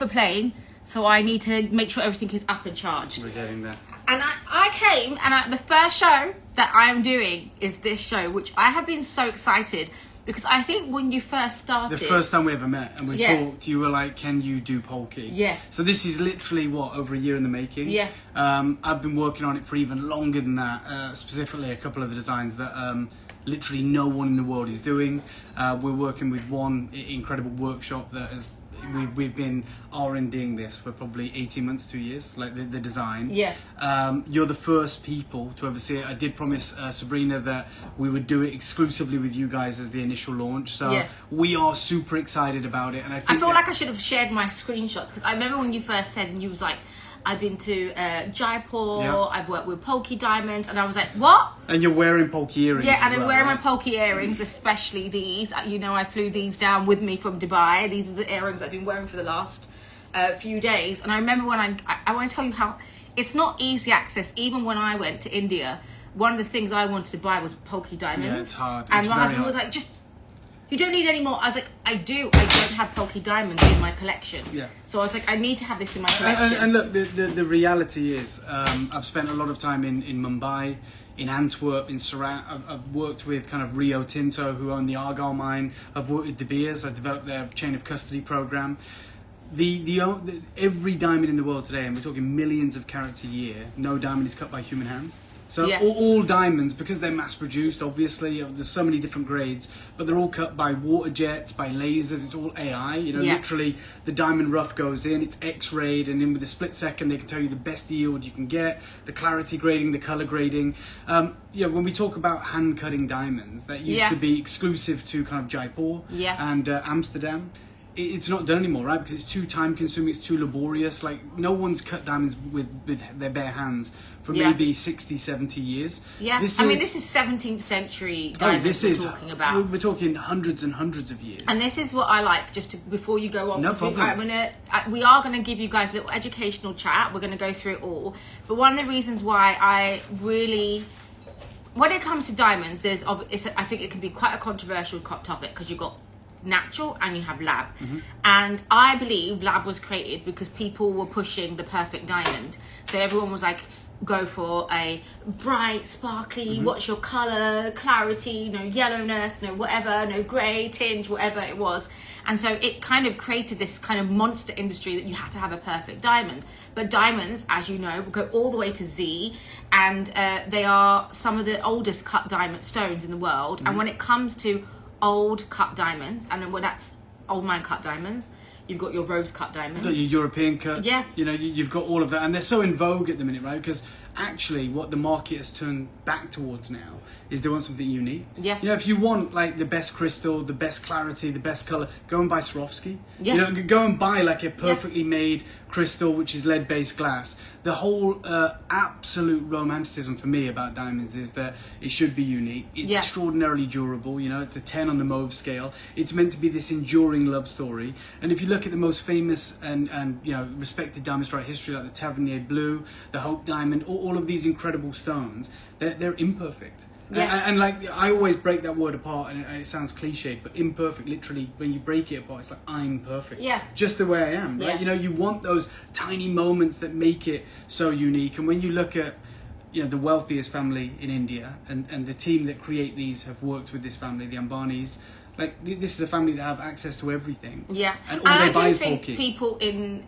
for plane, so I need to make sure everything is up and charged. We're getting there. And I came, and the first show that I'm doing is this show, which I have been so excited, because I think when you first started... The first time we ever met and we talked, you were like, can you do Polki? Yeah. So this is literally, what, over a year in the making? Yeah. I've been working on it for even longer than that, specifically a couple of the designs that literally no one in the world is doing. We're working with one incredible workshop that has... We've been R&Ding this for probably 18 months, 2 years, like the design. Yeah. You're the first people to ever see it. I did promise Sabrina that we would do it exclusively with you guys as the initial launch. So we are super excited about it. And I feel like I should have shared my screenshots, because I remember when you first said, and you was like, I've been to Jaipur, I've worked with Polki diamonds, and I was like, what? And you're wearing Polki earrings. Yeah, and I'm wearing my Polki earrings, especially these. You know, I flew these down with me from Dubai. These are the earrings I've been wearing for the last few days. And I remember when I want to tell you how it's not easy access. Even when I went to India, one of the things I wanted to buy was Polki diamonds. Yeah, it's hard. And my husband was like, you don't need any more. I was like, I do. I don't have Polki diamonds in my collection. Yeah. So I was like, I need to have this in my collection. And look, the reality is, I've spent a lot of time in Mumbai, in Antwerp, in Surat. I've worked with kind of Rio Tinto, who own the Argyle mine. I've worked with De Beers. I developed their chain of custody program. Every diamond in the world today, and we're talking millions of carats a year, no diamond is cut by human hands. So all diamonds, because they're mass produced, obviously, there's so many different grades, but they're all cut by water jets, by lasers. It's all AI. You know, literally the diamond rough goes in, it's X-rayed, and in with a split second they can tell you the best yield you can get, the clarity grading, the color grading. When we talk about hand cutting diamonds, that used to be exclusive to kind of Jaipur and Amsterdam. It's not done anymore, right? Because it's too time consuming, it's too laborious. Like, no one's cut diamonds with their bare hands for maybe 60, 70 years. Yeah, this is 17th century diamonds talking about. We're talking hundreds and hundreds of years. And this is what I like, before you go on. No problem. We are going to give you guys a little educational chat. We're going to go through it all. But one of the reasons why I really... When it comes to diamonds, I think it can be quite a controversial topic, because you've got natural and you have lab, and I believe lab was created because people were pushing the perfect diamond. So everyone was like, go for a bright, sparkly, what's your color, clarity, no yellowness, no whatever, no gray tinge, whatever it was. And so it kind of created this kind of monster industry that you had to have a perfect diamond. But diamonds, as you know, will go all the way to Z, and they are some of the oldest cut diamond stones in the world. And when it comes to old cut diamonds, and then that's old man cut diamonds, you've got your rose cut diamonds, your European cuts, you know, you've got all of that, and they're so in vogue at the minute, right? Because actually what the market has turned back towards now is they want something unique. You know, if you want like the best crystal, the best clarity, the best color, go and buy Swarovski. You know, go and buy like a perfectly made crystal which is lead based glass. The whole absolute romanticism for me about diamonds is that it should be unique. It's extraordinarily durable. You know, it's a 10 on the Mauve scale. It's meant to be this enduring love story. And if you look at the most famous and you know, respected diamonds throughout history, like the Tavernier Blue, the Hope Diamond, all of these incredible stones, they're imperfect. And like, I always break that word apart, and it sounds cliched, but imperfect, literally, when you break it apart, it's like, I'm perfect. Just the way I am, right? You know, you want those tiny moments that make it so unique. And when you look at, you know, the wealthiest family in India, and the team that create these have worked with this family, the Ambanis, like, this is a family that have access to everything. And all they buy is Polki. People in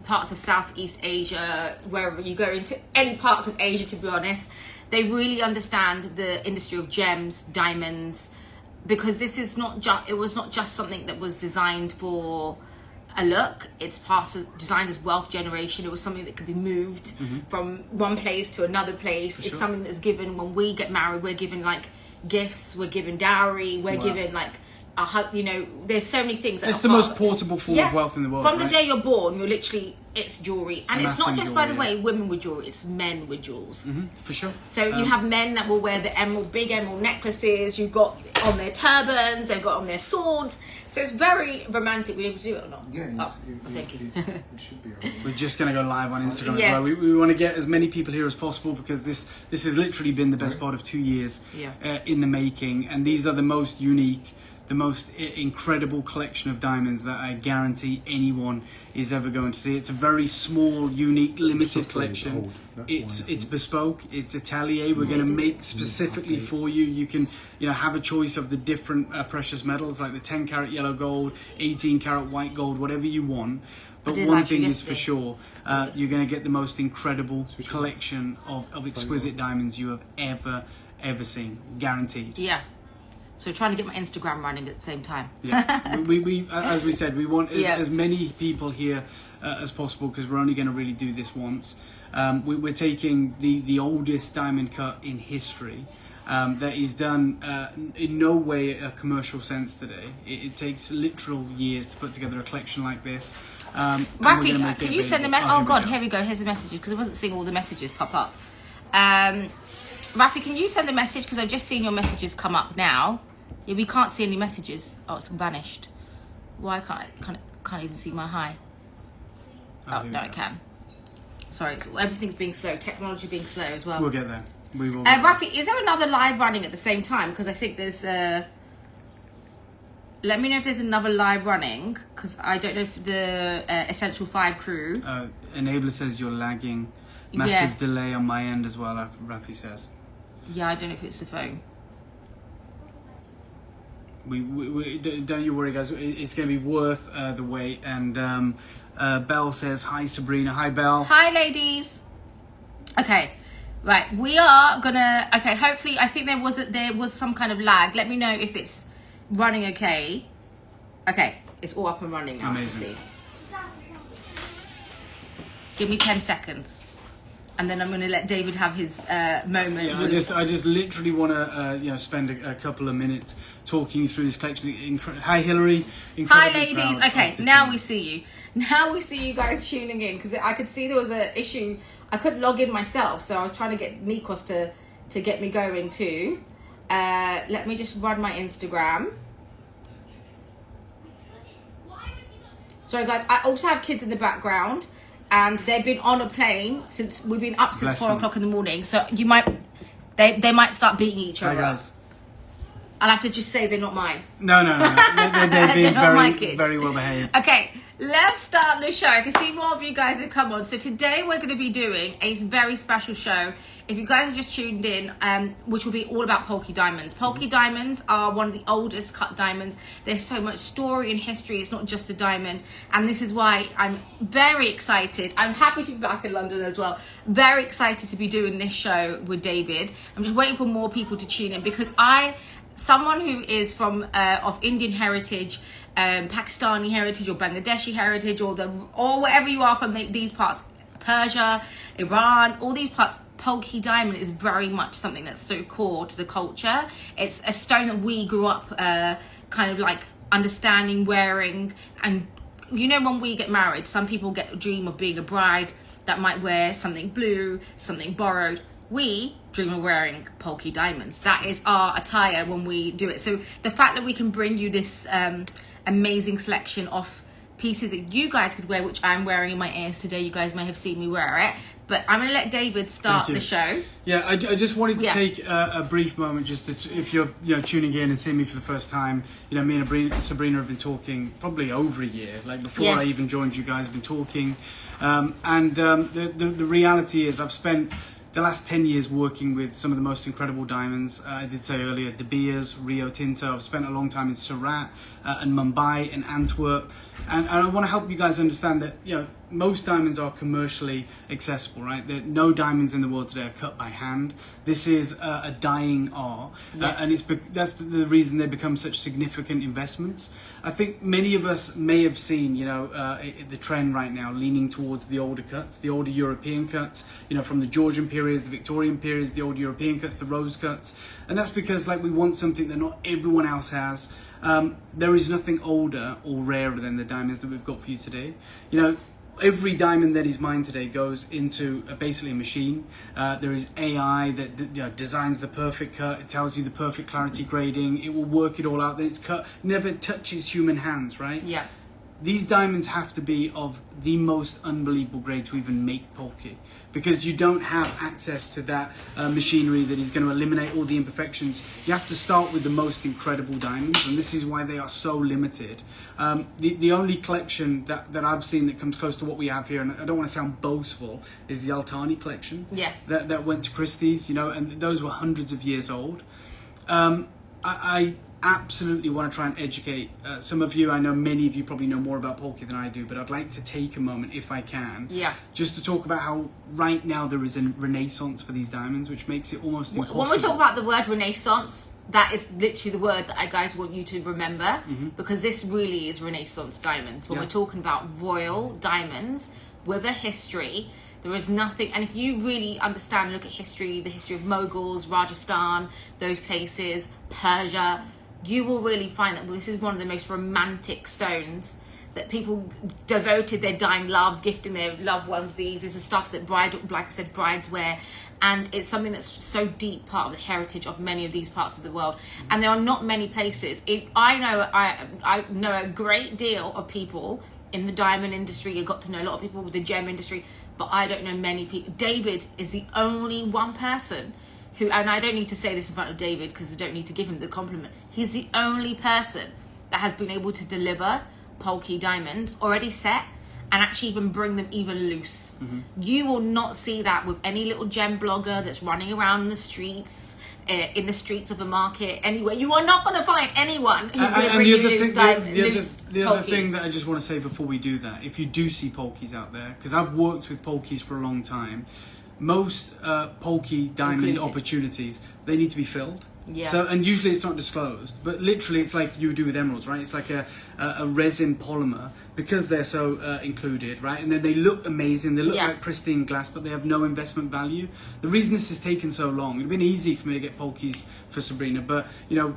parts of Southeast Asia, wherever you go, into any parts of Asia, to be honest, they really understand the industry of gems, diamonds, because this is it was not just something that was designed for a look. It's designed as wealth generation. It was something that could be moved from one place to another place. It's something that's given when we get married. We're given like gifts. We're given dowry. We're given like you know, there's so many things. It's the most portable form of wealth in the world. From the day you're born, you're literally it's jewelry, and it's not just, by the way, women with jewelry, it's men with jewels. For sure. So you have men that will wear the big emerald necklaces, you've got on their turbans, they've got on their swords, so it's very romantic. Were you able to do it or not? Yeah, thank you. It should be alright. We're just going to go live on Instagram as well. We want to get as many people here as possible, because this has literally been the best part of 2 years in the making, and these are the most unique, the most incredible collection of diamonds that I guarantee anyone is ever going to see. It's a very small, unique, limited collection. It's bespoke. It's atelier. We're going to make specifically for you. You can, have a choice of the different precious metals, like the 10 karat yellow gold, 18 karat white gold, whatever you want. But one thing is for sure, you're going to get the most incredible collection of exquisite diamonds you have ever seen, guaranteed. Yeah. So trying to get my Instagram running at the same time. Yeah, we as we said, we want as many people here as possible, because we're only going to really do this once. We're taking the oldest diamond cut in history. That is done in no way a commercial sense today. It takes literal years to put together a collection like this. Rafi, can you send a message? Oh God, here we go. Here's the messages, because I wasn't seeing all the messages pop up. Rafi, can you send a message, because I've just seen your messages come up now. Yeah, we can't see any messages. Oh, it's vanished. Why can't even see my hi? Oh, no, I can. Sorry, everything's being slow. Technology being slow as well. We'll get there. We will. Rafi, is there another live running at the same time? Because I think there's. Let me know if there's another live running, because I don't know if the Essential 5 crew. Enabler says you're lagging. Massive delay on my end as well, Rafi says. Yeah, I don't know if it's the phone. We don't you worry, guys. It's going to be worth the wait. And Belle says hi, Sabrina. Hi, Belle. Hi, ladies. Okay, right. We are gonna. Okay, hopefully, I think there was some kind of lag. Let me know if it's running okay. Okay, it's all up and running now. Amazing. Give me 10 seconds. And then I'm going to let David have his moment. Yeah, I just literally want to spend a couple of minutes talking through this collection. Hi, Hillary. Hi, ladies. Okay, now we see you. Now we see you guys tuning in, because I could see there was an issue. I couldn't log in myself, so I was trying to get Nikos to get me going too. Let me just run my Instagram. Sorry, guys. I also have kids in the background. And they've been on a plane since we've been up since 4 o'clock in the morning. So they might start beating each other. Hi, guys. I'll have to just say they're not mine. No. They've been very well behaved. Okay, let's start the show. I can see more of you guys have come on. So today we're going to be doing a very special show. If you guys are just tuned in, which will be all about Polki diamonds. Polki diamonds are one of the oldest cut diamonds. There's so much story and history. It's not just a diamond. And this is why I'm very excited. I'm happy to be back in London as well. Very excited to be doing this show with David. I'm just waiting for more people to tune in, because someone who is from of Indian heritage, Pakistani heritage, or Bangladeshi heritage, or wherever you are from these parts, Persia, Iran, all these parts, Polki diamond is very much something that's so core to the culture. It's a stone that we grew up kind of like understanding, wearing, and when we get married, some people get a dream of being a bride that might wear something blue, something borrowed. We dream of wearing Polki diamonds. That is our attire when we do it. So the fact that we can bring you this amazing selection of pieces that you guys could wear, which I'm wearing in my ears today, you guys may have seen me wear it. But I'm going to let David start the show. Yeah, I just wanted to take a brief moment just to, if you're tuning in and seeing me for the first time, me and Sabrina have been talking probably over a year. Like before I even joined you guys, have been talking. The reality is I've spent the last 10 years working with some of the most incredible diamonds. I did say earlier, De Beers, Rio Tinto. I've spent a long time in Surat and Mumbai and Antwerp. And I want to help you guys understand that, most diamonds are commercially accessible, right? No diamonds in the world today are cut by hand. This is a dying art. And that's the reason they become such significant investments. I think many of us may have seen, the trend right now leaning towards the older cuts, the older European cuts, from the Georgian periods, the Victorian periods, the old European cuts, the rose cuts. And that's because we want something that not everyone else has. There is nothing older or rarer than the diamonds that we've got for you today. every diamond that is mined today goes into basically a machine. There is AI that designs the perfect cut. It tells you the perfect clarity grading. It will work it all out. Then it's cut. Never touches human hands, right? Yeah. These diamonds have to be of the most unbelievable grade to even make Polki, because you don't have access to that machinery that is going to eliminate all the imperfections. You have to start with the most incredible diamonds, and this is why they are so limited. The only collection that I've seen that comes close to what we have here, and I don't want to sound boastful, is the Altani collection. Yeah. That went to Christie's, and those were hundreds of years old. I absolutely want to try and educate some of you. I know many of you probably know more about Polki than I do, but I'd like to take a moment, if I can, just to talk about how right now there is a renaissance for these diamonds, which makes it almost impossible. When we talk about the word renaissance, that is literally the word that I guys want you to remember, because this really is renaissance diamonds. When we're talking about royal diamonds with a history, there is nothing, and if you really understand and look at history, the history of Mughals, Rajasthan, those places, Persia, you will really find that this is one of the most romantic stones that people devoted their dying love, gifting their loved ones. These is the stuff that like I said, brides wear, and it's something that's so deep part of the heritage of many of these parts of the world. And there are not many places. I know a great deal of people in the diamond industry. I got to know a lot of people with the gem industry, but I don't know many people. David is the only one person who, and I don't need to say this in front of David because I don't need to give him the compliment. He's the only person that has been able to deliver Polki diamonds already set and actually even bring them even loose. You will not see that with any little gem blogger that's running around in the streets of a market, anywhere. You are not going to find anyone who's going to bring you loose diamonds. The other thing that I just want to say before we do that, if you do see Polkis out there, because I've worked with Polkis for a long time, most Polki diamond opportunities, they need to be filled. Yeah. So, and usually it's not disclosed, but literally it's like you do with emeralds, right? It's like a resin polymer, because they're so included, right? And then they look amazing, they look like pristine glass, but they have no investment value. The reason this has taken so long, it'd been easy for me to get Polkis for Sabrina, but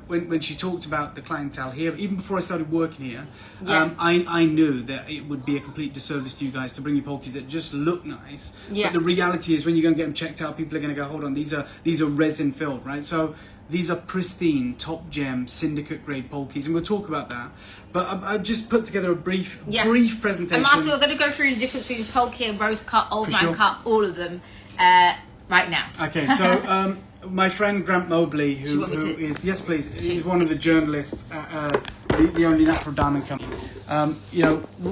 when she talked about the clientele here, even before I started working here, I knew that it would be a complete disservice to you guys to bring you Polkis that just look nice. But the reality is, when you go and get them checked out, people are going to go, hold on, these are resin filled, right? So these are pristine, top gem, syndicate grade Polkis, and we'll talk about that. But I just put together a brief presentation. And lastly, we're going to go through the difference between Polki and rose cut, old man cut, all of them right now. Okay, so my friend Grant Mobley, who is, yes please, he's one of the journalists at the only natural diamond company.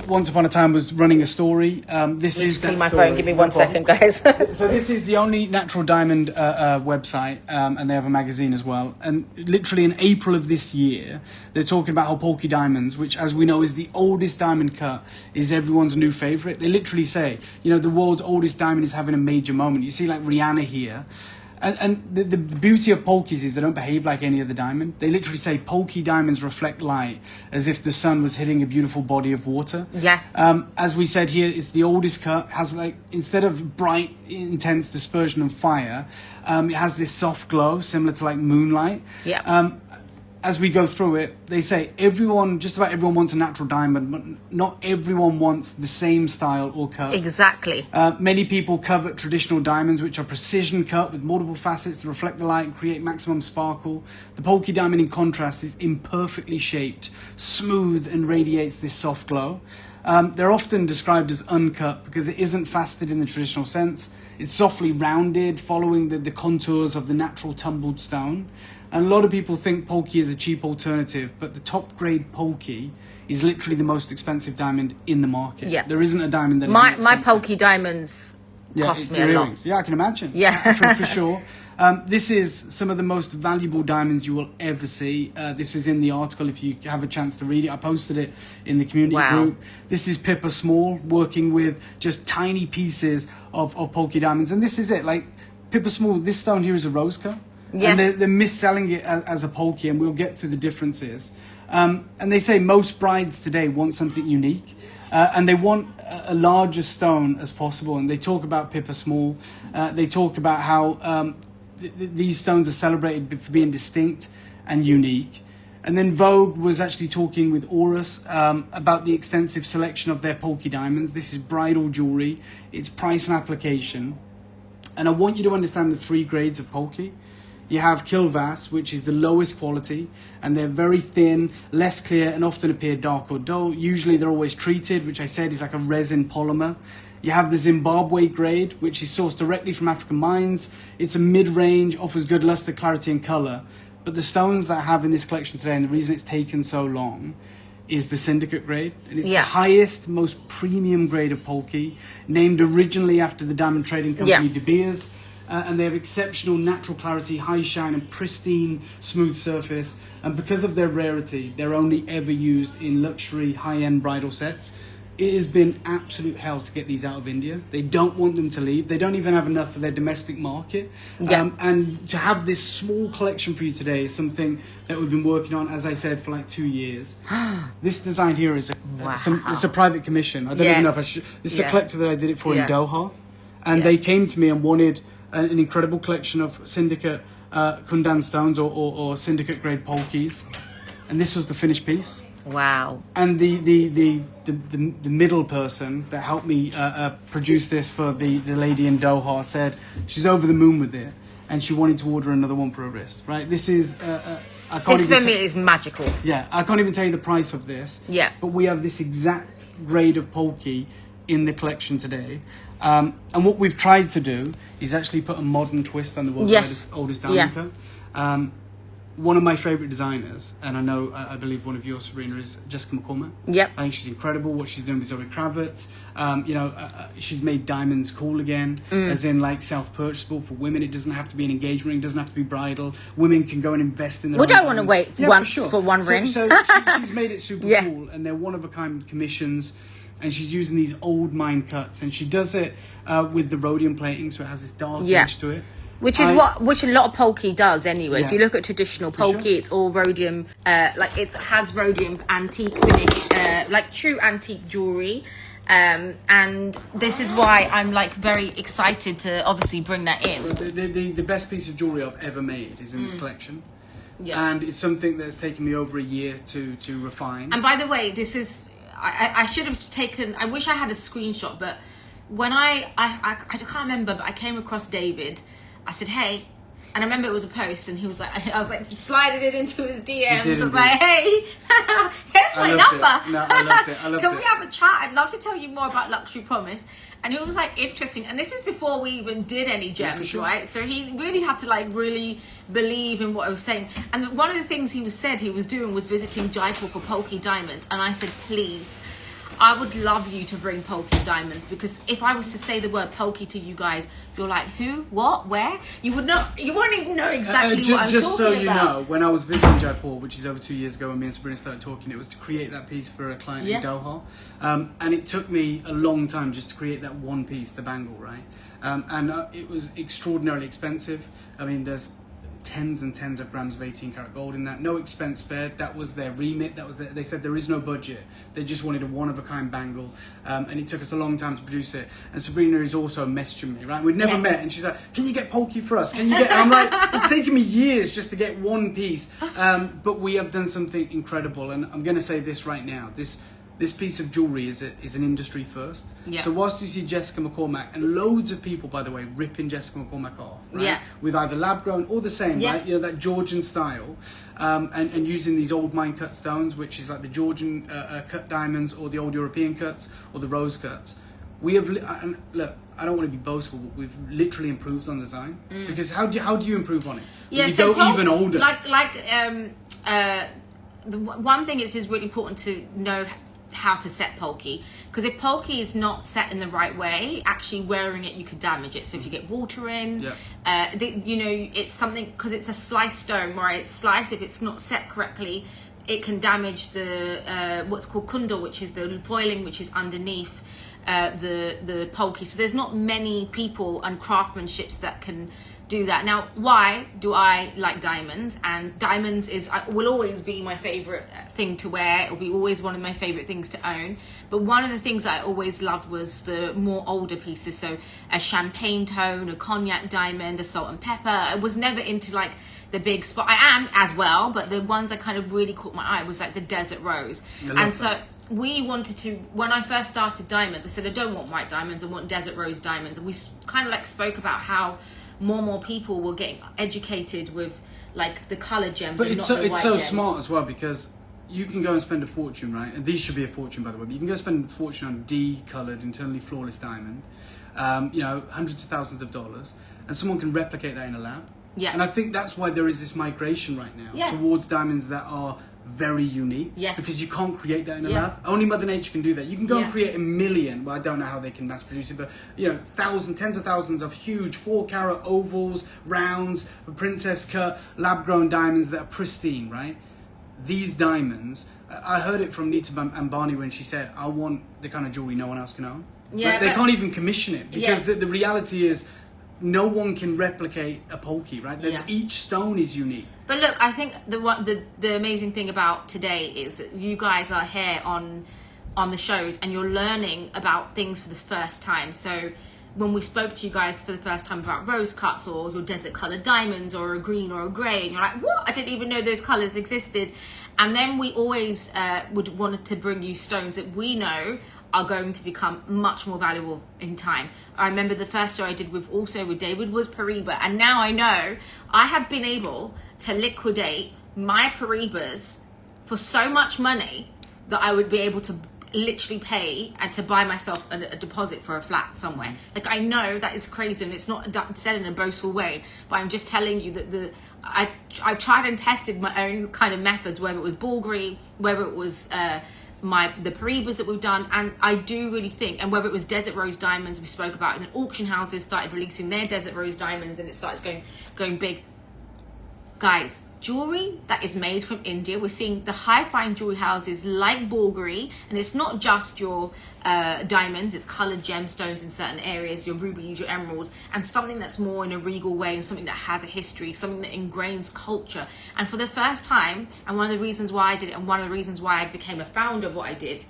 Once upon a time was running a story. This is that my story. phone. Give me 1 second, guys. So this is the only natural diamond website, and they have a magazine as well. And literally in April of this year, they're talking about how Polki diamonds, which as we know is the oldest diamond cut, is everyone's new favorite. They literally say, the world's oldest diamond is having a major moment. You see like Rihanna here. And the beauty of Polkis is they don't behave like any other diamond. They literally say Polki diamonds reflect light as if the sun was hitting a beautiful body of water. Yeah. As we said here, it's the oldest cut. Has instead of bright, intense dispersion of fire, it has this soft glow similar to like moonlight. Yeah. As we go through it, they say just about everyone wants a natural diamond, but not everyone wants the same style or cut. Exactly. Many people covet traditional diamonds, which are precision cut with multiple facets to reflect the light and create maximum sparkle. The Polki diamond, in contrast, is imperfectly shaped, smooth, and radiates this soft glow. They're often described as uncut because it isn't faceted in the traditional sense. It's softly rounded, following the contours of the natural tumbled stone. And a lot of people think Polki is a cheap alternative, but the top grade Polki is literally the most expensive diamond in the market. Yeah. There isn't a diamond that is more expensive. My Polki diamonds cost me a lot. Yeah, I can imagine. Yeah. For sure. This is some of the most valuable diamonds you will ever see. This is in the article if you have a chance to read it. I posted it in the community group. This is Pippa Small working with just tiny pieces of Polki diamonds. And this is it. Like Pippa Small, this stone here is a rose cut. Yeah. And they're mis-selling it as a Polki, and we'll get to the differences. And they say most brides today want something unique, and they want a larger stone as possible. And they talk about Pippa Small. They talk about how these stones are celebrated for being distinct and unique. And then Vogue was actually talking with Aurus about the extensive selection of their Polki diamonds. This is bridal jewelry. It's price and application. And I want you to understand the 3 grades of Polki. You have Kilvas, which is the lowest quality, and they're very thin, less clear, and often appear dark or dull. Usually they're always treated, which I said is like a resin polymer. You have the Zimbabwe grade, which is sourced directly from African mines. It's a mid-range, offers good luster, clarity, and colour. But the stones that I have in this collection today, and the reason it's taken so long, is the syndicate grade. And it's the highest, most premium grade of Polki, named originally after the diamond trading company De Beers. And they have exceptional natural clarity, high shine, and pristine, smooth surface. And because of their rarity, they're only ever used in luxury, high-end bridal sets. It has been absolute hell to get these out of India. They don't want them to leave. They don't even have enough for their domestic market. And to have this small collection for you today is something that we've been working on, as I said, for like 2 years. This design here is it's a private commission. I don't even know if I should. This is a collector that I did it for in Doha. And they came to me and wanted an incredible collection of syndicate Kundan stones or syndicate grade Polkis. And this was the finished piece. Wow. And the middle person that helped me produce this for the lady in Doha said she's over the moon with it, and she wanted to order another one for her wrist. Right? This is this for me is magical. Yeah, I can't even tell you the price of this. Yeah. But we have this exact grade of Polki in the collection today. And what we've tried to do is actually put a modern twist on the world's oldest diamond cut. One of my favourite designers, and I believe one of yours, Sabrina, is Jessica McCormack. Yep. I think she's incredible. What she's doing with Zoe Kravitz. She's made diamonds cool again, as in like self-purchasable for women. It doesn't have to be an engagement ring. It doesn't have to be bridal. Women can go and invest in their own I want to wait once for one ring. So she's made it super cool, and they're one-of-a-kind commissions. And she's using these old mine cuts, and she does it with the rhodium plating, so it has this dark edge to it. Which is which a lot of Polki does anyway. If you look at traditional Polki, it's all rhodium, like it has rhodium antique finish, like true antique jewelry. And this is why I'm like very excited to obviously bring that in. The best piece of jewelry I've ever made is in this collection. Yeah. And it's something that's taken me over a year to refine. And by the way, this is, I should have taken, I wish I had a screenshot, but when I can't remember, but I came across David. I said, hey, and I remember it was a post, and he was like, I was like sliding it into his DMs. I was like, hey, here's my number. No, I loved it. Can we have a chat? I'd love to tell you more about Luxury Promise. And it was like interesting. And this is before we even did any gems, right? So he really had to like really believe in what I was saying. And one of the things he was doing was visiting Jaipur for Polki diamonds. And I said, please, I would love you to bring Polki diamonds, because if I was to say the word Polki to you guys, you're like, who, what, where? You won't even know exactly what I'm talking about. Just so you know, when I was visiting Jaipur, which is over 2 years ago, when me and Sabrina started talking, it was to create that piece for a client in Doha. And it took me a long time just to create that one piece, the bangle, right? And it was extraordinarily expensive. I mean, there's tens and tens of grams of 18 karat gold in that. No expense spared. That was their remit. They said there is no budget. They just wanted a one-of-a-kind bangle. And it took us a long time to produce it. And Sabrina is also messaging me, right? We'd never met. And she's like, can you get Polki for us? Can you get... And I'm like, it's taken me years just to get one piece. But we have done something incredible. And I'm going to say this right now. This piece of jewellery is an industry first. Yeah. So whilst you see Jessica McCormack, and loads of people, by the way, ripping Jessica McCormack off, right? With either lab-grown or the same, right? You know, that Georgian style, and using these old mine cut stones, which is like the Georgian cut diamonds, or the old European cuts, or the rose cuts. We have, and look, I don't want to be boastful, but we've literally improved on design. Because how do you improve on it? Yeah, you go even older. The one thing is really important to know how to set Polki, because if Polki is not set in the right way, actually wearing it, you could damage it. So if you get water in, it's something, because it's a sliced stone, right? It's sliced. If it's not set correctly, it can damage the what's called kundal, which is the foiling, which is underneath the Polki. So there's not many people and craftsmanships that can do that. Now, why do I like diamonds? And diamonds will always be my favorite thing to wear. It will be always one of my favorite things to own. But one of the things I always loved was the more older pieces. So a champagne tone, a cognac diamond, a salt and pepper. I was never into like the big spot. I am as well, but the ones that kind of really caught my eye was like the desert rose. And so we wanted to, when I first started diamonds, I said I don't want white diamonds, I want desert rose diamonds. And we kind of like spoke about how more and more people were getting educated with like the color gems. But and it's not the white so gems. smart as well, because you can go and spend a fortune, right? And these should be a fortune, by the way. But you can go spend a fortune on D-coloured, internally flawless diamond, you know, hundreds of thousands of dollars, and someone can replicate that in a lab. Yeah. And I think that's why there is this migration right now towards diamonds that are very unique. Yes. Because you can't create that in a lab. Only Mother Nature can do that. You can go and create a million. Well, I don't know how they can mass produce it, but you know, tens of thousands of huge 4-carat ovals, rounds, princess cut, lab-grown diamonds that are pristine, right? These diamonds, I heard it from Nita Ambani when she said, I want the kind of jewelry no one else can own. Yeah, like, they can't even commission it, because the reality is no one can replicate a Polki, right? Each stone is unique. But look, I think the amazing thing about today is that you guys are here on the shows and you're learning about things for the first time. So when we spoke to you guys for the first time about rose cuts or your desert colored diamonds or a green or a grey, and you're like, what? I didn't even know those colors existed. And then we always would wanted to bring you stones that we know are going to become much more valuable in time. I remember the first show I did with David was Pariba, and now I know I have been able to liquidate my Paribas for so much money that I would be able to literally pay and to buy myself a deposit for a flat somewhere. Like, I know that is crazy, and it's not said in a boastful way, but I'm just telling you that I tried and tested my own kind of methods, whether it was bulgari, whether it was the Paribas that we've done, and I do really think, and whether it was desert rose diamonds we spoke about, and then auction houses started releasing their desert rose diamonds and it starts going big. Guys, jewelry that is made from India, we're seeing the high-fine jewelry houses like Bulgari, and it's not just your diamonds, it's coloured gemstones in certain areas, your rubies, your emeralds, and something that's more in a regal way, and something that has a history, something that ingrains culture. And for the first time, and one of the reasons why I did it, and one of the reasons why I became a founder of what I did,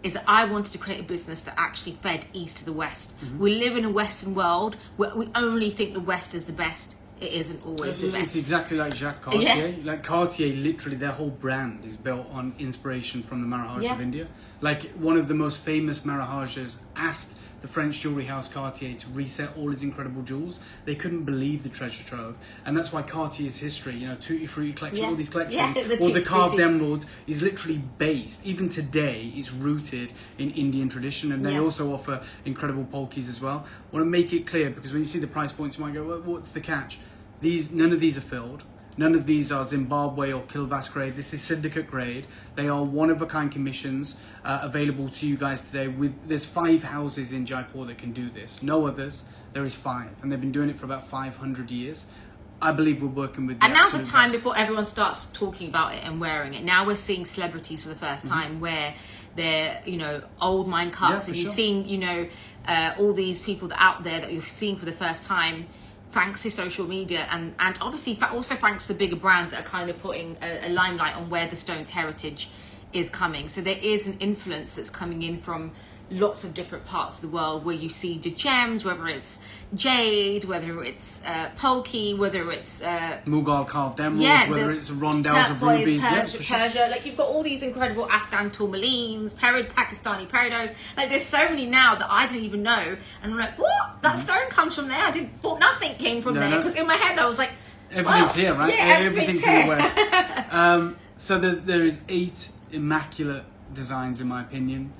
is that I wanted to create a business that actually fed east to the west. We live in a Western world where we only think the West is the best. It isn't always the best. It's exactly like Jacques Cartier. Like Cartier, literally their whole brand is built on inspiration from the Marahaj of India. Like, one of the most famous Marahajas asked the French jewelry house Cartier to reset all his incredible jewels. They couldn't believe the treasure trove, and that's why Cartier's history, you know, Tutti Frutti collection, all these collections, or the carved emeralds, is literally based, even today, is rooted in Indian tradition, and they also offer incredible Polkis as well. I want to make it clear, because when you see the price points, you might go, well, what's the catch? None of these are filled. None of these are Zimbabwe or Kilvas grade. This is syndicate grade. They are one-of-a-kind commissions available to you guys today. There's 5 houses in Jaipur that can do this. No others. There is 5. And they've been doing it for about 500 years. I believe we're working with the And now's the time best. before everyone starts talking about it and wearing it. Now we're seeing celebrities for the first time where they're, you know, old mine cuts. And you've seen, you know, all these people that out there that you've seen for the first time, thanks to social media, and obviously also thanks to the bigger brands that are kind of putting a limelight on where the stone's heritage is coming. So there is an influence that's coming in from lots of different parts of the world where you see the gems, whether it's jade, whether it's Polki, whether it's Mughal carved emeralds, whether it's rondelles of rubies, Persia. Like, you've got all these incredible Afghan tourmalines, Pakistani peridos. Like, there's so many now that I didn't even know, and I'm like, what? That stone comes from there? Thought nothing came from there, because in my head I was like, everything's here, right? Yeah, everything's in the West. So there is 8 immaculate designs, in my opinion.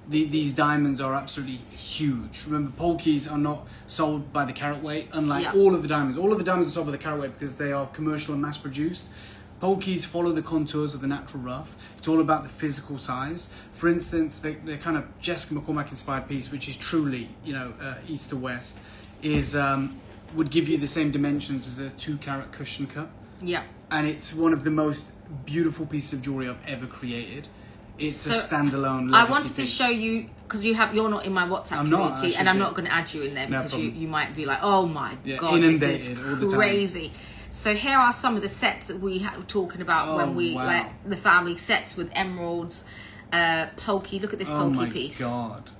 These diamonds are absolutely huge. Remember, Polkis are not sold by the carat weight, unlike all of the diamonds. All of the diamonds are sold by the carat weight because they are commercial and mass produced. Polkis follow the contours of the natural rough. It's all about the physical size. For instance, the kind of Jessica McCormack inspired piece, which is truly, you know, east to west, is would give you the same dimensions as a 2-carat cushion cut. Yeah. And it's one of the most beautiful pieces of jewelry I've ever created. It's a standalone legacy I wanted to show you, because you're not in my WhatsApp community, and I'm not going to add you in there because you might be like, oh my god, this is crazy. So here are some of the sets that we were talking about when we like the family sets with emeralds, Polki. Look at this Polki piece. Oh my god!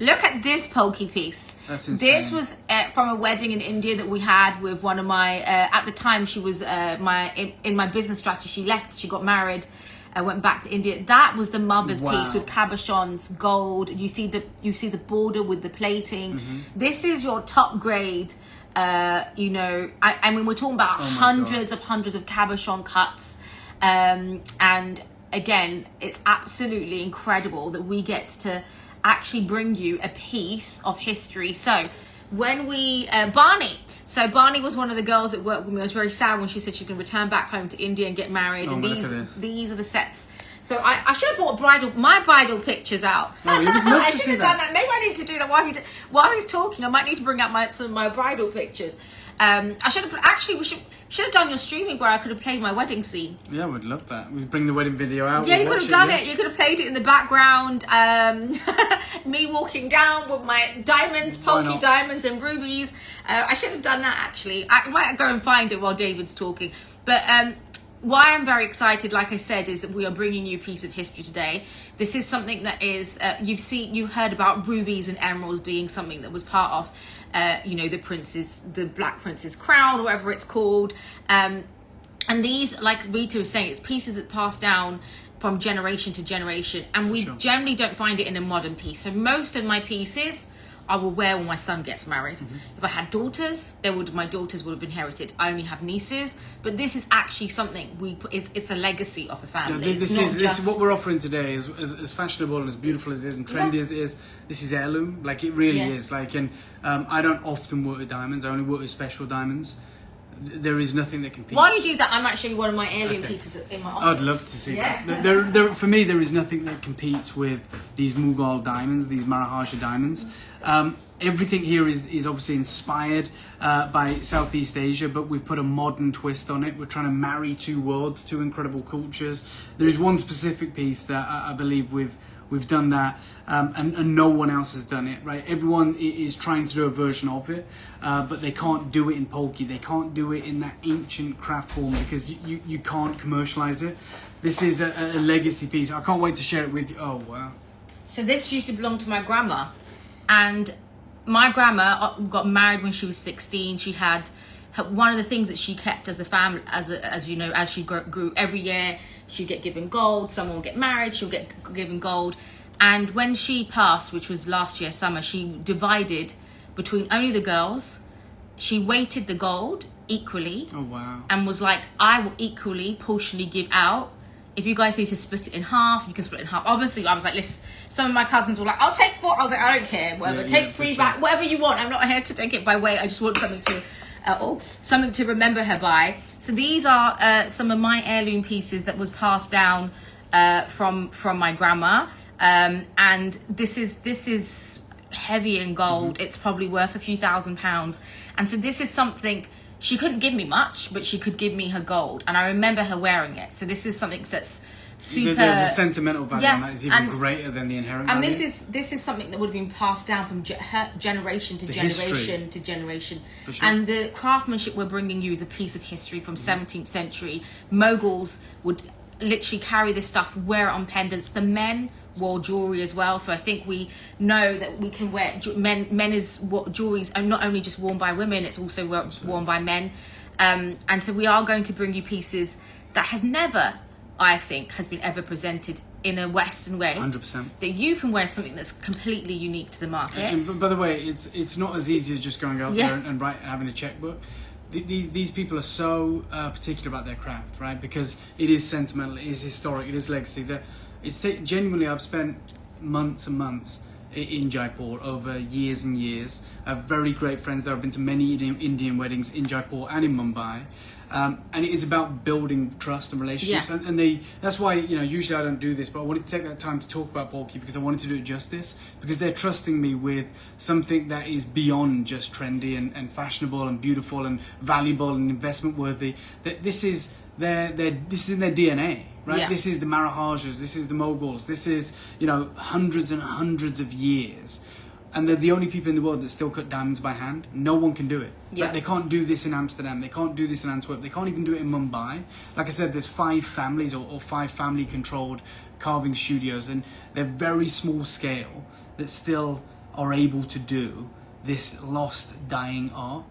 Look at this Polki piece. That's insane. This was from a wedding in India that we had with one of my, at the time she was in my business strategy. She left, she got married, went back to India. That was the mother's piece with cabochons, gold. You see the border with the plating. This is your top grade. You know, I mean, we're talking about hundreds of cabochon cuts. And again, it's absolutely incredible that we get to actually bring you a piece of history. So when we Barney was one of the girls that worked with me. I was very sad when she said she's going to return back home to India and get married. And these are the sets. So I should have brought my bridal pictures out. Oh, you would love I to should see have done that. Maybe I need to do that while he's talking. I might need to bring out some of my bridal pictures. I should have actually. We should have done your streaming where I could have played my wedding scene. Yeah, I would love that. We'd bring the wedding video out. Yeah, you could have done it. You could have played it in the background. Me walking down with my diamonds, Polki diamonds and rubies. I should have done that actually. I might go and find it while David's talking. But why I'm very excited, like I said, is that we are bringing you a piece of history today. This is something that is you heard about rubies and emeralds being something that was part of. You know, the Black Prince's crown, or whatever it's called. And these, like Rita was saying, it's pieces that pass down from generation to generation. And we generally don't find it in a modern piece. So most of my pieces I will wear when my son gets married. If I had daughters, my daughters would have inherited. I only have nieces, but this is actually something it's a legacy of a family. Yeah, this is what we're offering today. Is as fashionable and as beautiful as it is and trendy as it is. This is heirloom, like it really is. Like, and I don't often work with diamonds. I only work with special diamonds. There is nothing that competes. While you do that, I might show you one of my heirloom pieces in my office. I'd love to see that. For me, there is nothing that competes with these Mughal diamonds, these Maharaja diamonds. Everything here is obviously inspired by Southeast Asia, but we've put a modern twist on it. We're trying to marry two worlds, two incredible cultures. There is one specific piece that I believe we've done that, and no one else has done it, right? Everyone is trying to do a version of it, but they can't do it in Polki. They can't do it in that ancient craft form because you can't commercialize it. This is a legacy piece. I can't wait to share it with you. Oh, wow. So this used to belong to my grandma, and my grandma got married when she was 16. She had one of the things that she kept as a family, as you know, as she grew every year, she'd get given gold. Someone would get married, she'll get given gold. And when she passed, which was last year summer, she divided between only the girls. She weighted the gold equally. Oh, wow. And was like, I will equally portionally give out. If you guys need to split it in half, you can split it in half. Obviously, I was like, listen, some of my cousins were like, I'll take 4. I was like, I don't care, whatever. Take 3 back, whatever you want. I'm not here to take it by weight. I just want something to remember her by. So these are some of my heirloom pieces that was passed down from my grandma. And this is heavy in gold. It's probably worth a few £1,000s. And so this is something. She couldn't give me much, but she could give me her gold. And I remember her wearing it. So this is something that's super... There's a sentimental value on that. It's even greater than the inherent value. And this is something that would have been passed down from generation to generation to generation. Sure. And the craftsmanship we're bringing you is a piece of history from 17th century. Moguls would literally carry this stuff, wear it on pendants. The men wore jewelry as well, so I think we know that we can wear men is what jewelries are not only just worn by women, it's also worn by men, and so we are going to bring you pieces that has never, I think, has been ever presented in a Western way. 100%. That you can wear something that's completely unique to the market. And by the way, it's not as easy as just going out there and having a checkbook. These people are so particular about their craft, right? Because it is sentimental, it is historic, it is legacy. Genuinely, I've spent months and months in Jaipur over years and years. I have very great friends there. I've been to many Indian weddings in Jaipur and in Mumbai. And it is about building trust and relationships. Yeah. And that's why, usually I don't do this, but I wanted to take that time to talk about Polki because I wanted to do it justice. Because they're trusting me with something that is beyond just trendy and fashionable and beautiful and valuable and investment worthy. This is this is in their DNA. Right, yeah. This is the Maharajas, this is the Moguls, this is, hundreds and hundreds of years. And they're the only people in the world that still cut diamonds by hand. No one can do it. Yeah. Like, they can't do this in Amsterdam, they can't do this in Antwerp, they can't even do it in Mumbai. Like I said, there's 5 families or 5 family-controlled carving studios, and they're very small scale that still are able to do this lost, dying art.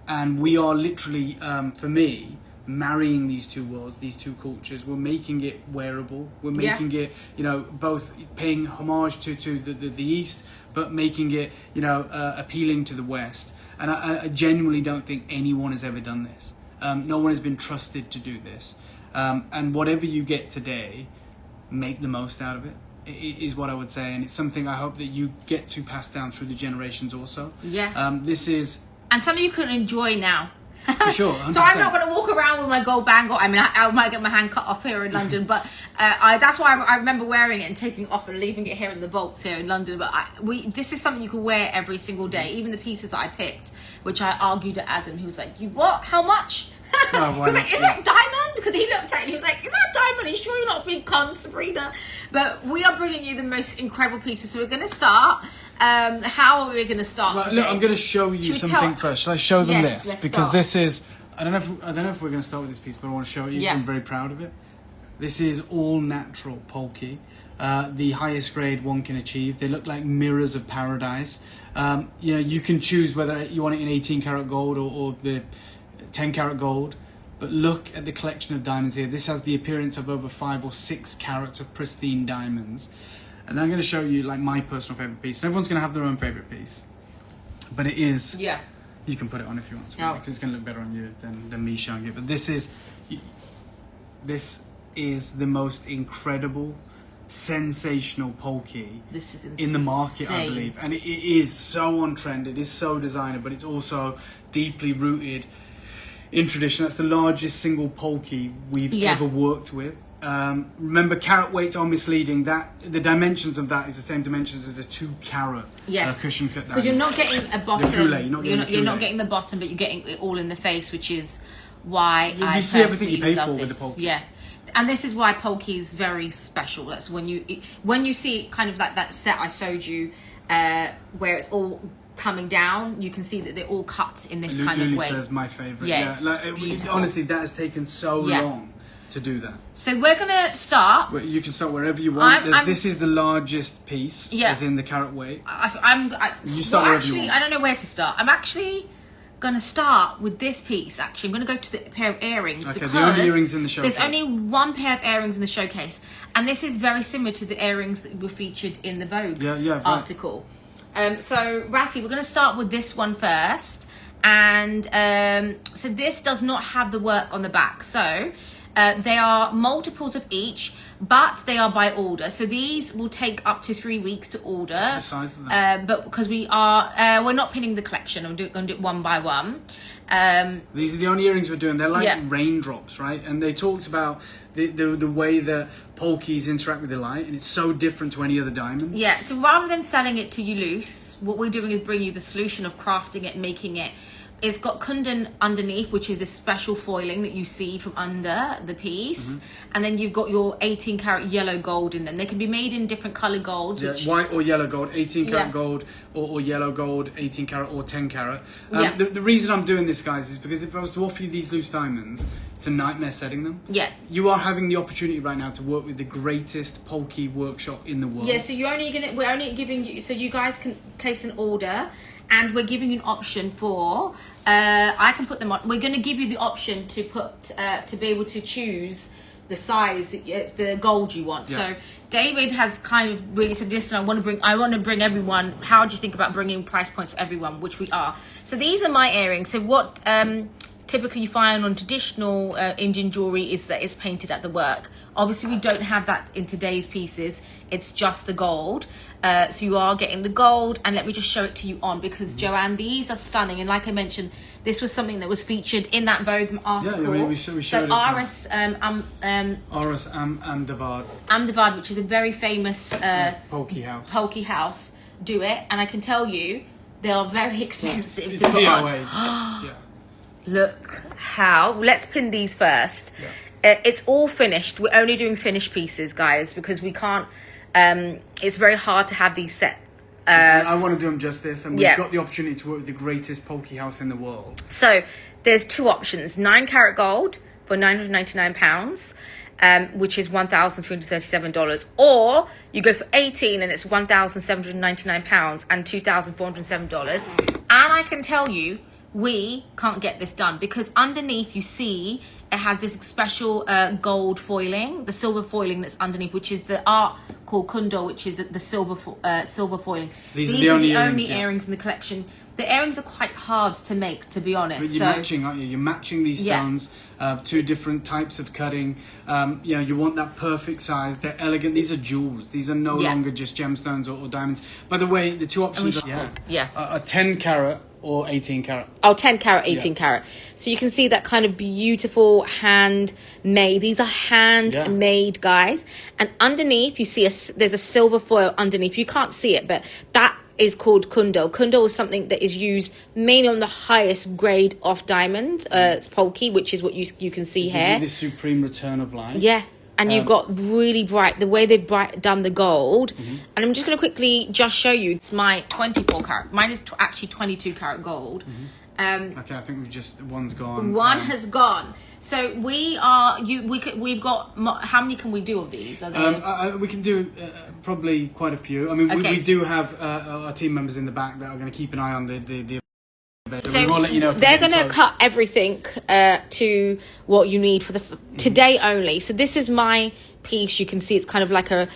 And we are literally, for me, marrying these two worlds, these two cultures. We're making it wearable. We're making it, you know, both paying homage to the East, but making it, you know, appealing to the West. And I genuinely don't think anyone has ever done this. No one has been trusted to do this. And whatever you get today, make the most out of it, is what I would say. And it's something I hope that you get to pass down through the generations also. Yeah. This is... And something you can enjoy now. For sure. 100%. So I'm not going to walk around with my gold bangle. I mean, I might get my hand cut off here in London, but that's why I remember wearing it and taking it off and leaving it here in the vaults here in London. But this is something you can wear every single day. Even the pieces that I picked, which I argued at Adam, he was like, "You what? How much?" No, he was like, "Is that diamond?" Because he looked at it and he was like, "Is that diamond? Are you sure you're not being con, Sabrina?" But we are bringing you the most incredible pieces. So we're going to start. How are we going to start? Well, today? look, I'm going to show you something first. Shall I show them this? Because this is... I don't know if we're going to start with this piece, but I want to show it you because I'm very proud of it. This is all natural Polki, the highest grade one can achieve. They look like mirrors of paradise. You know, you can choose whether you want it in 18 karat gold or the 10 karat gold. But look at the collection of diamonds here. This has the appearance of over 5 or 6 carats of pristine diamonds. And I'm going to show you like my personal favorite piece. And everyone's going to have their own favorite piece, but it is. Yeah. You can put it on if you want to, because it's going to look better on you than me showing it. But this is the most incredible, sensational Polki in the market, I believe. And it is so on trend. It is so designer, but it's also deeply rooted in tradition. That's the largest single Polki we've ever worked with. Remember, carat weights are misleading. That the dimensions of that is the same dimensions as the 2 carat cushion cut diamond. Because you're not getting a bottom. You're not getting the bottom, but you're getting it all in the face, which is why you see everything you pay for with the Polki. Yeah, and this is why Polki is very special. That's when you see kind of like that set I showed you, where it's all coming down. You can see that they're all cut in this kind of way. Says my favorite. Yes, honestly, that has taken so long to do that. So we're gonna start. Well, you can start wherever you want. This is the largest piece, as in the carat weight. You start wherever you want. I don't know where to start. I'm actually gonna start with this piece. Actually, I'm gonna go to the pair of earrings because the only earrings in the showcase. There's only one pair of earrings in the showcase, and this is very similar to the earrings that were featured in the Vogue article. So Rafi, we're gonna start with this one first, and so this does not have the work on the back. So. They are multiples of each, but they are by order. So these will take up to 3 weeks to order. The size of them. But because we're not pinning the collection, I'm going to do it one by one. These are the only earrings we're doing. They're like raindrops, right? And they talked about the way that Polkis interact with the light, and it's so different to any other diamond. Yeah, so rather than selling it to you loose, what we're doing is bringing you the solution of crafting it, making it. It's got kundan underneath, which is a special foiling that you see from under the piece. And then you've got your 18 karat yellow gold in them. They can be made in different color golds. Yeah, white or yellow gold, 18 karat gold or yellow gold, 18 karat or 10 karat. The reason I'm doing this, guys, is because if I was to offer you these loose diamonds, it's a nightmare setting them. Yeah. You are having the opportunity right now to work with the greatest Polki workshop in the world. Yeah, so we're only giving you, so you guys can place an order, and we're giving you an option for I can put them on. We're going to give you the option to put to be able to choose the size, the gold you want. So David has kind of really said, listen, I want to bring everyone. How do you think about bringing price points for everyone? Which we are. So these are my earrings. So what typically you find on traditional Indian jewelry is that it's painted at the work. Obviously, we don't have that in today's pieces. It's just the gold. So you are getting the gold. And let me just show it to you on, because, Joanne, these are stunning. And like I mentioned, this was something that was featured in that Vogue article. Yeah, we showed so it. Aris Ahmedabad, which is a very famous Polki house, do it. And I can tell you, they are very expensive it's to put POA. on. Look how. Let's pin these first. It's all finished. We're only doing finished pieces, guys, because we can't. It's very hard to have these set. I want to do them justice, and we've got the opportunity to work with the greatest Polki house in the world. So there's two options: 9 karat gold for £999, which is $1,337, or you go for 18 and it's £1,799 and $2,407. And I can tell you, we can't get this done because underneath you see it has this special gold foiling, the silver foiling that's underneath, which is the art called Kundo, which is the silver foiling. These are the only earrings in the collection. The earrings are quite hard to make, to be honest. But you're matching, aren't you? You're matching these stones, two different types of cutting. You know, you want that perfect size. They're elegant. These are jewels. These are no longer just gemstones or diamonds. By the way, the two options are 10 carat or 18 carat. Oh, 10 carat, 18 carat. So you can see that kind of beautiful handmade. These are handmade, guys. And underneath, you see there's a silver foil underneath. You can't see it, but that is called Kundo. Kundo is something that is used mainly on the highest grade of diamond. It's Polki, which is what you can see here. The supreme return of light. Yeah. And you've got really bright, the way they've done the gold. And I'm just going to quickly just show you. It's my 24 carat. Mine is actually 22 carat gold. Okay, I think one's gone. One has gone. So we've got, how many can we do of these? We can do probably quite a few. I mean, we do have our team members in the back that are going to keep an eye on the so we will let you know they're going to cut everything to what you need for the today only. So this is my piece. You can see it's kind of like a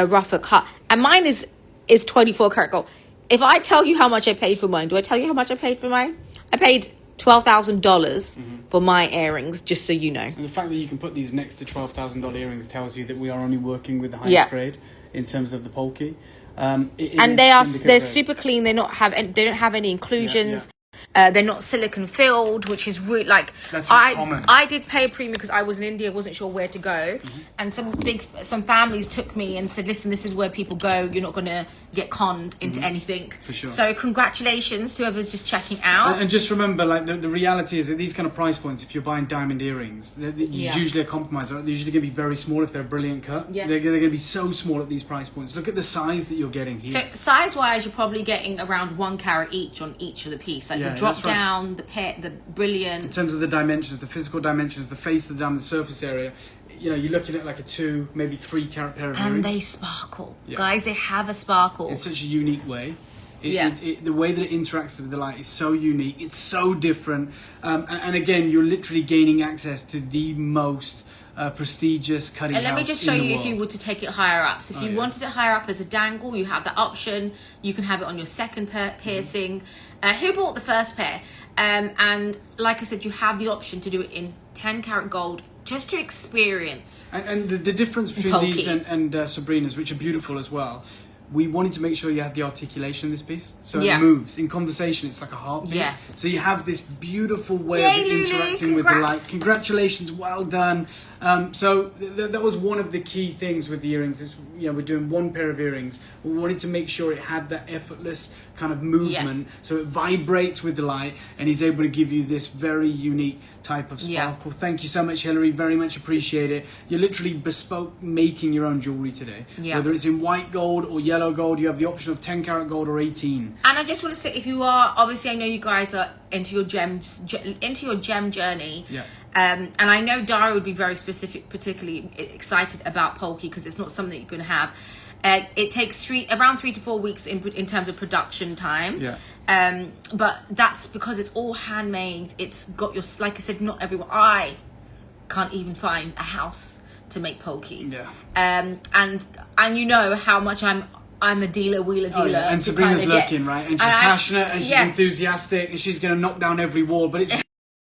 rougher cut, and mine is 24 karat gold. If I tell you how much I paid for mine, do I tell you how much I paid for mine? I paid $12,000 for my earrings, just so you know. And the fact that you can put these next to $12,000 earrings tells you that we are only working with the highest grade in terms of the Polki. And they're super clean. They don't have any inclusions. They're not silicone filled, which is really like common. I did pay a premium because I was in India, wasn't sure where to go, and some families took me and said, listen, this is where people go, you're not going to get conned into anything. For sure. So congratulations to whoever's just checking out. And just remember, like the reality is that these kind of price points, if you're buying diamond earrings, they're usually a compromise. They're usually going to be very small if they're a brilliant cut. They're going to be so small at these price points. Look at the size that you're getting here. So size wise, you're probably getting around 1 carat each on each of the piece. Like the drop down, the brilliant. In terms of the dimensions, the physical dimensions, the face of the diamond, the surface area, you know, you're looking at like a 2, maybe 3 carat pair of earrings. And they sparkle. Guys, they have a sparkle. In such a unique way. The way that it interacts with the light is so unique. It's so different. And again, you're literally gaining access to the most prestigious cutting house in the world. And let me just show you if you were to take it higher up. So if you wanted it higher up as a dangle, you have that option. You can have it on your second piercing. Who bought the first pair? And like I said, you have the option to do it in 10 karat gold, just to experience. And the difference between these and Sabrina's, which are beautiful as well, we wanted to make sure you had the articulation in this piece. So it moves. In conversation, it's like a heartbeat. So you have this beautiful way of interacting with the light. Congratulations, well done. So that was one of the key things with the earrings. Is, you know, we're doing one pair of earrings. We wanted to make sure it had that effortless kind of movement. So it vibrates with the light and is able to give you this very unique type of sparkle. Thank you so much, Hilary. Very much appreciate it. You're literally bespoke making your own jewellery today. Whether it's in white gold or yellow gold, you have the option of 10 karat gold or 18. And I just want to say, if you are, obviously I know you guys are into your gem journey. And I know Dara would be very particularly excited about Polki because it's not something you're going to have. It takes around 3 to 4 weeks in terms of production time. But that's because it's all handmade. It's got your, like I said, not everyone. I can't even find a house to make Polki. And you know how much I'm a wheeler dealer. And Sabrina's looking, right? And she's passionate and she's enthusiastic and she's going to knock down every wall. But it's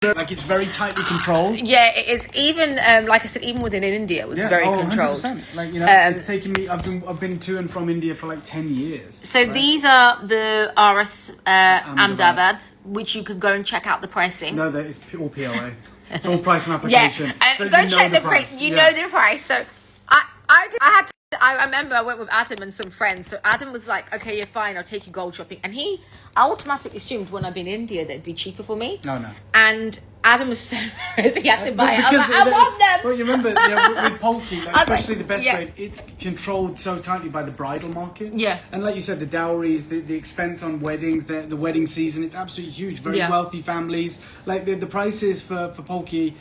like it's very tightly controlled. It is. Even like I said, even within India, it was very controlled. 100%. Like, you know, it's taken me. I've been to and from India for like 10 years. So these are the RS Ahmedabad, which you could go and check out the pricing. No, that is all POA. It's all price and application. So go check the price. You know the price. So I remember I went with Adam and some friends. So Adam was like, okay, you're fine, I'll take you gold shopping. And I automatically assumed when I'd been in India, they'd be cheaper for me. No. And Adam was so embarrassed he had to buy it. I was Because like, I want them. Well, you remember, with Polki, like, especially the best yeah. grade, it's controlled so tightly by the bridal market. Yeah. And like you said, the dowries, the expense on weddings, the wedding season, it's absolutely huge. Very Yeah. wealthy families. Like the prices for Polki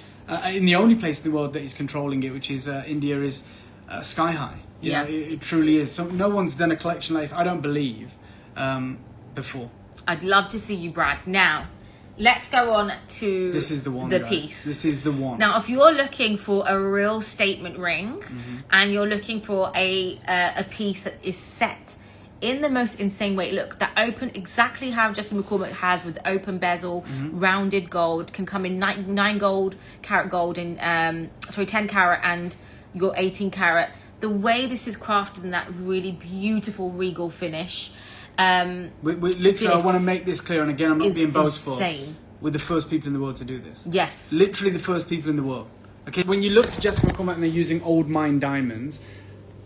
in the only place in the world that is controlling it, which is India, is sky high. You know, it truly is. So no one's done a collection like this, I don't believe, before. I'd love to see you brag. Now, let's go on to This is the one, the guys. piece. This is the one. Now, if you're looking for a real statement ring, and you're looking for a piece that is set in the most insane way, look, that open exactly how Justin McCormick has, with the open bezel, rounded gold, can come in 9 carat gold, and 10 carat, and your 18 carat. The way this is crafted in that really beautiful regal finish. Literally, I want to make this clear, and again, I'm not being boastful. Insane. We're the first people in the world to do this. Yes. Literally the first people in the world. Okay, when you look to Jessica McCormack and they're using old mine diamonds,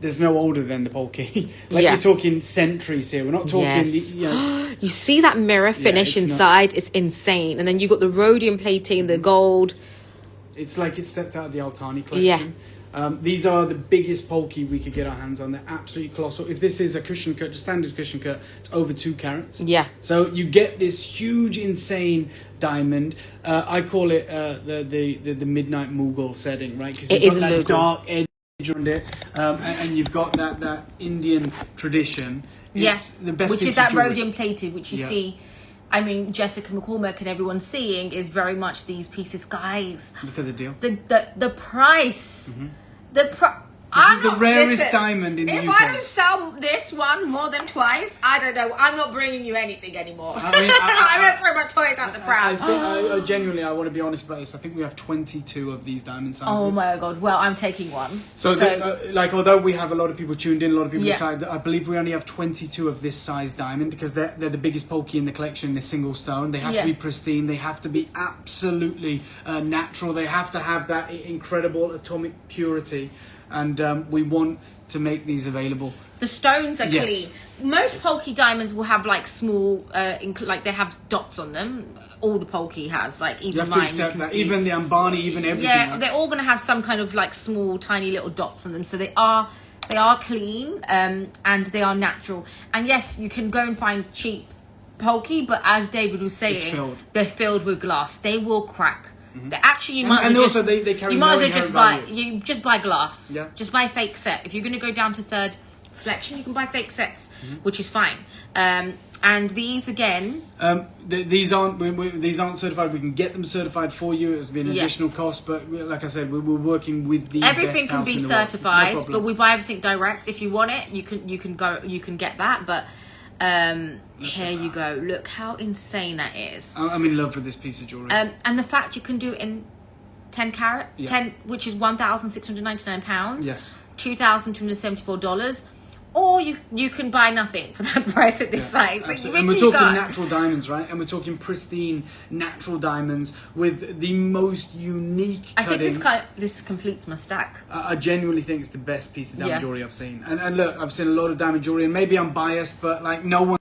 there's no older than the Polki. We're talking centuries here. We're not talking. You see that mirror finish inside? Nuts. It's insane. And then you got the rhodium plating, the gold. It's like it's stepped out of the Altani collection. These are the biggest Polki we could get our hands on. They're absolutely colossal. If this is a cushion cut, just standard cushion cut, it's over 2 carats. Yeah. So you get this huge, insane diamond. I call it the midnight Mughal setting, right? Because you've got that dark edge around it, and you've got that Indian tradition. Yes, the best which piece is that of jewelry. rhodium plated, which you see. I mean, Jessica McCormick and everyone seeing is very much these pieces, guys. Look at the deal. The price. This is the rarest diamond in the UK. If I don't sell this one more than twice, I don't know. I'm not bringing you anything anymore. I mean, I'm going to throw my toys out the pram. I genuinely, I want to be honest about this. I think we have 22 of these diamond sizes. Oh my God. Well, I'm taking one. So although we have a lot of people tuned in, a lot of people excited, I believe we only have 22 of this size diamond, because they're the biggest Polki in the collection in a single stone. They have to be pristine. They have to be absolutely natural. They have to have that incredible atomic purity. And we want to make these available. The stones are clean. Most Polki diamonds will have like small, like they have dots on them. All the Polki has, like even you have mine. To accept that. Even the Ambani, even everything. Yeah, they're all going to have some kind of like small, tiny little dots on them. So they are clean, and they are natural. And yes, you can go and find cheap Polki, but as David was saying, they're filled with glass. They will crack. Actually, you might just buy glass. Yeah. Just buy a fake set. If you're going to go down to third selection, you can buy fake sets, which is fine. And these again, these aren't certified. We can get them certified for you. It would be an additional cost, but like I said, we're working with the everything best can house be in the world. certified, No problem. but we buy everything direct. If you want it, you can get that, but. Here you go. Look how insane that is. I'm in love with this piece of jewelry. And the fact you can do it in 10 carat, 10, which is £1,699. Yes. $2,274. Or you can buy nothing for that price at this size. Like, and we're talking natural diamonds, right? And we're talking pristine natural diamonds with the most unique cutting. I think this completes my stack. I genuinely think it's the best piece of diamond jewelry I've seen. And look, I've seen a lot of diamond jewelry, and maybe I'm biased, but like no one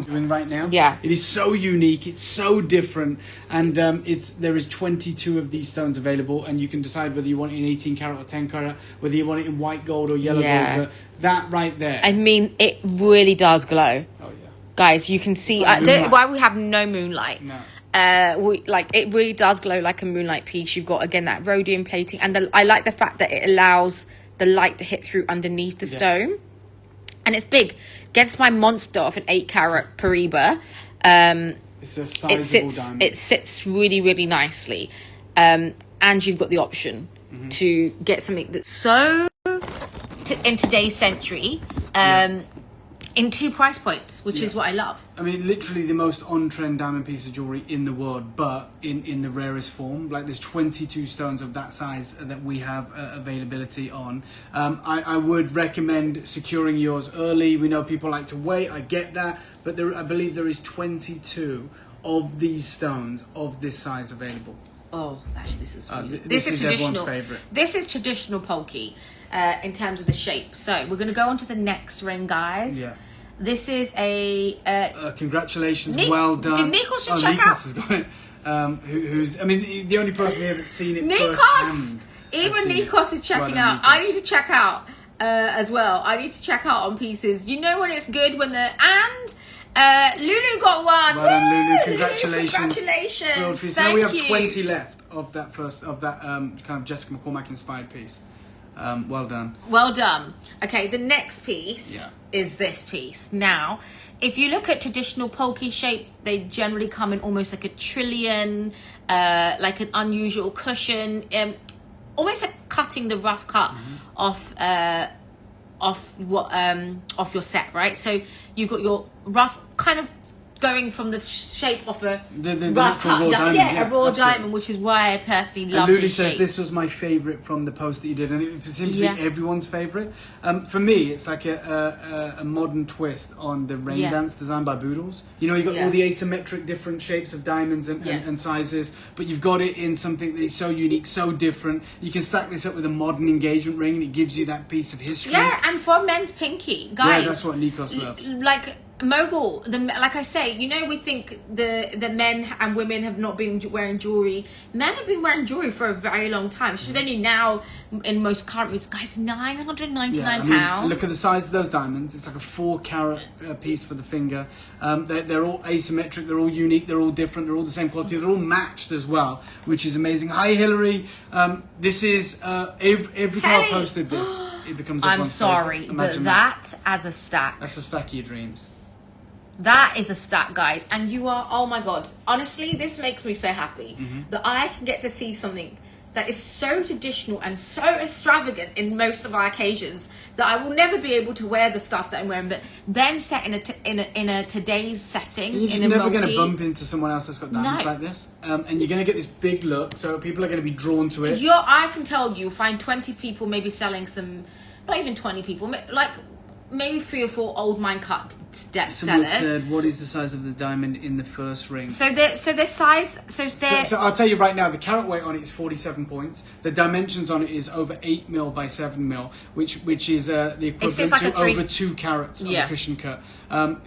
doing right now. Yeah, it is so unique, it's so different, and there is 22 of these stones available, and you can decide whether you want it in 18 carat or 10 carat, whether you want it in white gold or yellow gold. But that right there, I mean, it really does glow. Oh yeah, guys, you can see why we have no moonlight. No. It really does glow like a moonlight piece. You've got again that rhodium plating, and I like the fact that it allows the light to hit through underneath the stone. And it's big. Against my monster of an 8 carat Pariba, it's a sizable diamond. It sits really, really nicely. And you've got the option to get something that's so in today's century in 2 price points, which is what I love. I mean, literally the most on-trend diamond piece of jewelry in the world, but in the rarest form. Like, there's 22 stones of that size that we have availability on. I would recommend securing yours early. We know people like to wait, I get that, but I believe there is 22 of these stones of this size available. Oh, actually, this is really, this is everyone's favourite. This is traditional Polki. In terms of the shape. So we're going to go on to the next ring, guys. Yeah. This is a... congratulations, well done. Did Nikos check out? Nikos has got it. who's, I mean, the only person here that's seen it Nikos! Even Nikos is checking out. Nikos. I need to check out as well. I need to check out on pieces. You know when it's good when Lulu got one. Well done, Lulu. Congratulations. Congratulations. So we have 20 left of that kind of Jessica McCormack inspired piece. Well done. Well done. Okay, the next piece is this piece. Now, if you look at traditional Polki shape, they generally come in almost like a trillion, like an unusual cushion, almost like cutting the rough cut off your set, right? So you've got your rough kind of going from the shape of a rough cut raw diamond, a raw diamond, which is why I personally love Lulu this says shape. this was my favourite from the post that you did, and it seems to be everyone's favourite. For me, it's like a modern twist on the rain dance design by Boodles. You know, you got all the asymmetric different shapes of diamonds and sizes, but you've got it in something that is so unique, so different. You can stack this up with a modern engagement ring, and it gives you that piece of history. Yeah, and for men's pinky, guys. Yeah, that's what Nikos loves. Like mogul, like I say, you know, we think the men and women have not been wearing jewelry. Men have been wearing jewelry for a very long time. She's only now in most current moods, guys, £999. Look at the size of those diamonds. It's like a 4-carat piece for the finger. They're all asymmetric. They're all unique. They're all different. They're all the same quality. They're all matched as well, which is amazing. Hi, Hillary. This is every time I posted this, it becomes. I'm sorry, but that as a stack. That's the stack of your dreams. That is a stack, guys, and you are, oh my god, honestly, this makes me so happy that I can get to see something that is so traditional and so extravagant in most of our occasions that I will never be able to wear the stuff that I'm wearing, but then set in a today's setting. You're just never going to bump into someone else that's got diamonds like this, and you're going to get this big look, so people are going to be drawn to it. I can tell you'll find 20 people maybe selling some, not even 20 people, like maybe 3 or 4 old mine cut sellers. Someone said, "What is the size of the diamond in the first ring?" So their size. So I'll tell you right now, the carat weight on it is 47 points. The dimensions on it is over 8 mil by 7 mil, which is the equivalent like to over 2 carats of a cushion cut.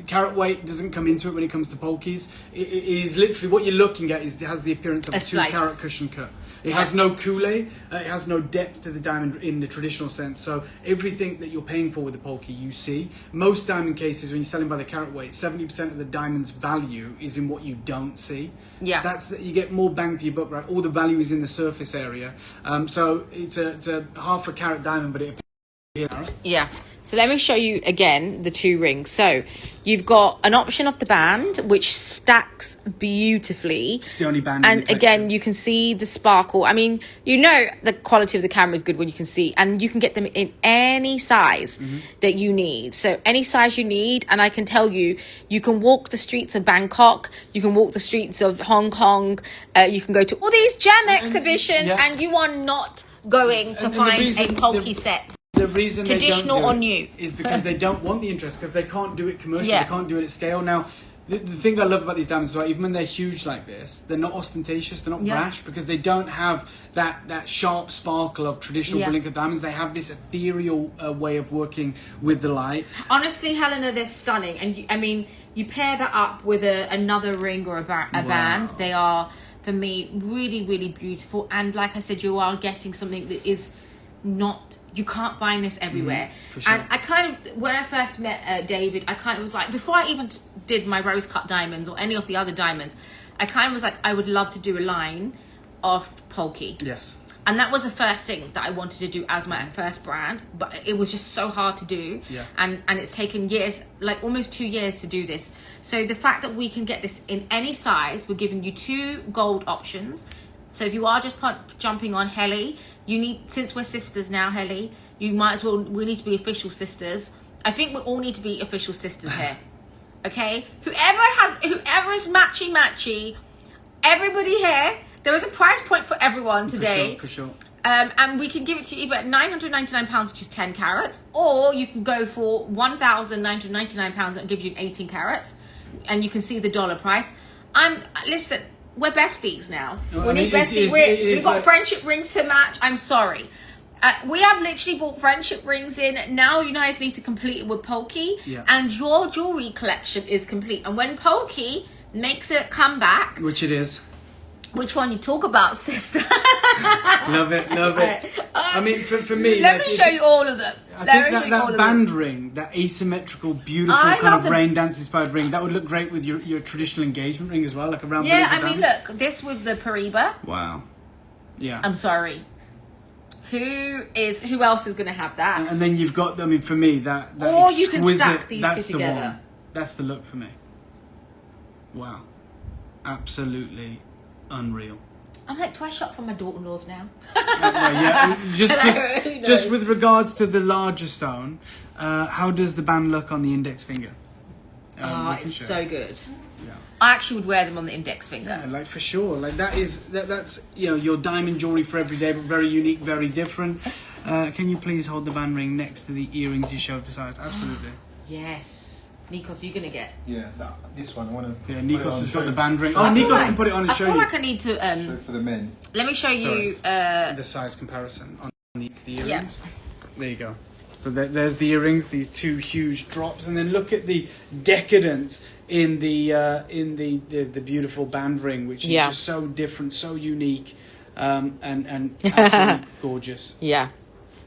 Carat weight doesn't come into it when it comes to Polkis. It is literally what you're looking at. It has the appearance of a 2-carat cushion cut. It has no coulée. It has no depth to the diamond in the traditional sense. So everything that you're paying for with the Polki, you see. Most diamond cases, when you're selling by the carat weight, 70% of the diamond's value is in what you don't see. Yeah. You get more bang for your buck, right? All the value is in the surface area. So it's a half a carat diamond, but it appears. Yeah. So let me show you again the 2 rings. So you've got an option of the band, which stacks beautifully. It's the only band. And again, you can see the sparkle. I mean, you know the quality of the camera is good when you can see, and you can get them in any size that you need. So any size you need, and I can tell you, you can walk the streets of Bangkok, you can walk the streets of Hong Kong, you can go to all these gem exhibitions, and you are not going to find a Polki set. The reason traditional they don't on you is because they don't want the interest, because they can't do it commercially, they can't do it at scale. Now, the thing I love about these diamonds, right, even when they're huge like this, they're not ostentatious, they're not brash, because they don't have that sharp sparkle of traditional brilliant diamonds. They have this ethereal way of working with the light. Honestly, Helena, they're stunning, and you pair that up with another ring or a band, they are, for me, really, really beautiful. And like I said, you are getting something that is not, you can't find this everywhere. For sure. And I kind of, when I first met David, I kind of was like, before I even did my rose cut diamonds or any of the other diamonds, I kind of was like, I would love to do a line of Polki. Yes. And that was the first thing that I wanted to do as my first brand, but it was just so hard to do. Yeah. And it's taken years, like almost 2 years to do this. So the fact that we can get this in any size, we're giving you 2 gold options. So if you are just jumping on Helly, you need, since we're sisters now, Helly, you might as well, we need to be official sisters. I think we all need to be official sisters here. Okay? Whoever is matchy, everybody here, there is a price point for everyone today. For sure. And we can give it to you either at £999, which is 10 carats, or you can go for £1,999 that gives you 18 carats, and you can see the dollar price. Listen, we're besties now. We need besties. We've got friendship rings to match. I'm sorry. We have literally bought friendship rings in. Now you guys need to complete it with Polki. Yeah. And your jewelry collection is complete. And when Polki makes a comeback, which it is, Which one you talk about, sister? Love it. I mean, for me... Let me show you all of them. I think that band ring, that asymmetrical, beautiful kind of rain dance inspired ring, that would look great with your traditional engagement ring as well, like around. Yeah, I mean, look, this with the Pariba. Wow. Yeah. I'm sorry. Who else is going to have that? And then you've got, I mean, for me, that or exquisite, you can stack these that's two the together. one. That's the look for me. Wow. Absolutely unreal. I'm like, do I shop from my daughter-in-laws now? Yeah, just with regards to the larger stone, how does the band look on the index finger? It's so good. Yeah. I actually would wear them on the index finger. Yeah, like for sure. Like that's your diamond jewelry for every day, but very unique, very different. Can you please hold the band ring next to the earrings you showed for size? Absolutely. Yes. Nikos, you're gonna get. Yeah, this one. I want to. Yeah, Nikos has got the band ring. Oh, Nikos can put it on and show you. I feel like I need to. Show for the men. Let me show you. The size comparison on the earrings. Yeah. There you go. So there's the earrings, these two huge drops, and then look at the decadence in the beautiful band ring, which is just so different, so unique, and absolutely gorgeous. Yeah,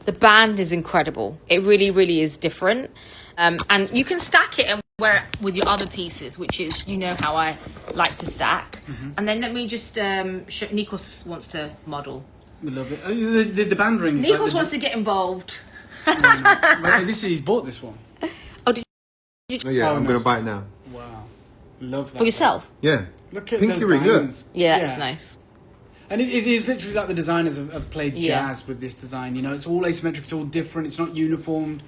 the band is incredible. It really, really is different. And you can stack it and wear it with your other pieces, which is, how I like to stack. Mm-hmm. And then let me just show, Nikos wants to model. We love it. The band ring. Nikos wants to get involved. No. He's bought this one. Oh, did you? Oh, yeah, I'm going to buy it now. Wow. Love that. For yourself? Yeah. Look at Pinky those ring, diamonds. look. Yeah, it's nice. And it is literally like the designers have played jazz with this design. It's all asymmetric, it's all different, it's not uniformed.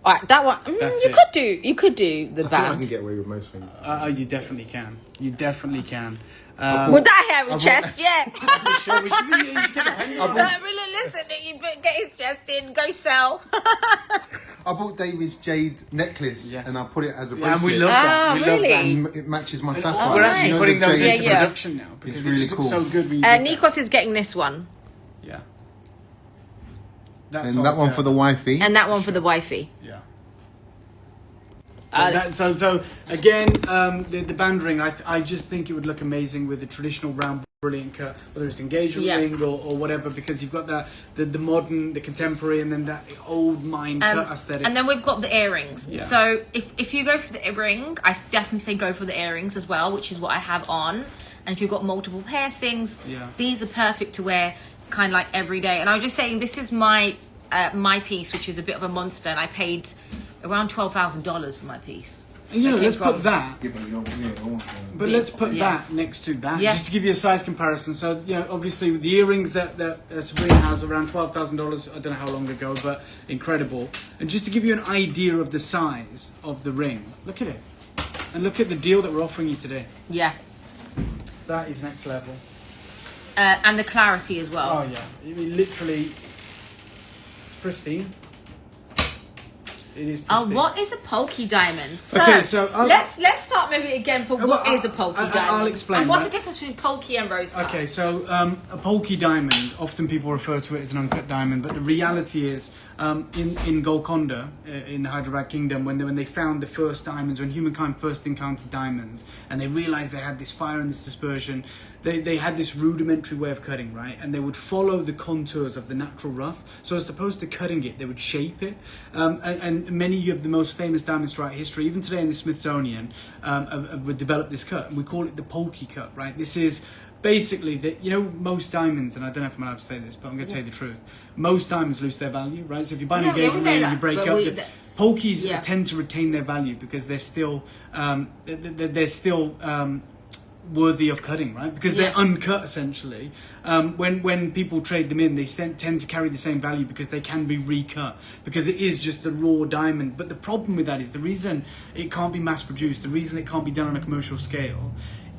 All right, that one. You could do the I band. can get away with most things. You definitely can. You definitely can. With that hairy chest, yeah. Sure, we should get the hang of it. Listen, you get his chest in, go sell. I bought David's jade necklace and I put it as a bracelet. And we love that. We love that. And it matches my sapphire. We're actually putting those into Yeah. production now because It's really it just looks cool. so good when you do that. Nikos is getting this one. Yeah. And that one for the wifey. And that one for the wifey. Yeah. So again, the band ring, I just think it would look amazing with the traditional round brilliant cut, whether it's engagement ring or whatever, because you've got the modern, the contemporary, and then that old mine cut aesthetic. And then we've got the earrings. Yeah. So if you go for the earring, I definitely say go for the earrings as well, which is what I have on. And if you've got multiple piercings, these are perfect to wear kind of like every day. And I was just saying, this is my piece, which is a bit of a monster, and I paid around $12,000 for my piece. And let's put that. But let's put that next to that, just to give you a size comparison. So, obviously with the earrings that Sabrina has, around $12,000. I don't know how long ago, but incredible. And just to give you an idea of the size of the ring, look at it, and look at the deal that we're offering you today. Yeah. That is next level. And the clarity as well. Oh yeah, I mean literally, it's pristine. It is pristine. What is a Polki diamond? So, okay, so let's start maybe again for what is a Polki diamond. I'll explain. And what's the difference between Polki and rose cut? Okay, so a Polki diamond, often people refer to it as an uncut diamond, but the reality is, in Golconda, in the Hyderabad Kingdom, when they found the first diamonds, when humankind first encountered diamonds, and they realised they had this fire and this dispersion, they had this rudimentary way of cutting, right? And they would follow the contours of the natural rough. So as opposed to cutting it, they would shape it. And many of the most famous diamonds throughout history, even today in the Smithsonian, have developed this cut. We call it the Polki cut, right? This is basically, most diamonds, and I don't know if I'm allowed to say this, but I'm going to tell you the truth. Most diamonds lose their value, right? So if you buy an engagement ring and you break up, Polkis tend to retain their value because they're still worthy of cutting, right? Because they're uncut essentially. When people trade them in, they tend to carry the same value because they can be recut, because it is just the raw diamond. But the problem with that is the reason it can't be mass produced, the reason it can't be done on a commercial scale,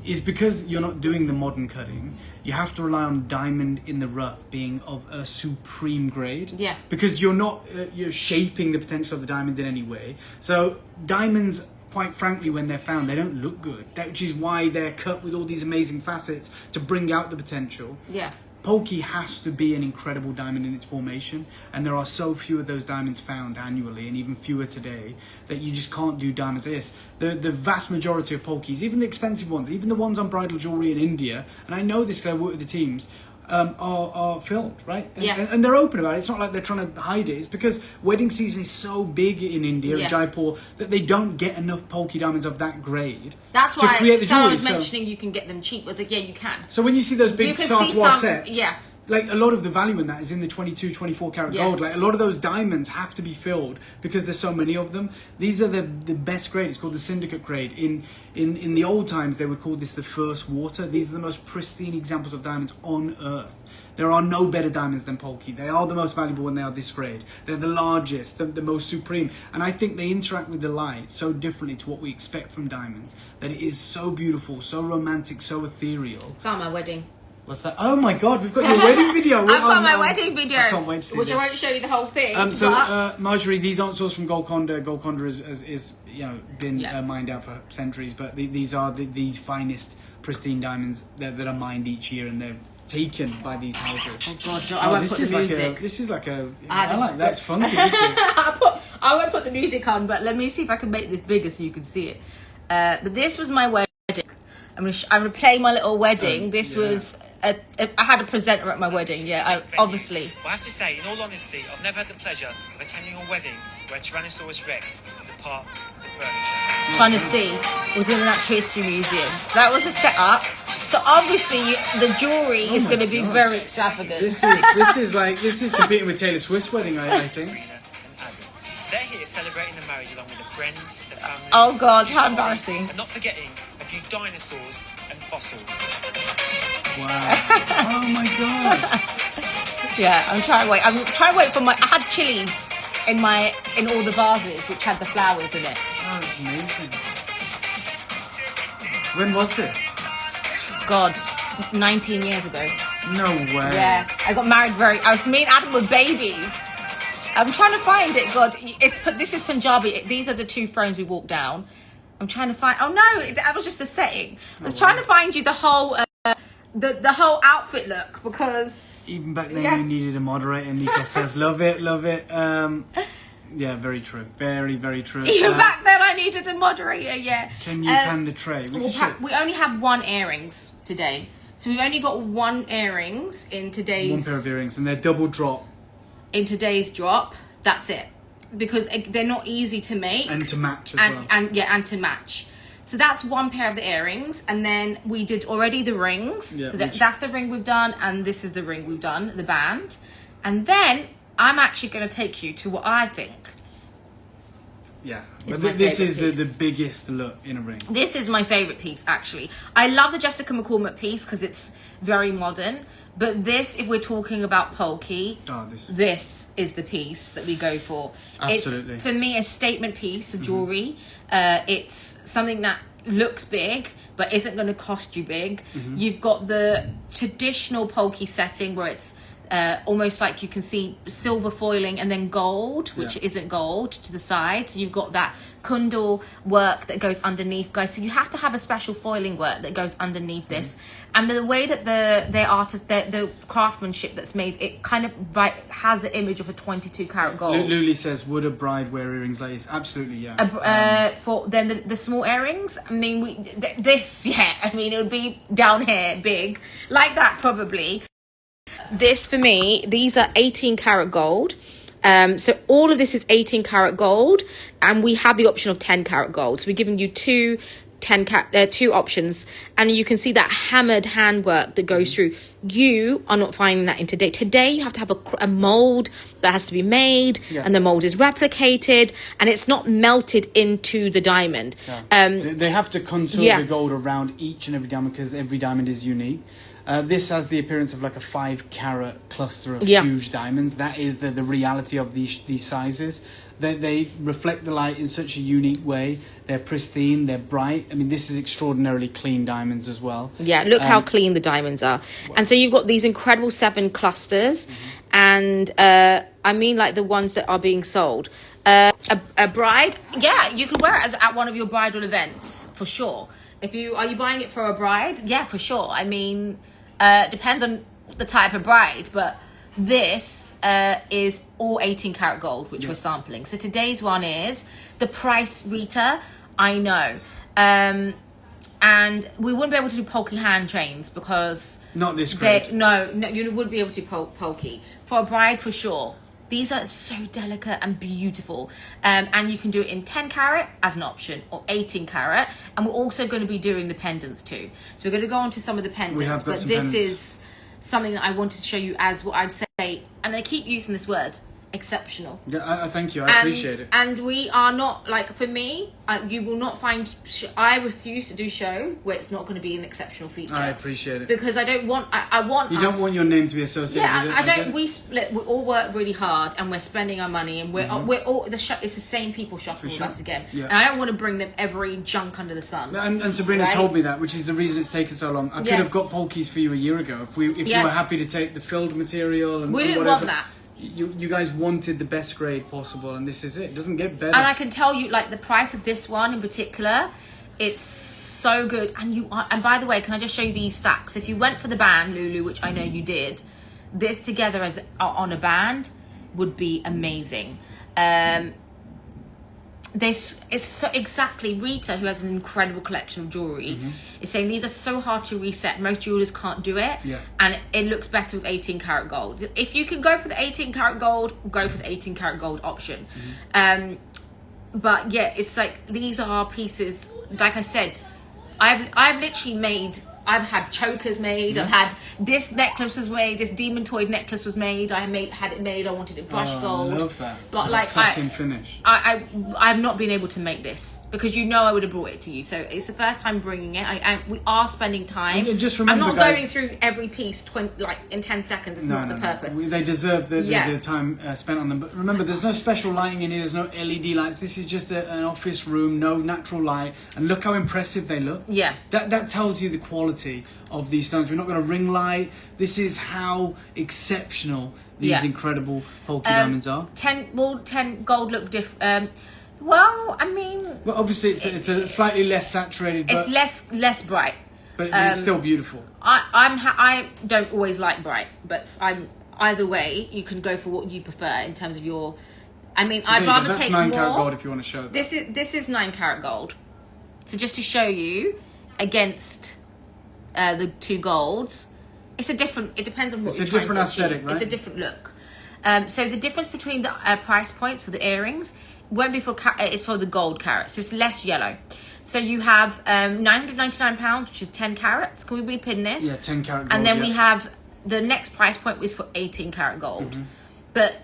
is because you're not doing the modern cutting. You have to rely on diamond in the rough being of a supreme grade. Yeah. Because you're not you're shaping the potential of the diamond in any way. So diamonds, quite frankly, when they're found, they don't look good. Which is why they're cut with all these amazing facets to bring out the potential. Yeah. Polki has to be an incredible diamond in its formation, and there are so few of those diamonds found annually, and even fewer today, that you just can't do diamonds like this. The vast majority of Polkis, even the expensive ones, even the ones on bridal jewellery in India, and I know this because I work with the teams, are filmed, right? And they're open about it. It's not like they're trying to hide it. It's because wedding season is so big in India, in Jaipur, that they don't get enough Polki diamonds of that grade. That's why create the someone jewelry. was mentioning you can get them cheap. I was like, yeah, you can. So when you see those big Sartois sets, yeah. like a lot of the value in that is in the 22, 24 karat gold. Like a lot of those diamonds have to be filled because there's so many of them. These are the best grade. It's called the syndicate grade. In the old times, they would call this the first water. These are the most pristine examples of diamonds on earth. There are no better diamonds than Polki. They are the most valuable when they are this grade. They're the largest, the most supreme. And I think they interact with the light so differently to what we expect from diamonds, that it is so beautiful, so romantic, so ethereal. Found my wedding. What's that? Oh my God, we've got your wedding video. I've got my wedding video. I can't wait to see which this. I won't show you the whole thing. Marjorie, these aren't sourced from Golconda. Golconda is been mined out for centuries, but these are the finest pristine diamonds that are mined each year, and they're taken by these houses. Oh God, no, I won't put the music. This is like a. I like that's funky. This is. I won't put the music on, but let me see if I can make this bigger so you can see it. But this was my wedding. I'm gonna play my little wedding. This was. I had a presenter at my wedding. Obviously. Well, I have to say, in all honesty, I've never had the pleasure of attending a wedding where Tyrannosaurus Rex is a part of the furniture. Trying to see was in the Natural History Museum. That was a setup. So obviously the jewelry is going to be very extravagant. This is competing with Taylor Swift's wedding, I think. Sabrina and Adam. They're here celebrating the marriage along with the friends, the family. Oh God, how embarrassing! And not forgetting a few dinosaurs and fossils. Wow! Oh my God! Yeah, I'm trying to wait for my. I had chilies in all the vases which had the flowers in it. Oh, that's amazing. When was this? God, 19 years ago. No way. Yeah, I got married me and Adam were babies. I'm trying to find it. God, this is Punjabi. These are the two thrones we walked down. I'm trying to find. Oh no, that was just a setting. I was trying to find you the whole the whole outfit look, because even back then you needed a moderator. Nico says, "Love it, love it." Yeah, very true. Very, very true. Even back then I needed a moderator, yeah. Can you pan the tray? We only have one earrings today. So we've only got one earrings in today's... One pair of earrings, and they're double drop. In today's drop, that's it. Because they're not easy to make. And to match as well. And to match. So that's one pair of the earrings. And then we did already the rings. Yeah, so that's the ring we've done, and this is the ring we've done, the band. And then... I'm actually going to take you to what I think. Yeah, but this is the biggest look in a ring. This is my favourite piece, actually. I love the Jessica McCormick piece because it's very modern. But this, if we're talking about Polki, this is the piece that we go for. Absolutely. It's, for me, a statement piece of jewellery. It's something that looks big but isn't going to cost you big. You've got the traditional Polki setting where it's almost like you can see silver foiling and then gold, which isn't gold, to the side. So you've got that kundal work that goes underneath, guys. So you have to have a special foiling work that goes underneath this. And the way that the craftsmanship that's made, it kind of has the image of a 22 karat gold. Luli says, would a bride wear earrings like this? Absolutely, yeah. For then the small earrings, I mean, it would be down here, big, like that probably. This, for me, these are 18 karat gold. So all of this is 18 karat gold, and we have the option of 10 karat gold. So we're giving you two options, and you can see that hammered handwork that goes through. You are not finding that in today. Today you have to have a mold that has to be made, and the mold is replicated, and it's not melted into the diamond. They have to contour the gold around each and every diamond because every diamond is unique. This has the appearance of like a 5 carat cluster of huge diamonds. That is the reality of these sizes. They reflect the light in such a unique way. They're pristine, they're bright. I mean, this is extraordinarily clean diamonds as well. Yeah, look how clean the diamonds are. Wow. And so you've got these incredible 7 clusters. And I mean like the ones that are being sold. A bride, you could wear it at one of your bridal events, for sure. Are you buying it for a bride? Yeah, for sure. I mean... depends on the type of bride, but this is all 18 karat gold, which we're sampling. So today's one is the price, Rita, I know. And we wouldn't be able to do Polki hand chains because... Not this grade. No, you wouldn't be able to do Polki. For a bride, for sure. These are so delicate and beautiful. And you can do it in 10 carat as an option or 18 carat. And we're also going to be doing the pendants too. So we're going to go on to some of the pendants. But this is something that I wanted to show you as what I'd say. And I keep using this word, exceptional. Yeah, thank you. I appreciate it. And we are not, like, for me, you will not find... I refuse to do show where it's not going to be an exceptional feature. I appreciate it. Because I don't want... I want You don't want your name to be associated with it. Yeah, I don't... We all work really hard and we're spending our money and we're all... It's the same people shopping with us again. Yeah. And I don't want to bring them every junk under the sun. And Sabrina told me that, which is the reason it's taken so long. I could have got Polkis for you a year ago if you were happy to take the filled material and we didn't whatever. Want that. You guys wanted the best grade possible, and this is it. It doesn't get better. And I can tell you, like, the price of this one in particular, it's so good. And by the way, can I just show you these stacks? If you went for the band, Lulu, which I know you did, this together as on a band would be amazing. This is so exactly Rita, who has an incredible collection of jewelry, is saying these are so hard to reset. Most jewelers can't do it, and it looks better with 18 karat gold. If you can go for the 18 karat gold, go for the 18 karat gold option. But yeah, it's like these are pieces. Like I said, I've literally made. I've had chokers made. I've had this necklace was made. This demon toy necklace was made. I had it made. I wanted it brushed gold. I love that. But like satin finish. I've not been able to make this because I would have brought it to you. So it's the first time bringing it. We are spending time. And just remember, I'm not guys, going through every piece in 10 seconds. It's not the purpose. They deserve the time spent on them. But remember, there's no special lighting in here. There's no LED lights. This is just an office room, no natural light. And look how impressive they look. Yeah. That tells you the quality of these stones. We're not going to ring light. This is how exceptional these incredible Polki diamonds are. 10 gold look different. Well, I mean... Well, obviously, it's a slightly less saturated... It's less bright. But it's still beautiful. I don't always like bright, but either way, you can go for what you prefer in terms of your... I mean, I'd rather take more... That's 9 karat gold if you want to show that. This is 9 karat gold. So just to show you, against... the two golds, it depends on what you're trying to achieve. It's a different aesthetic, right? It's a different look. So the difference between the price points for the earrings won't be it's for the gold carat, so it's less yellow. So you have £999, which is 10 carats. Can we repin this? Yeah, 10 karat gold. And then we have the next price point is for 18 karat gold. But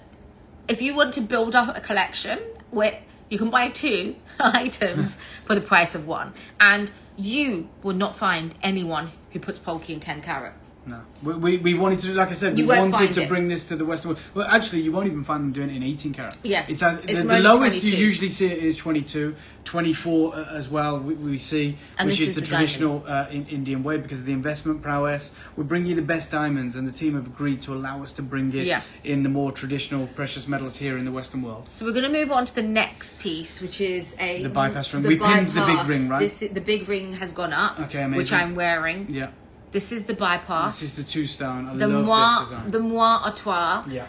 if you want to build up a collection where you can buy 2 items for the price of 1, and you will not find anyone who puts Polki in 10 carat. No. We wanted to, like I said, we wanted to bring this to the Western world. Well, actually, you won't even find them doing it in 18 carat. Yeah. It's the lowest 22. You usually see it is 22, 24 as well, we see, and which is the traditional Indian way because of the investment prowess. We bring you the best diamonds, and the team have agreed to allow us to bring it in the more traditional precious metals here in the Western world. So we're going to move on to the next piece, which is the bypass ring. We pinned the big ring, right? The big ring has gone up, amazing. Which I'm wearing. Yeah. This is the bypass. This is the 2-stone. I love this design. The moire artois. Yeah.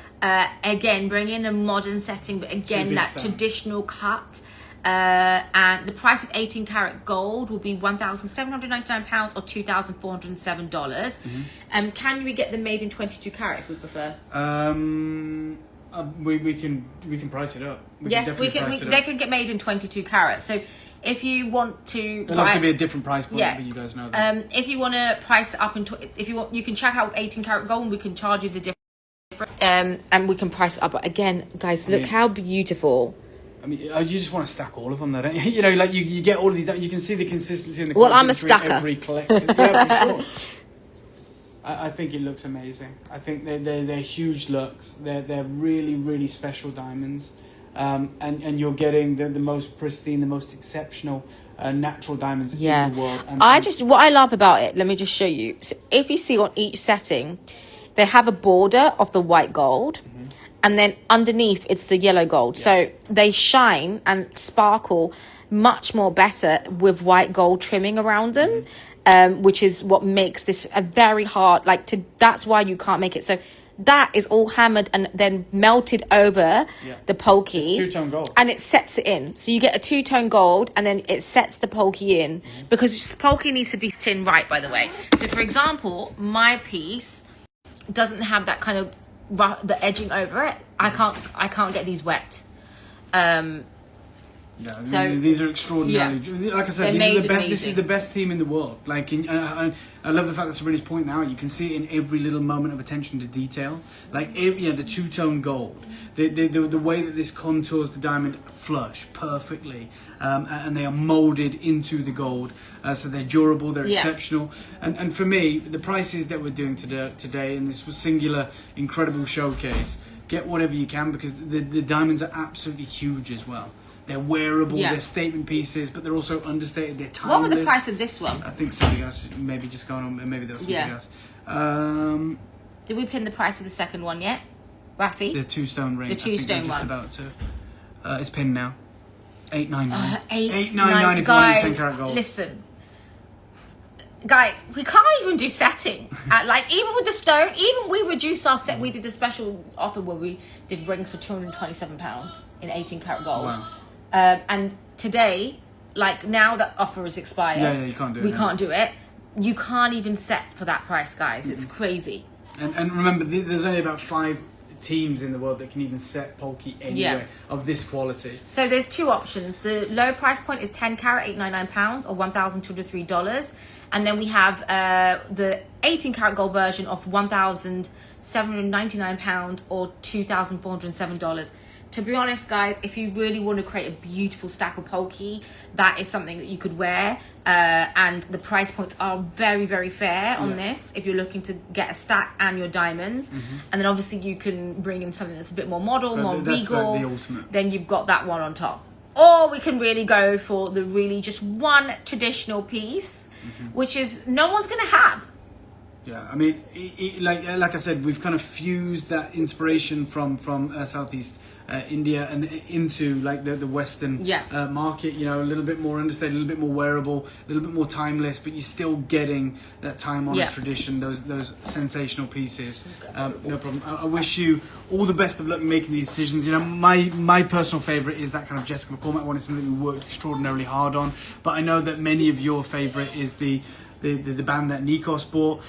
Again, bring in a modern setting, but again, that traditional cut. And the price of 18 karat gold will be £1,799 or $2,407. Can we get them made in 22 karat if we prefer? We can price it up. We can. They can get made in 22 karat. So if you want to, it'll also be a different price point. But you guys know that. If you want to price it up if you want, you can check out 18 karat gold, and we can charge you the different. And we can price it up. But again, guys, look how beautiful. I mean, you just want to stack all of them, though, don't you? You know, like you get all of these. You can see the consistency in the quality I'm a stacker. Every collection. Yeah, for sure. I think it looks amazing. I think they're huge looks. They're really, really special diamonds. And you're getting the most pristine, the most exceptional natural diamonds in the world. What I love about it, let me just show you. So if you see on each setting, they have a border of the white gold, and then underneath it's the yellow gold. So they shine and sparkle much more better with white gold trimming around them, which is what makes this a very hard, like, that's why you can't make it. So that is all hammered and then melted over the Polki. It's two-tone gold. And it sets it in. So you get a two-tone gold and then it sets the Polki in, because the Polki needs to be tin right, by the way. So for example, my piece doesn't have that kind of the edging over it. I can't get these wet. Yeah, so these are extraordinary. Yeah. Like I said, this is the best team in the world. Like, I love the fact that Sabrina's pointing out. You can see it in every little moment of attention to detail. Like, the two-tone gold, the way that this contours the diamond flush perfectly, and they are molded into the gold, so they're durable, they're exceptional. And for me, the prices that we're doing today, and this was singular, incredible showcase. Get whatever you can, because the diamonds are absolutely huge as well. They're wearable, they're statement pieces, but they're also understated, they're timeless. What was the price of this one? I think something else, maybe just going on, maybe there was something else. Did we pin the price of the second one yet, Rafi? The two-stone ring. The two-stone one. Just about to. It's pinned now. $8.99. $8.99 if you want 10 karat gold. Listen. Guys, we can't even do setting. Like, even with the stone, even we reduced our set. We did a special offer where we did rings for £227 in 18 karat gold. Wow. And today, like, now that offer is expired, you can't do it. We can't do it. You can't even set for that price, guys. It's crazy. And remember, there's only about 5 teams in the world that can even set Polki anywhere of this quality. So there's 2 options. The low price point is 10 carat, £899 or $1,203. And then we have the 18 karat gold version of £1,799 or $2,407. To be honest, guys, if you really want to create a beautiful stack of Polki, that is something that you could wear. And the price points are very, very fair on this if you're looking to get a stack and your diamonds. And then obviously you can bring in something that's a bit more model, more regal. Like the ultimate. Then you've got that one on top. Or we can really go for the really just one traditional piece, which is no one's going to have. Yeah, I mean, like I said, we've kind of fused that inspiration from Southeast India and into like the Western market. You know, a little bit more understated, a little bit more wearable, a little bit more timeless, but you're still getting that time-honored tradition, those sensational pieces. No problem. I wish you all the best of luck in making these decisions. You know, my personal favourite is that kind of Jessica McCormack one. It's something we worked extraordinarily hard on, but I know that many of your favourite is the band that Nikos bought.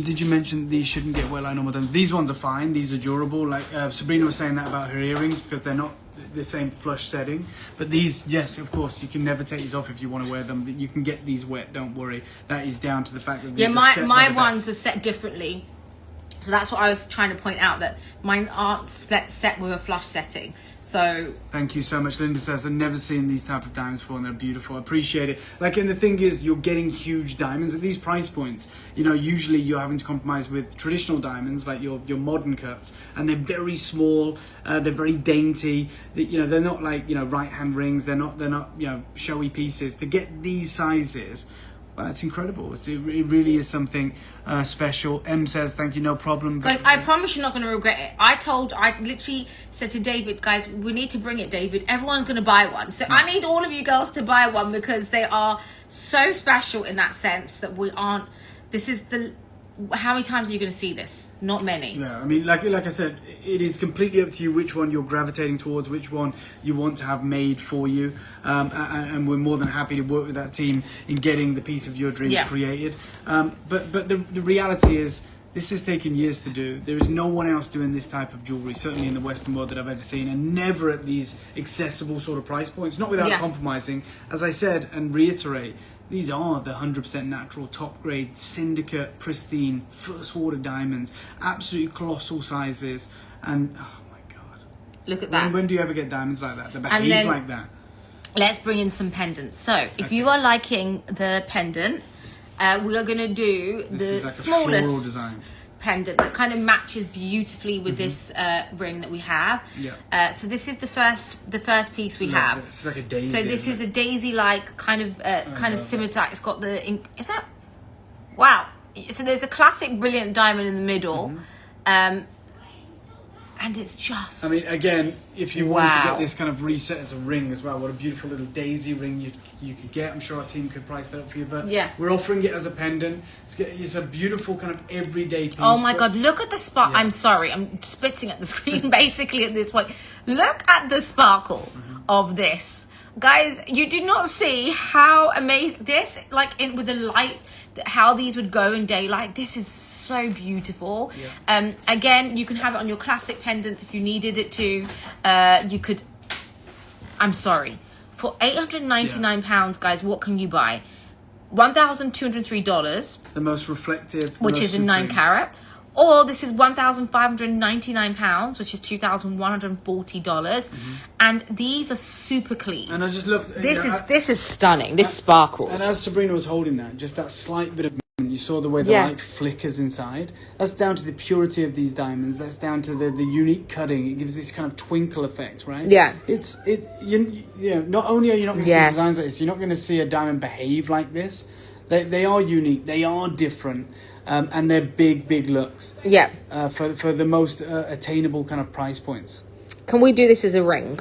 Did you mention these shouldn't get wet like normal diamonds? These ones are fine. These are durable. Like Sabrina was saying that about her earrings because they're not the same flush setting. But these, yes, of course, you can never take these off if you want to wear them. You can get these wet. Don't worry. That is down to the fact that these are set my ones are set differently. So that's what I was trying to point out, that mine aren't set with a flush setting. So thank you so much. Linda says, I've never seen these type of diamonds before and they're beautiful. I appreciate it. Like, and the thing is, you're getting huge diamonds at these price points. You know, usually you're having to compromise with traditional diamonds, like your modern cuts, and they're very small. They're very dainty. They're not like, right hand rings. They're not showy pieces. To get these sizes, well, it's incredible. It really is something special. M says, thank you, no problem. Guys, I promise you're not going to regret it. I literally said to David, guys, we need to bring it, David. Everyone's going to buy one. So I need all of you girls to buy one because they are so special in that sense that how many times are you going to see this? Not many. Yeah, I mean, like I said, it is completely up to you which one you're gravitating towards, which one you want to have made for you, and we're more than happy to work with that team in getting the piece of your dreams created. But the reality is, this has taken years to do. There is no one else doing this type of jewellery, certainly in the Western world, that I've ever seen, and never at these accessible sort of price points, not without compromising. As I said, and reiterate, these are the 100% natural, top-grade, syndicate, pristine, first-water diamonds, absolutely colossal sizes, and oh my God. Look at that. When do you ever get diamonds like that, that behave like that? Let's bring in some pendants. So, if you are liking the pendant, we are going to do the smallest pendant that kind of matches beautifully with this ring that we have. Yeah. So this is the first piece we have. It's like a daisy. So this is a daisy-like kind of similar. It's got is that? Wow. So there's a classic brilliant diamond in the middle, and And it's just... I mean, again, if you wanted to get this kind of reset as a ring as well, what a beautiful little daisy ring you could get. I'm sure our team could price that up for you. But we're offering it as a pendant. It's a beautiful kind of everyday piece. Oh my God, look at the sparkle. I'm sorry, I'm spitting at the screen basically at this point. Look at the sparkle of this. Guys, you do not see how amazing this, like with the light, how these would go in daylight. This is so beautiful. Again, you can have it on your classic pendants if you needed it to. You could, I'm sorry, for £899, guys, what can you buy? $1,203. The most reflective, which is in 9 carat. Or this is £1,599, which is $2,140, and these are super clean. And I just love this is stunning. This sparkles. And as Sabrina was holding that, just that slight bit of movement, you saw the way the light flickers inside. That's down to the purity of these diamonds. That's down to the unique cutting. It gives this kind of twinkle effect, right? Yeah. Not only are you not going to see designs like this, you're not going to see a diamond behave like this. They are unique. They are different. And they're big looks. Yeah. For the most attainable kind of price points. Can we do this as a ring?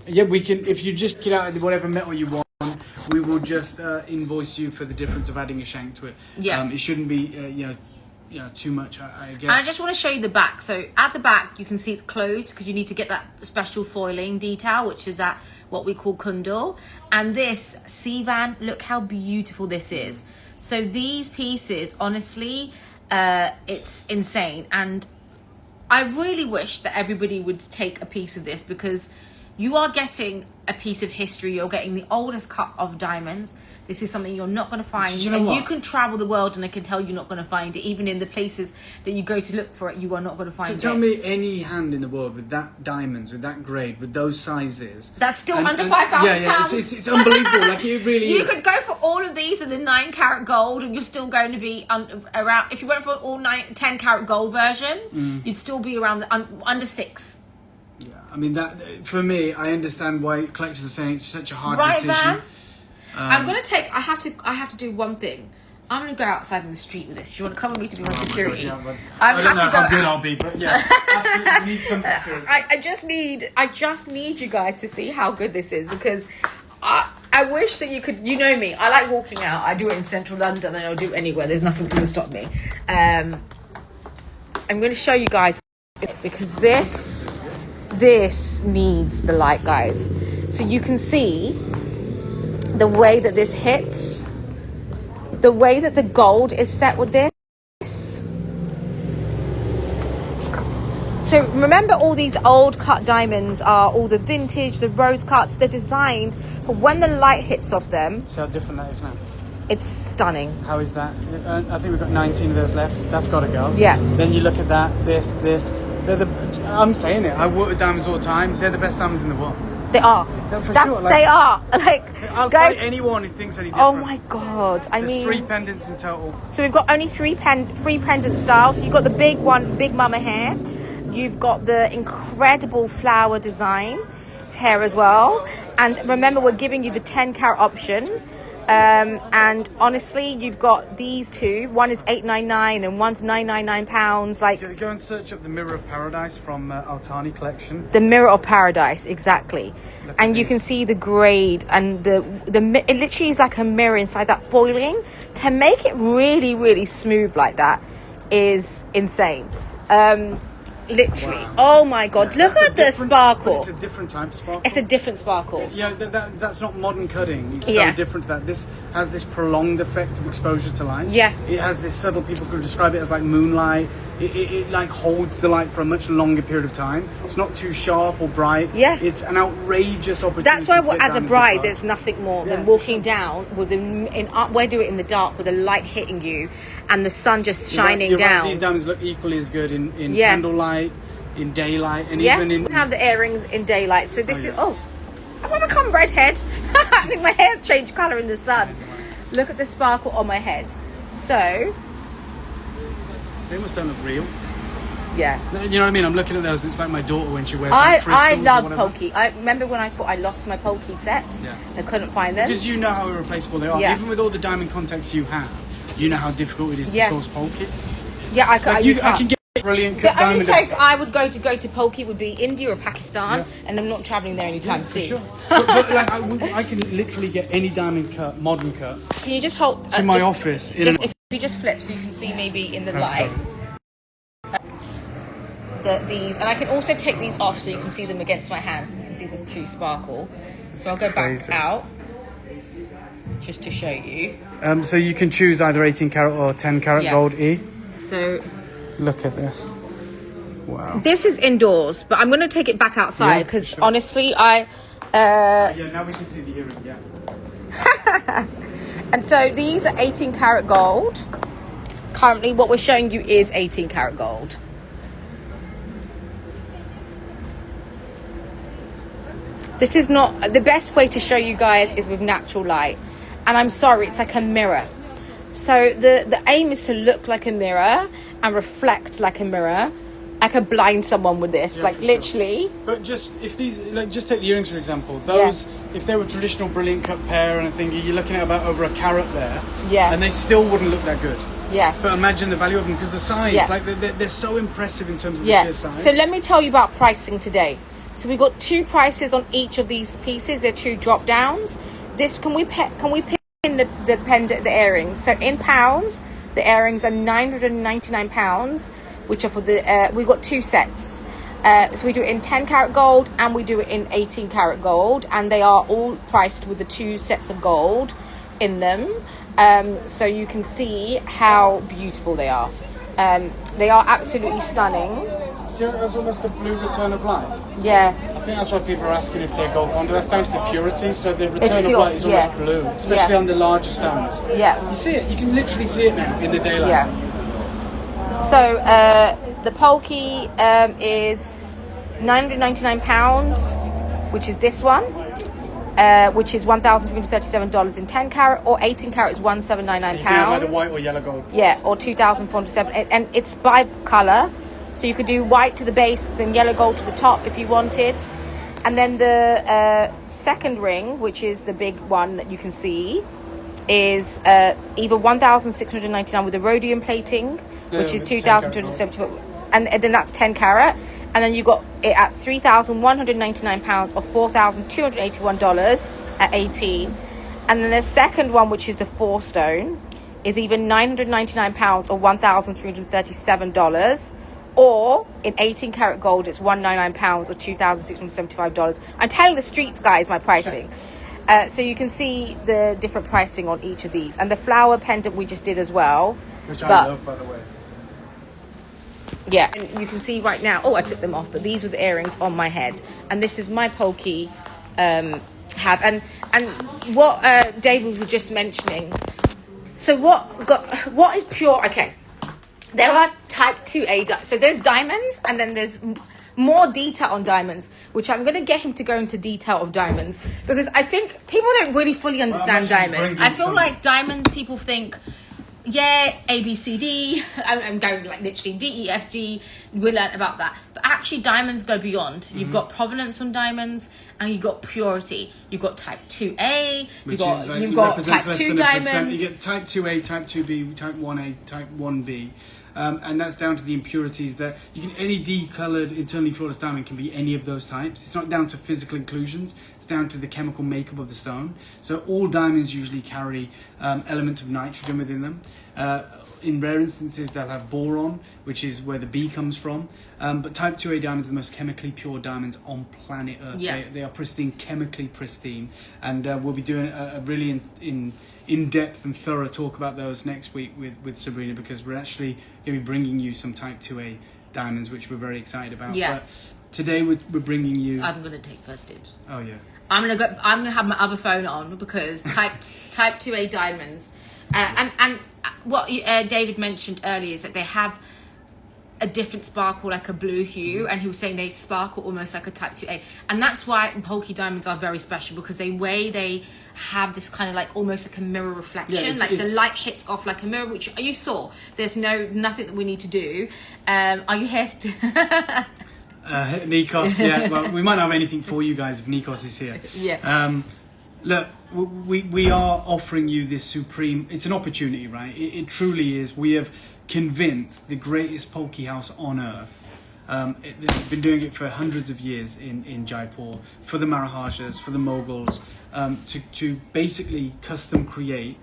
Yeah, we can. If you just get out whatever metal you want, we will just invoice you for the difference of adding a shank to it. Yeah. It shouldn't be too much, I guess. And I just want to show you the back. So at the back, you can see it's closed because you need to get that special foiling detail, which is at what we call kundal. And this Sivan, look how beautiful this is. So these pieces, honestly, it's insane. And I really wish that everybody would take a piece of this, because you are getting a piece of history. You're getting the oldest cut of diamonds. This is something you're not going to find. You can travel the world and I can tell you're not going to find it. Even in the places that you go to look for it, you are not going to find it. Tell me any hand in the world with that diamonds, with that grade, with those sizes. That's still under £5,000. Yeah, it's unbelievable. Like, it really is. You could go for all of these in the 9 carat gold and you're still going to be around, if you went for all 10 carat gold version, you'd still be around under 6. Yeah, I mean, that for me, I understand why collectors are saying it's such a hard decision. Van? I'm gonna take. I have to do one thing. I'm gonna go outside in the street with this. Do you want to come with me to be my security? God, yeah, I don't know how good I'll be, but yeah, absolutely need some security. I just need you guys to see how good this is, because I wish that you could. You know me. I like walking out. I do it in central London, and I'll do it anywhere. There's nothing going to stop me. I'm going to show you guys, because this needs the light, guys. So you can see the way that this hits, the way that the gold is set with this. So remember, all these old cut diamonds are all the vintage, the rose cuts. They're designed for when the light hits off them. See how different that is now? It's stunning. How is that? I think we've got 19 of those left. That's got to go. Yeah. Then you look at that, this. I'm saying it. I work with diamonds all the time. They're the best diamonds in the world. They are. They are. Like, I'll guys, fight anyone who thinks any different. Oh my God! There's 3 pendants in total. So we've got only three pendant styles. So you've got the big one, big mama hair. You've got the incredible flower design hair as well. And remember, we're giving you the 10 carat option. And honestly, you've got these two. One is £899 and one's £999. Like, go and search up the Mirror of Paradise from Altani collection. The Mirror of Paradise, exactly. And you can see the grade, and it literally is like a mirror inside that foiling. To make it really, really smooth like that is insane. Literally. Wow. Oh my God, look at the sparkle. It's a different type of sparkle. It's a different sparkle. You know, that's not modern cutting. It's so different to that. This has this prolonged effect of exposure to light. Yeah. It has this subtle, people could describe it as like moonlight. It like holds the light for a much longer period of time. It's not too sharp or bright. Yeah. It's an outrageous opportunity. That's why, as a bride, there's nothing more than walking down with we do it in the dark with the light hitting you and the sun just shining down. Right. These diamonds look equally as good in candlelight, in daylight, and even in. We have the earrings in daylight. So this is. Oh, have I become redhead? I think my hair's changed colour in the sun. Look at the sparkle on my head. So. They must don't look real. Yeah. You know what I mean? I'm looking at those. It's like my daughter when she wears some crystals. I love Polki. I remember when I thought I lost my Polki sets. Yeah. I couldn't find them. Because you know how irreplaceable they are. Yeah. Even with all the diamond contacts you have, you know how difficult it is to source Polki. Yeah, I can get brilliant The only diamond. place I would go to Polki would be India or Pakistan, and I'm not traveling there anytime soon. Sure. but like, I can literally get any diamond cut, modern cut. Can you just hold to my office? If you just flip, so you can see maybe in the light. These, and I can also take these off so you can see them against my hands. So you can see this true sparkle. So I'll go back out just to show you. So you can choose either 18 karat or 10 karat gold E. So look at this. Wow. This is indoors, but I'm going to take it back outside because honestly, now we can see the earring. Yeah. And so these are 18 karat gold. Currently, what we're showing you is 18 karat gold. This is not the best way to show you guys is with natural light, and I'm sorry, it's like a mirror. So the aim is to look like a mirror and reflect like a mirror. I could blind someone with this, literally. But just if these, just take the earrings for example. Those, if they were traditional brilliant cut pair and a thing, you're looking at about over a carat there. Yeah. And they still wouldn't look that good. Yeah. But imagine the value of them because the size, they're so impressive in terms of the sheer size. So let me tell you about pricing today. So we've got 2 prices on each of these pieces. They're 2 drop downs. This can we pin the pendant, the earrings? So in pounds, the earrings are £999, which are for the we've got 2 sets. So we do it in 10 karat gold and we do it in 18 karat gold, and they are all priced with the 2 sets of gold in them. So you can see how beautiful they are. They are absolutely stunning. See, that's almost a blue return of light. Yeah. I think that's why people are asking if they're gold conduit. That's down to the purity. So the return of light is almost blue, especially on the larger stones. Yeah. You see it. You can literally see it now in the daylight. Yeah. So the Polki is £999, which is this one, which is $1,337 in 10 carat, or 18 carat is £1,799. You can have either white or yellow gold. Yeah, or $2,407, and it's by colour. So you could do white to the base, then yellow gold to the top if you wanted. And then the second ring, which is the big one that you can see, is either $1,699 with the rhodium plating, which is $2,270, and then that's 10 carat. And then you got it at £3,199 or $4,281 at 18. And then the second one, which is the 4 stone, is either £999 or $1,337. Or in 18 karat gold, it's £199 or $2,675. I'm telling the streets, guys, my pricing. So you can see the different pricing on each of these. And the flower pendant we just did as well. Which I love, by the way. Yeah, and you can see right now, I took them off, but these were the earrings on my head. And this is my Polki have. And what David was just mentioning. So what is pure? Okay. There are type 2A, so there's diamonds, and then there's more detail on diamonds, which I'm going to get him to go into detail of diamonds, because I think people don't really fully understand diamonds. I feel like diamonds, people think, A, B, C, D, I'm going like literally D, E, F, G, we learn about that. But actually diamonds go beyond. You've got provenance on diamonds, and you've got purity. You've got type 2A, you've got type 2 diamonds. You get type 2A, type 2B, type 1A, type 1B. And that's down to the impurities that you can. Any decolored internally flawless diamond can be any of those types. It's not down to physical inclusions, it's down to the chemical makeup of the stone. So all diamonds usually carry elements of nitrogen within them. In rare instances, they'll have boron, which is where the B comes from. But type 2A diamonds are the most chemically pure diamonds on planet Earth. Yeah. They are pristine, chemically pristine. And we'll be doing a really in-depth and thorough talk about those next week with Sabrina, because we're actually going to be bringing you some type 2A diamonds, which we're very excited about. Yeah. But today we're bringing you... I'm going to take first dibs. Oh, yeah. I'm gonna have my other phone on, because type 2A diamonds, and what David mentioned earlier is that they have a different sparkle, like a blue hue, and he was saying they sparkle almost like a type 2A, and that's why Polki diamonds are very special, because they have this kind of like almost like a mirror reflection, the light hits off like a mirror, which you saw. There's nothing that we need to do. Are you here to Nikos, yeah. Well, we might not have anything for you guys if Nikos is here. Yeah. Look, we are offering you this supreme. It's an opportunity, right? It truly is. We have convinced the greatest Polki house on earth. They've been doing it for hundreds of years in Jaipur, for the Maharajas, for the Mughals, to basically custom create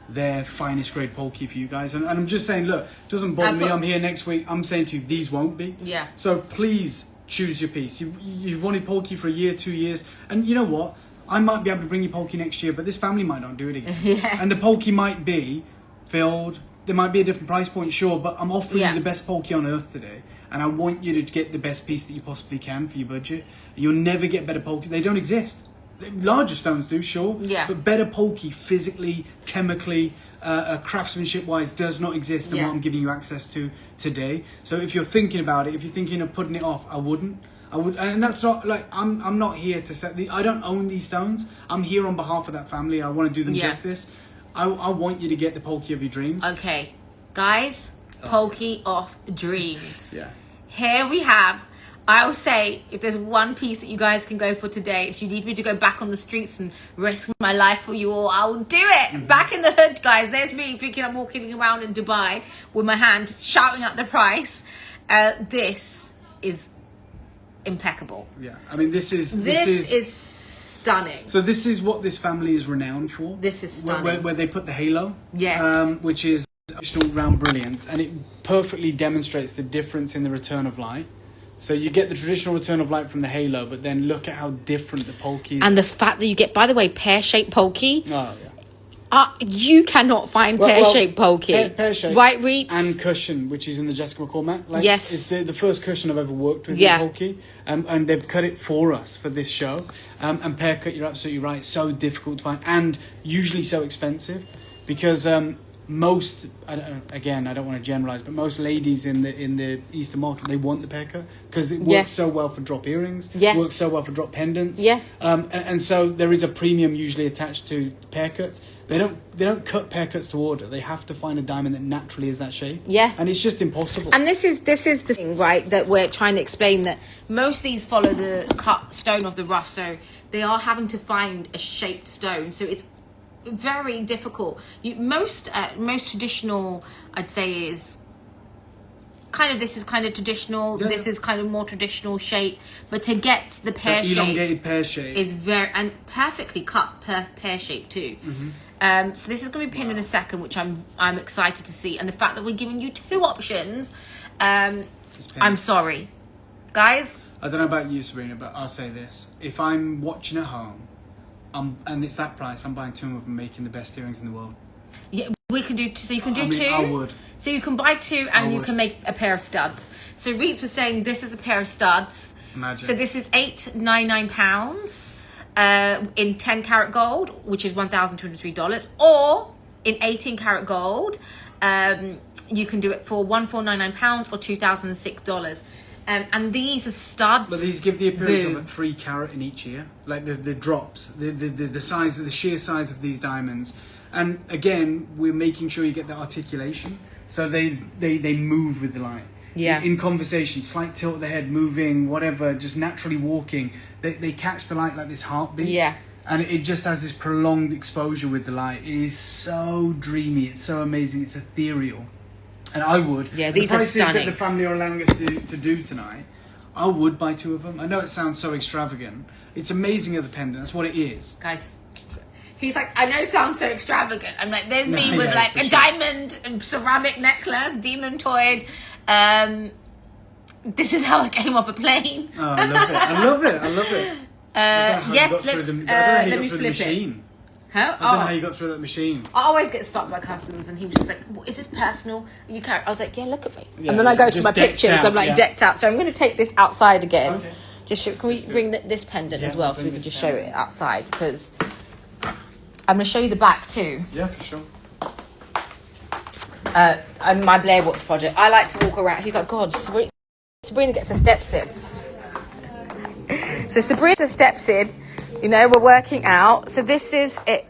their finest grade Polki for you guys. And I'm just saying, look, it doesn't bother me. I'm here next week. I'm saying to you, these won't be. Yeah. So please choose your piece. You've wanted Polki for a year, 2 years. And you know what? I might be able to bring you Polki next year, but this family might not do it again. Yeah. And the Polki might be filled. There might be a different price point, sure, but I'm offering you the best Polki on earth today. And I want you to get the best piece that you possibly can for your budget. You'll never get better Polki. They don't exist. Larger stones do, sure. Yeah. But better Polki, physically, chemically, craftsmanship-wise, does not exist than what I'm giving you access to today. So if you're thinking about it, if you're thinking of putting it off, I wouldn't. And that's not like I'm not here to set I don't own these stones. I'm here on behalf of that family. I want to do them justice. I want you to get the Polki of your dreams. Okay, guys, Polki of dreams. Yeah. Here we have. I will say, if there's one piece that you guys can go for today, if you need me to go back on the streets and risk my life for you all, I will do it. Back in the hood, guys. There's me thinking I'm walking around in Dubai with my hand shouting out the price. This is impeccable. Yeah, I mean, this is stunning. So this is what this family is renowned for. This is stunning. Where they put the halo. Yes. Which is traditional round brilliance, and it perfectly demonstrates the difference in the return of light. So you get the traditional return of light from the halo, but then look at how different the Polki is. And the fact that you get, by the way, pear-shaped Polki. Oh, yeah. You cannot find pear-shaped Polki. Pear-shaped. Right, Reeds? And cushion, which is in the Jessica McCall mat. Yes. It's the first cushion I've ever worked with in Polki. And they've cut it for us for this show. And pear cut, you're absolutely right, so difficult to find. And usually so expensive. Because most, I don't want to generalize, but most ladies in the Eastern market, they want the pear cut because it works so well for drop earrings, works so well for drop pendants, and so there is a premium usually attached to pear cuts. They don't cut pear cuts to order. They have to find a diamond that naturally is that shape. Yeah, and it's just impossible. And this is the thing, right? That we're trying to explain, that most of these follow the cut stone of the rough, so they are having to find a shaped stone. So it's very difficult. Most traditional, I'd say, is kind of, this is kind of traditional. This is kind of more traditional shape, but to get the pear shape, elongated pear shape, is very, and perfectly cut pear shape too. So this is going to be pinned in a second, which I'm excited to see. And the fact that we're giving you two options, I'm sorry, guys. I don't know about you, Sabrina, but I'll say this: if I'm watching at home, and it's that price, I'm buying two of them, making the best earrings in the world. Yeah, we can do. So you can do two. I would. So you can buy two, and you can make a pair of studs. So Reets was saying this is a pair of studs. Imagine. So this is £899 in 10 karat gold, which is $1,203, or in 18 karat gold, you can do it for £1,499 or $2,006. And these are studs. But these give the appearance of a 3 carat in each ear, like the drops, the size, the sheer size of these diamonds. And again, we're making sure you get the articulation, so they move with the light. Yeah. In conversation, slight tilt of the head, moving, whatever, just naturally walking. They catch the light like this heartbeat. Yeah. And it just has this prolonged exposure with the light. It is so dreamy. It's so amazing. It's ethereal. And I would. Yeah, these are stunning. The prices that the family are allowing us to do tonight, I would buy two of them. I know it sounds so extravagant. It's amazing as a pendant. That's what it is. Guys, he's like, I know it sounds so extravagant. I'm like, there's me with like a diamond and ceramic necklace, demon toyed. This is how I came off a plane. Oh, I love it. I love it. I love it. Yes, let me flip it. Huh? I don't know how you got through that machine. I always get stopped by customers, and he was just like, "Is this personal? You carry?" I was like, "Yeah, look at me." Yeah, and then I go to my pictures. I'm like decked out. So I'm going to take this outside again. Okay. Just can we bring this pendant as well, so we can just show it outside, because I'm going to show you the back too. Yeah, for sure. And my Blair Watch project. I like to walk around. He's like, God, Sabrina gets her steps in. So Sabrina steps in. You know, we're working out. So this is oh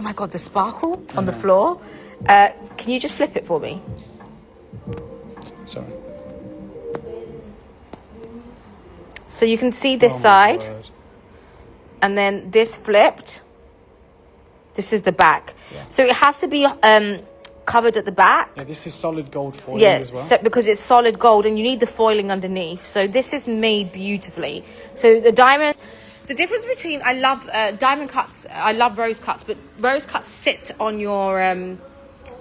my God, the sparkle on the floor. Can you just flip it for me? Sorry. So you can see this side. and then this flipped. This is the back. Yeah. So it has to be covered at the back. Yeah, this is solid gold foiling as well. So, because it's solid gold and you need the foiling underneath. So this is made beautifully. So the diamond, the difference between, I love diamond cuts, I love rose cuts, but rose cuts sit on your,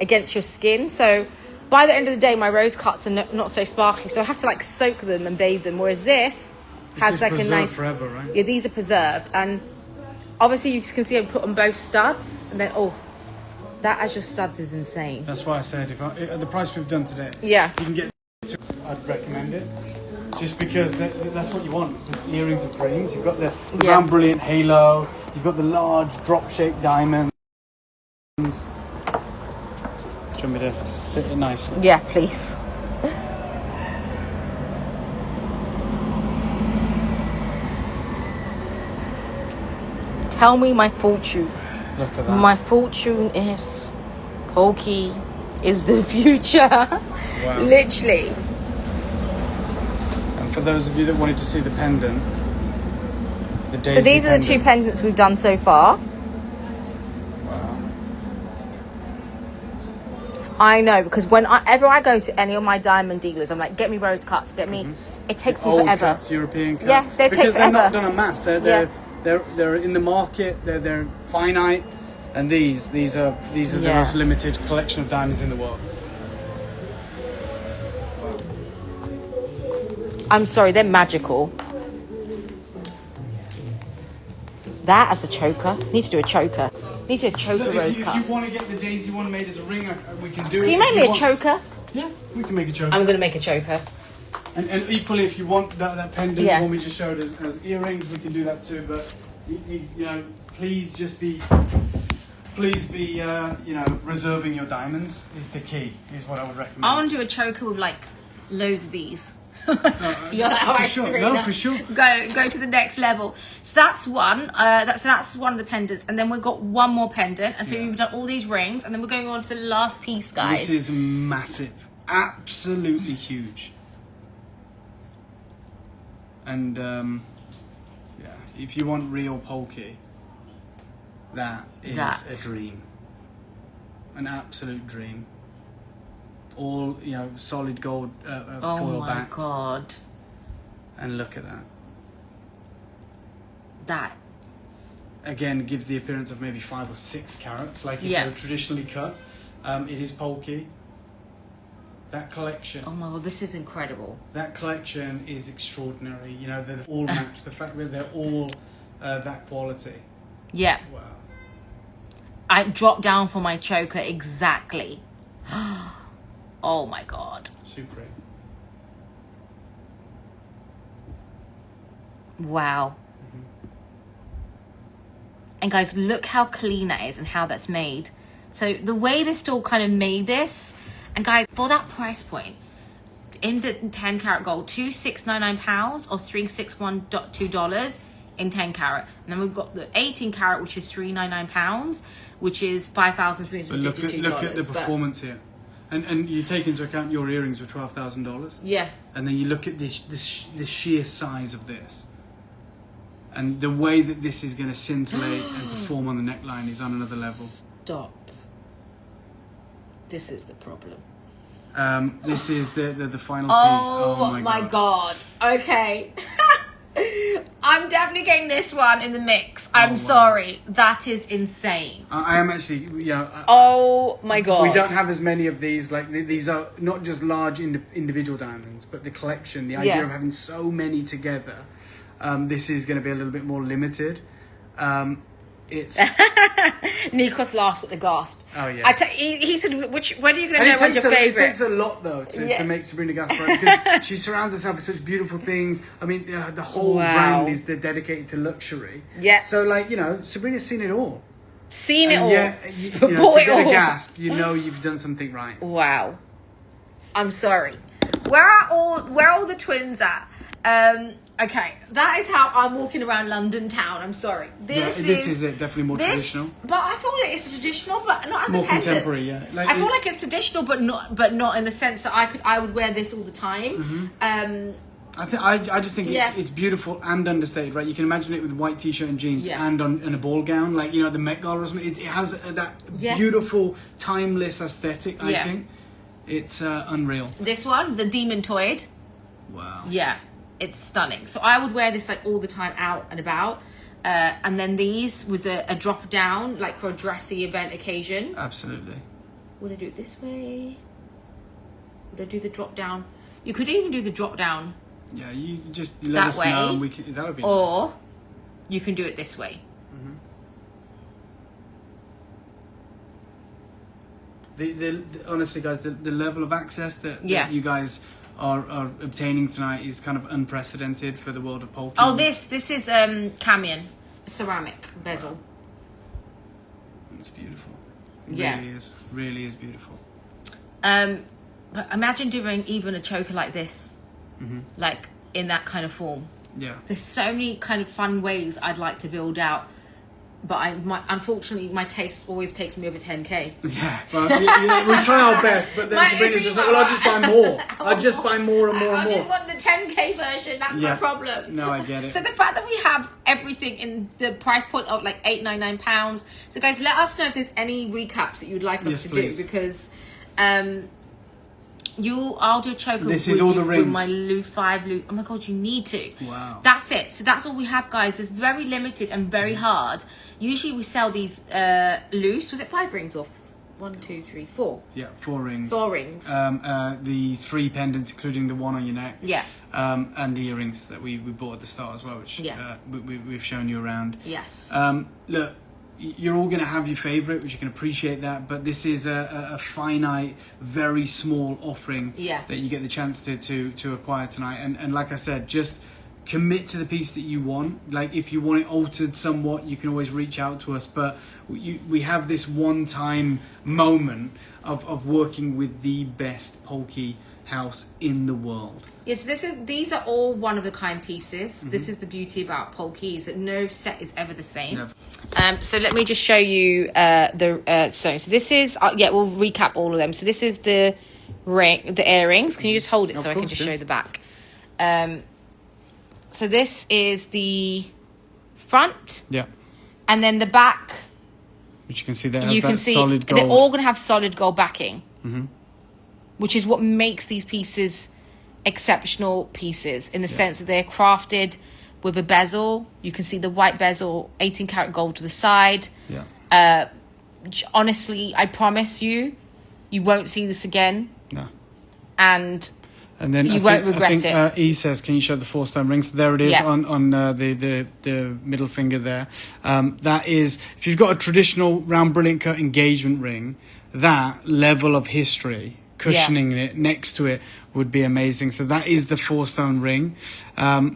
against your skin. So by the end of the day, my rose cuts are not so sparkly. So I have to like soak them and bathe them. Whereas this has like a nice, forever, right? Yeah, these are preserved. And obviously you can see I put on both studs and then, that as your studs is insane. That's why I said, at the price we've done today, yeah, you can get. I'd recommend it, just because that's what you want. It's the earrings of dreams. You've got the round brilliant halo. You've got the large drop-shaped diamonds. Do you want me to sit it nicely? Yeah, please. Tell me my fortune. Look at that. My fortune is Polki is the future. Wow. Literally. And for those of you that wanted to see the pendant, so these are the two pendants we've done so far. Wow. I know, because whenever I go to any of my diamond dealers, I'm like, get me rose cuts, get me. It takes them forever. Cuts, European cuts. Yeah, they take forever. Because they're not done en masse. They're in the market. They're finite, and these are the most limited collection of diamonds in the world. I'm sorry, they're magical. That as a choker. Need to do a choker. Need to do a choker rose cut. If you want to get the daisy one made as a ring, we can do it. Can you make me a choker? Yeah, we can make a choker. I'm going to make a choker. And equally, if you want that pendant, you want me to show it as earrings, we can do that too. But you know, please be reserving your diamonds is the key. Is what I would recommend. I want to do a choker with like loads of these. You're like, for sure. No, for sure. Go to the next level. So that's one. That's one of the pendants, and then we've got one more pendant, and so we've done all these rings, and then we're going on to the last piece, guys. This is massive, absolutely huge. And if you want real Polki, that is a dream, an absolute dream. All solid gold foil back. Oh my god! And look at that. That again gives the appearance of maybe 5 or 6 carats, like if they're traditionally cut. It is Polki. That collection. Oh my god, this is incredible. That collection is extraordinary. They're all matched. The fact that they're all that quality. Yeah. Wow. I dropped down for my choker exactly. Oh my god. Super. Wow. And guys, look how clean that is and how that's made. So the way they still kind of made this, and guys, for that price point, in the 10 karat gold, £2,699 or $361.2 in 10 karat. And then we've got the 18 karat, which is £399, which is $5,352. But look at the performance here. And you take into account your earrings were $12,000. Yeah. And then you look at the sheer size of this. And the way that this is going to scintillate and perform on the neckline is on another level. Stop. This is the problem. This is the final piece. Oh my god. Okay. I'm definitely getting this one in the mix. I'm sorry. That is insane. I am actually, oh my god. We don't have as many of these. Like these are not just large individual diamonds, but the collection, the idea of having so many together. This is going to be a little bit more limited. It's Nikos laughs at the gasp. Oh yeah. He said, when are you going to know what's your favourite? It takes a lot though to make Sabrina gasp, right? Because she surrounds herself with such beautiful things. I mean, the whole brand is dedicated to luxury. Yeah. So Sabrina's seen it all. Seen it all. Yeah. To get a gasp, you've done something right. Wow. I'm sorry. Where are all the twins at? Okay, that is how I'm walking around London town. I'm sorry. This is definitely more traditional. But I feel like it's traditional, but not as more a pendant. Contemporary. Yeah. I feel like it's traditional, but not in the sense that I would wear this all the time. I just think it's beautiful and understated, right? You can imagine it with white t-shirt and jeans and in a ball gown, like, you know, the Met Gala or something. It has that beautiful, timeless aesthetic, I think. It's unreal. This one, the Demontoid. Wow. Yeah, it's stunning. So I would wear this like all the time out and about. And then these with a drop down, like for a dressy event occasion. Absolutely. Would I do it this way? Would I do the drop down? You could even do the drop down. Yeah, you just let us know and we can, that would be or nice. You can do it this way. Honestly, guys, the level of access that you guys are obtaining tonight is kind of unprecedented for the world of Polki. Oh, this is camion, ceramic bezel. It's beautiful. It really is beautiful. But imagine doing even a choker like this, like in that kind of form. Yeah. There's so many kind of fun ways I'd like to build out, but unfortunately my taste always takes me over 10k. Yeah, well, we try our best, but then Sabrina's just like, well, I'll just buy more. I'll just buy more and more and more. I just want the 10k version. That's my problem. No, I get it. So the fact that we have everything in the price point of like £899. So guys, let us know if there's any recaps that you'd like us to do, because I'll do a choker with my Lou 5 Lou. Oh my god, you need to. Wow. That's it. So that's all we have, guys. It's very limited and very hard. Usually we sell these loose. Was it 5 rings or 1, 2, 3, 4? Yeah, 4 rings. 4 rings. The 3 pendants, including the one on your neck. Yeah. And the earrings that we bought at the start as well, which we've shown you around. Yes. Look, you're all going to have your favourite, which you can appreciate that, but this is a finite, very small offering that you get the chance to acquire tonight. And like I said, just commit to the piece that you want. Like, if you want it altered somewhat, you can always reach out to us, but we have this one-time moment of working with the best Polki house in the world. Yes, these are all one-of-a-kind pieces. This is the beauty about Polki, is that no set is ever the same. Never. So let me just show you the sewing. So this is we'll recap all of them. So this is the earrings. Can you just hold it so I can just show the back? So this is the front. Yeah. And then the back, which you can see there has that solid gold. They're all going to have solid gold backing. Which is what makes these pieces exceptional pieces, in the sense that they're crafted with a bezel. You can see the white bezel, 18 karat gold to the side. Yeah. Honestly, I promise you won't see this again. No. And then you won't regret it. E says, can you show the 4-stone rings? So there it is on the middle finger there. That is, if you've got a traditional round brilliant cut engagement ring, that level of history, cushioning it next to it, would be amazing. So that is the 4-stone ring,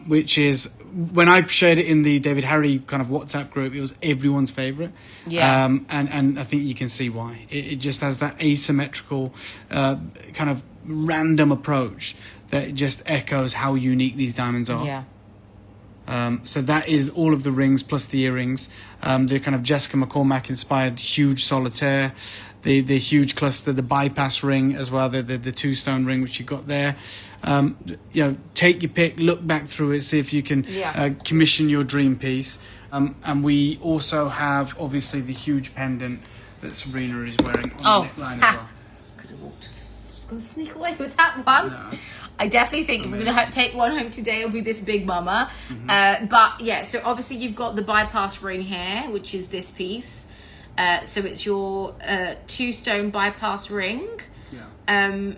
which is, when I shared it in the David Harry kind of WhatsApp group, it was everyone's favorite. And I think you can see why. It just has that asymmetrical kind of random approach that just echoes how unique these diamonds are. So that is all of the rings plus the earrings. The kind of Jessica McCormack inspired huge solitaire, the huge cluster, the bypass ring as well, the 2-stone ring which you got there. Take your pick, look back through it, see if you can commission your dream piece. And we also have obviously the huge pendant that Sabrina is wearing on the neckline as well. Could have walked. Just gonna sneak away with that one. No. I definitely think if we're going to take one home today, it'll be this big mama. But yeah, so obviously you've got the bypass ring here, which is this piece. So it's your 2-stone bypass ring. And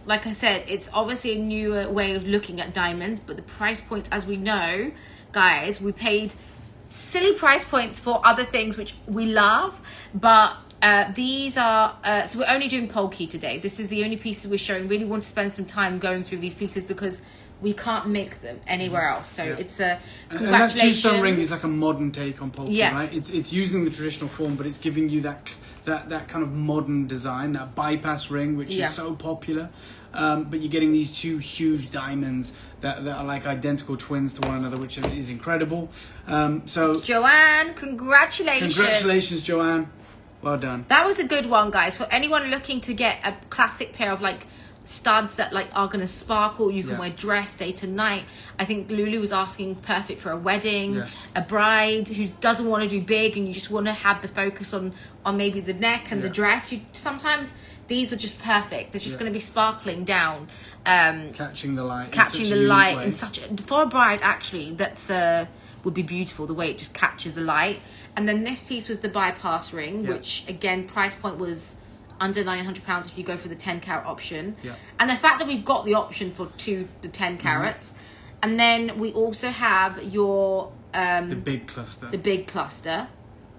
like I said, it's obviously a newer way of looking at diamonds, but the price points, as we know, guys, we paid silly price points for other things which we love, but these are so we're only doing Polki today. This is the only pieces we're showing. Really want to spend some time going through these pieces because we can't make them anywhere else. So it's a congratulations. And that 2-stone ring is like a modern take on Polki, right? It's using the traditional form, but it's giving you that kind of modern design, that bypass ring, which is so popular. But you're getting these 2 huge diamonds that are like identical twins to one another, which is incredible. So Joanne, congratulations. Congratulations, Joanne. Well done. That was a good one, guys. For anyone looking to get a classic pair of like studs that like are going to sparkle. You can wear dress day to night. I think Lulu was asking perfect for a wedding, a bride who doesn't want to do big and you just want to have the focus on maybe the neck and the dress. Sometimes these are just perfect. They're just going to be sparkling down, catching the light in such for a bride actually. That's would be beautiful, the way it just catches the light. And then this piece was the bypass ring, which again price point was under £900 if you go for the 10 carat option. And the fact that we've got the option for the 10 carats. And then we also have your the big cluster,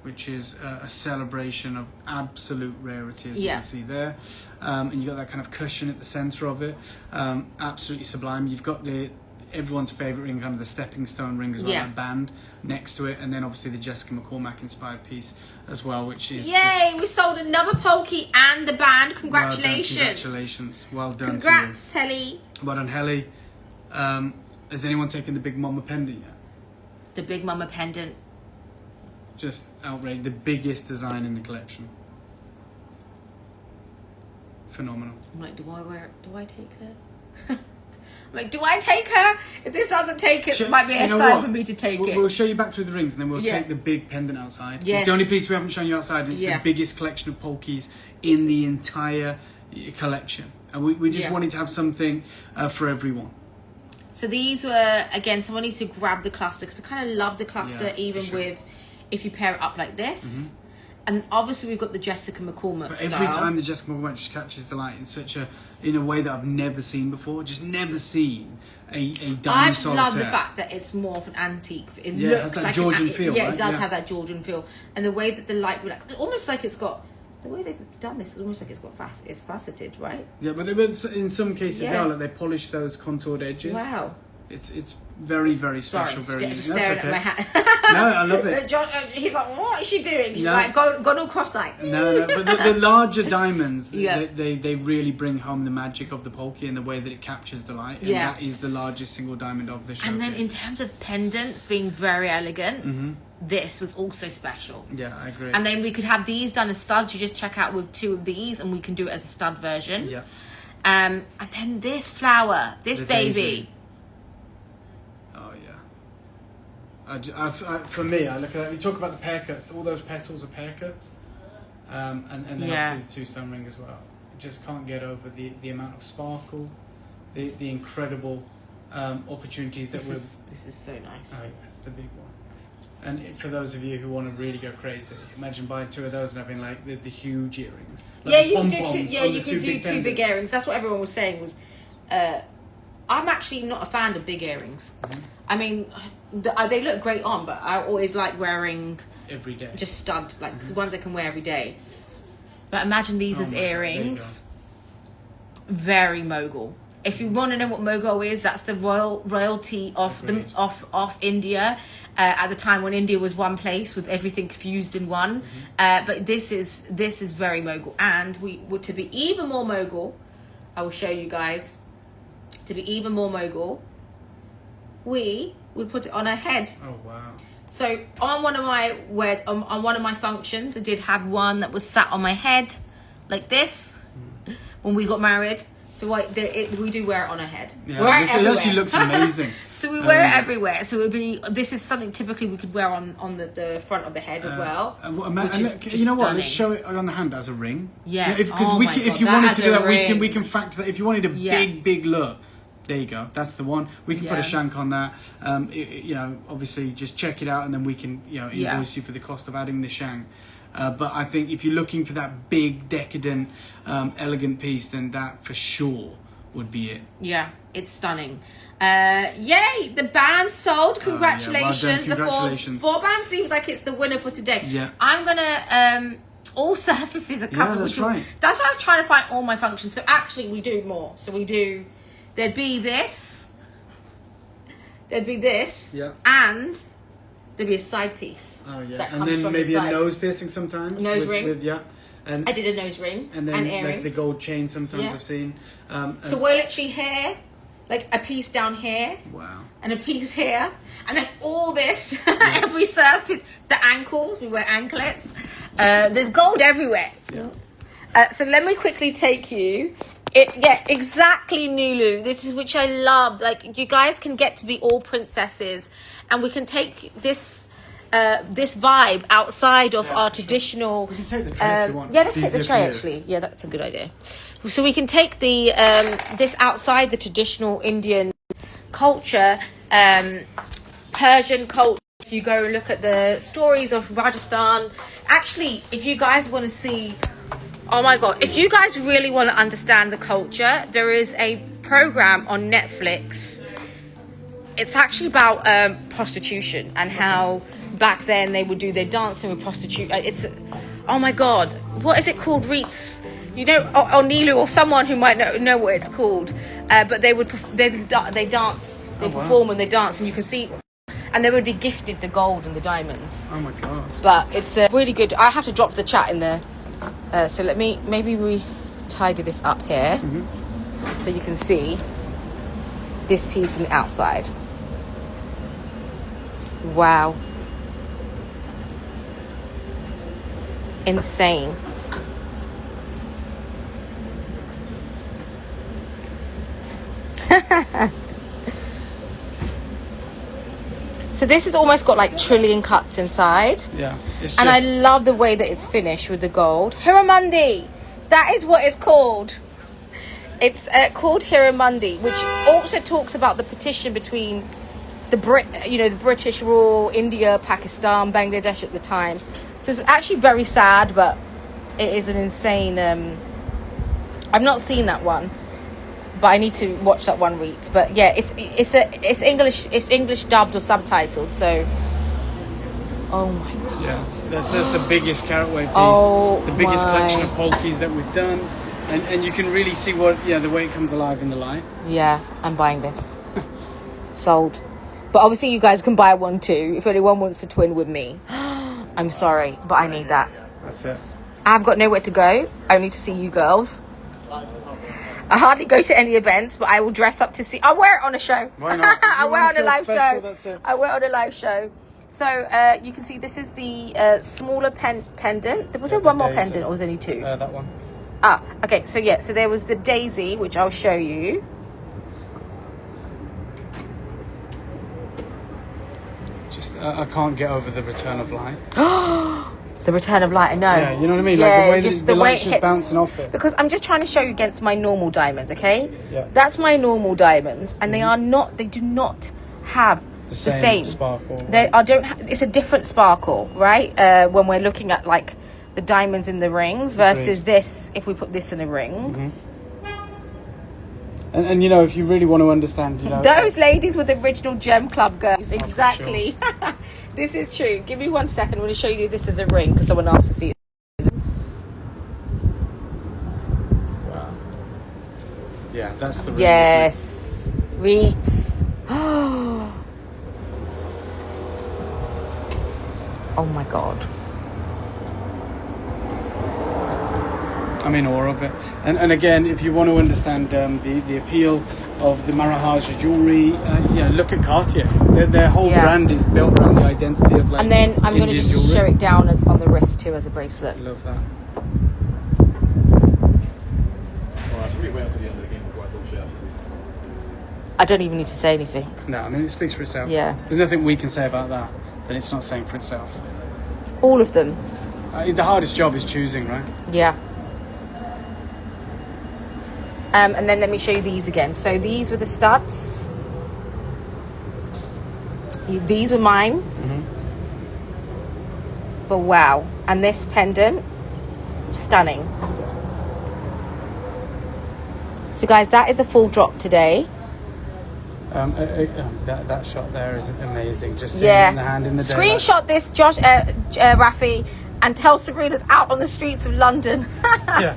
which is a celebration of absolute rarity, as you can see there. And you got that kind of cushion at the center of it, absolutely sublime. You've got everyone's favorite ring, kind of the stepping stone ring as well, that band next to it, and then obviously the Jessica McCormack inspired piece as well, which is we sold another Polki and the band. Congratulations. Well done. Congrats, Helly. Well done, Helly. Has anyone taken the Big Mama pendant yet? The Big Mama pendant, just outrageous. The biggest design in the collection. Phenomenal. I'm like, do I take her? Like, do I take her? If this doesn't take it, it might be a sign for me to take it. We'll show you back through the rings and then we'll take the big pendant outside. It's the only piece we haven't shown you outside, and it's the biggest collection of Polkis in the entire collection. And we just wanted to have something for everyone. So these were, again, someone needs to grab the cluster, because I kind of love the cluster, with, if you pair it up like this. And obviously we've got the Jessica McCormack but every time the Jessica McCormack just catches the light in a way that I've never seen before. Just never seen a diamond solitaire. I love the fact that it's more of an antique. It looks it has that like Georgian feel. Yeah, it does have that Georgian feel, and the way that the light relaxes, almost like it's got. The way they've done this is almost like it's faceted, right? Yeah, but in some cases now, like they polish those contoured edges. Wow. It's very, very special. Sorry, very staring at my hat. No, I love it. John, he's like, what is she doing? She's like, gone all cross-eyed. No, but the larger diamonds, they really bring home the magic of the Polki and the way that it captures the light. And that is the largest single diamond of the showcase. And then in terms of pendants being very elegant, this was also special. Yeah, I agree. And then we could have these done as studs. You just check out with 2 of these and we can do it as a stud version. Yeah. And then this flower, this baby. Daisy. For me, I look at that. We talk about the pear cuts. All those petals are pear cuts, and then obviously the 2-stone ring as well. You just can't get over the amount of sparkle, the incredible opportunities that This is so nice. Oh, yeah, it's the big one. And for those of you who want to really go crazy, imagine buying 2 of those and having like the huge earrings. Like you can do 2. Yeah, you could do 2 big earrings. That's what everyone was saying. I'm actually not a fan of big earrings. I mean, they look great on, but I always like wearing every day. Just stud, like the ones I can wear every day. But imagine these as earrings. Very mogul. If you want to know what mogul is, that's the royalty of India at the time when India was one place with everything fused in one. But this is very mogul, and to be even more mogul, I will show you guys. To be even more mogul, we would put it on her head. Oh wow! So on one of my functions, I did have one that was sat on my head, like this, when we got married. So we do wear it on our head. Yeah, it actually looks amazing. So we wear it everywhere. So this is something typically we could wear on the front of the head as well. You know what? Let's show it on the hand as a ring. Yeah. Because if you wanted to do that, we can factor that. If you wanted a big look, there you go. That's the one. We can put a shank on that. Obviously just check it out, and then we can invoice you for the cost of adding the shank. But I think if you're looking for that big, decadent, elegant piece, then that for sure would be it. Yeah, it's stunning. Yay! The band sold. Congratulations! Well done. Congratulations. The 4 band seems like it's the winner for today. Yeah. I'm gonna all surfaces a couple. Yeah, that's right. That's why I was trying to find all my functions. So actually, we do more. So we do. There'd be this. Yeah. And there'd be a side piece. Oh yeah. That and comes then from maybe the a side. nose piercing sometimes. Nose ring. And I did a nose ring and then earrings. like the gold chain sometimes I've seen. So we're literally here, like a piece down here. Wow. And a piece here, and then all this, every surface, the ankles, we wear anklets. There's gold everywhere. Yeah. So let me quickly take you Yeah, exactly, Nulu. This is which I love. Like, you guys can get to be all princesses, and we can take this this vibe outside of our traditional. We can take the tray if you want. Yeah, let's take the tray actually. Yeah, that's a good idea. So we can take the this outside the traditional Indian culture, Persian culture. If you go and look at the stories of Rajasthan, actually, if you guys want to see. Oh my God, if you guys really want to understand the culture, there is a program on Netflix. It's actually about prostitution and how back then they would do their dancing with prostitute. It's, oh my God, what is it called? Reets, you know, or Nilu or someone who might know what it's called. But they dance, they perform and they dance, and you can see, and they would be gifted the gold and the diamonds. Oh my God. But it's really good. I have to drop the chat in there. So maybe we tidy this up here, so you can see this piece on the outside. Wow. Insane. So this has almost got like trillion cuts inside. Yeah. And I love the way that it's finished with the gold. Hiramandi. That is what it's called. It's called Hiramandi, which also talks about the partition between the British rule, India, Pakistan, Bangladesh at the time. So it's actually very sad, but it is an insane. I've not seen that one, but I need to watch that one read. But yeah, it's English dubbed or subtitled. So, oh my God. Yeah, that's the biggest caratway piece. Oh, the biggest collection of Polkis that we've done, and you can really see the way it comes alive in the light. Yeah, I'm buying this. Sold. But obviously you guys can buy one too if anyone wants to twin with me. I'm sorry, but I need that. That's it. I've got nowhere to go, only to see you girls. I hardly go to any events, but I will dress up to see. I'll wear it on a show. Why not? I'll wear it on a live special, show. that's it. I wear it on a live show. So you can see this is the smaller pendant. Was there one more pendant, or was there only two? That one. Ah, okay. So yeah, so there was the daisy, which I'll show you. Just I can't get over the return of light. The return of light, I know. Yeah, you know what I mean? Yeah, like the way the way light's it just bouncing off it. Because I'm just trying to show you against my normal diamonds, okay? Yeah. That's my normal diamonds, and they do not have the same sparkle. It's a different sparkle, right? When we're looking at like the diamonds in the rings versus this, if we put this in a ring. And you know, if you really want to understand, you know, those ladies were the original Gem Club girls. Exactly. Sure. This is true. Give me 1 second. I'm going to show you this as a ring because someone asked to see it. Wow. Yeah, that's the ring. Yes. Reeds. Oh my God. I'm in awe of it. And again, if you want to understand the appeal of the Maharaja jewelry, look at Cartier. Their whole brand is built around the identity of like. And then I'm going to just jewelry. show it down on the wrist too as a bracelet. Love that. I don't even need to say anything. No, I mean it speaks for itself. Yeah. There's nothing we can say about that it's not saying for itself. All of them. The hardest job is choosing, right? Yeah. And then let me show you these again. So these were the studs. These were mine. But wow. And this pendant, stunning. So guys, that is a full drop today. That shot there is amazing. Just seeing it in the hand in the daylight. Screenshot this, Josh, Rafi, and tell Sabrina's out on the streets of London. Yeah.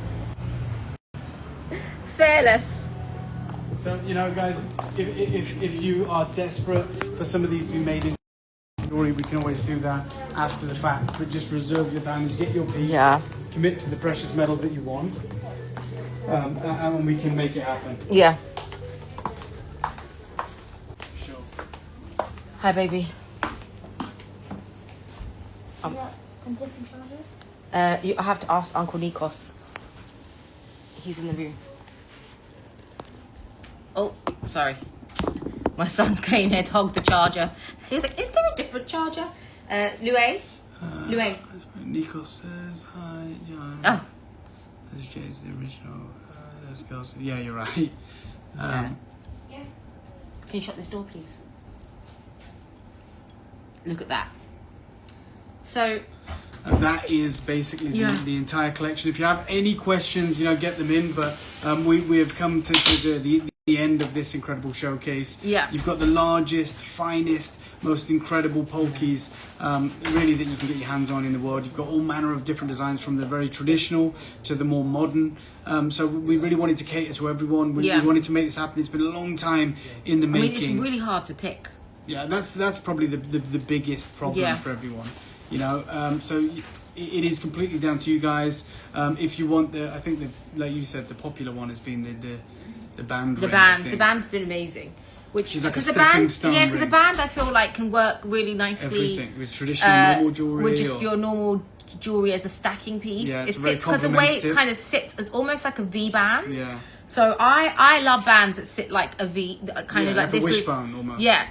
Fearless. So, you know, guys, if you are desperate for some of these to be made in jewelry, we can always do that after the fact. But just reserve your diamonds, get your piece, commit to the precious metal that you want, and we can make it happen. Yeah. Sure. Hi, baby. I have to ask Uncle Nikos. He's in the room. Oh, sorry. My son's came here to hog the charger. He was like, is there a different charger? Louis? Louis. Nico says, hi, John. Oh. This Jay's the original. Let's go. Yeah, you're right. Yeah. Can you shut this door, please? Look at that. So... that is basically the entire collection. If you have any questions, get them in. But we have come to the end of this incredible showcase. Yeah. You've got the largest, finest, most incredible Polkis really that you can get your hands on in the world. You've got all manner of different designs from the very traditional to the more modern. So we really wanted to cater to everyone. We wanted to make this happen. It's been a long time in the making. It's really hard to pick. Yeah, that's probably the biggest problem for everyone. So it is completely down to you guys. If you want I think like you said, the popular one has been the band. The band's been amazing. Which is like a stepping stone. Yeah, because the band I feel like can work really nicely. Everything with traditional normal jewelry. With just your normal jewelry as a stacking piece. Yeah, it sits because the way it kind of sits, it's almost like a V band. Yeah. So I love bands that sit like a V, kind of like this. A wishbone almost. Yeah.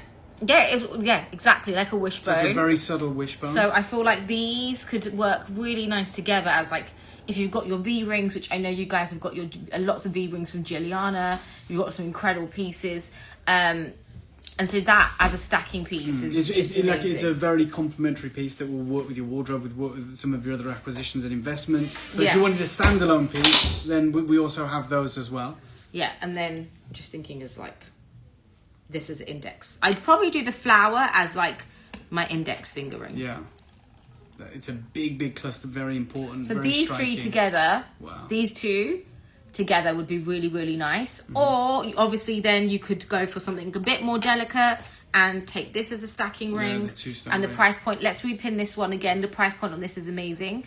Yeah, exactly, like a wishbone. It's like a very subtle wishbone. So I feel like these could work really nice together as like, if you've got your V-rings, which I know you guys have got your lots of V-rings from Giuliana, you've got some incredible pieces, and so that as a stacking piece is it's a very complementary piece that will work with your wardrobe, with some of your other acquisitions and investments. But if you wanted a standalone piece, then we also have those as well. Yeah, and then just thinking as like, this is index. I'd probably do the flower as like my index finger ring. Yeah. It's a big cluster, very important. So very these striking. three together, wow. These two together would be really nice. Mm-hmm. Or obviously then you could go for something a bit more delicate and take this as a stacking ring. The price point, let's repin this one again. The price point on this is amazing.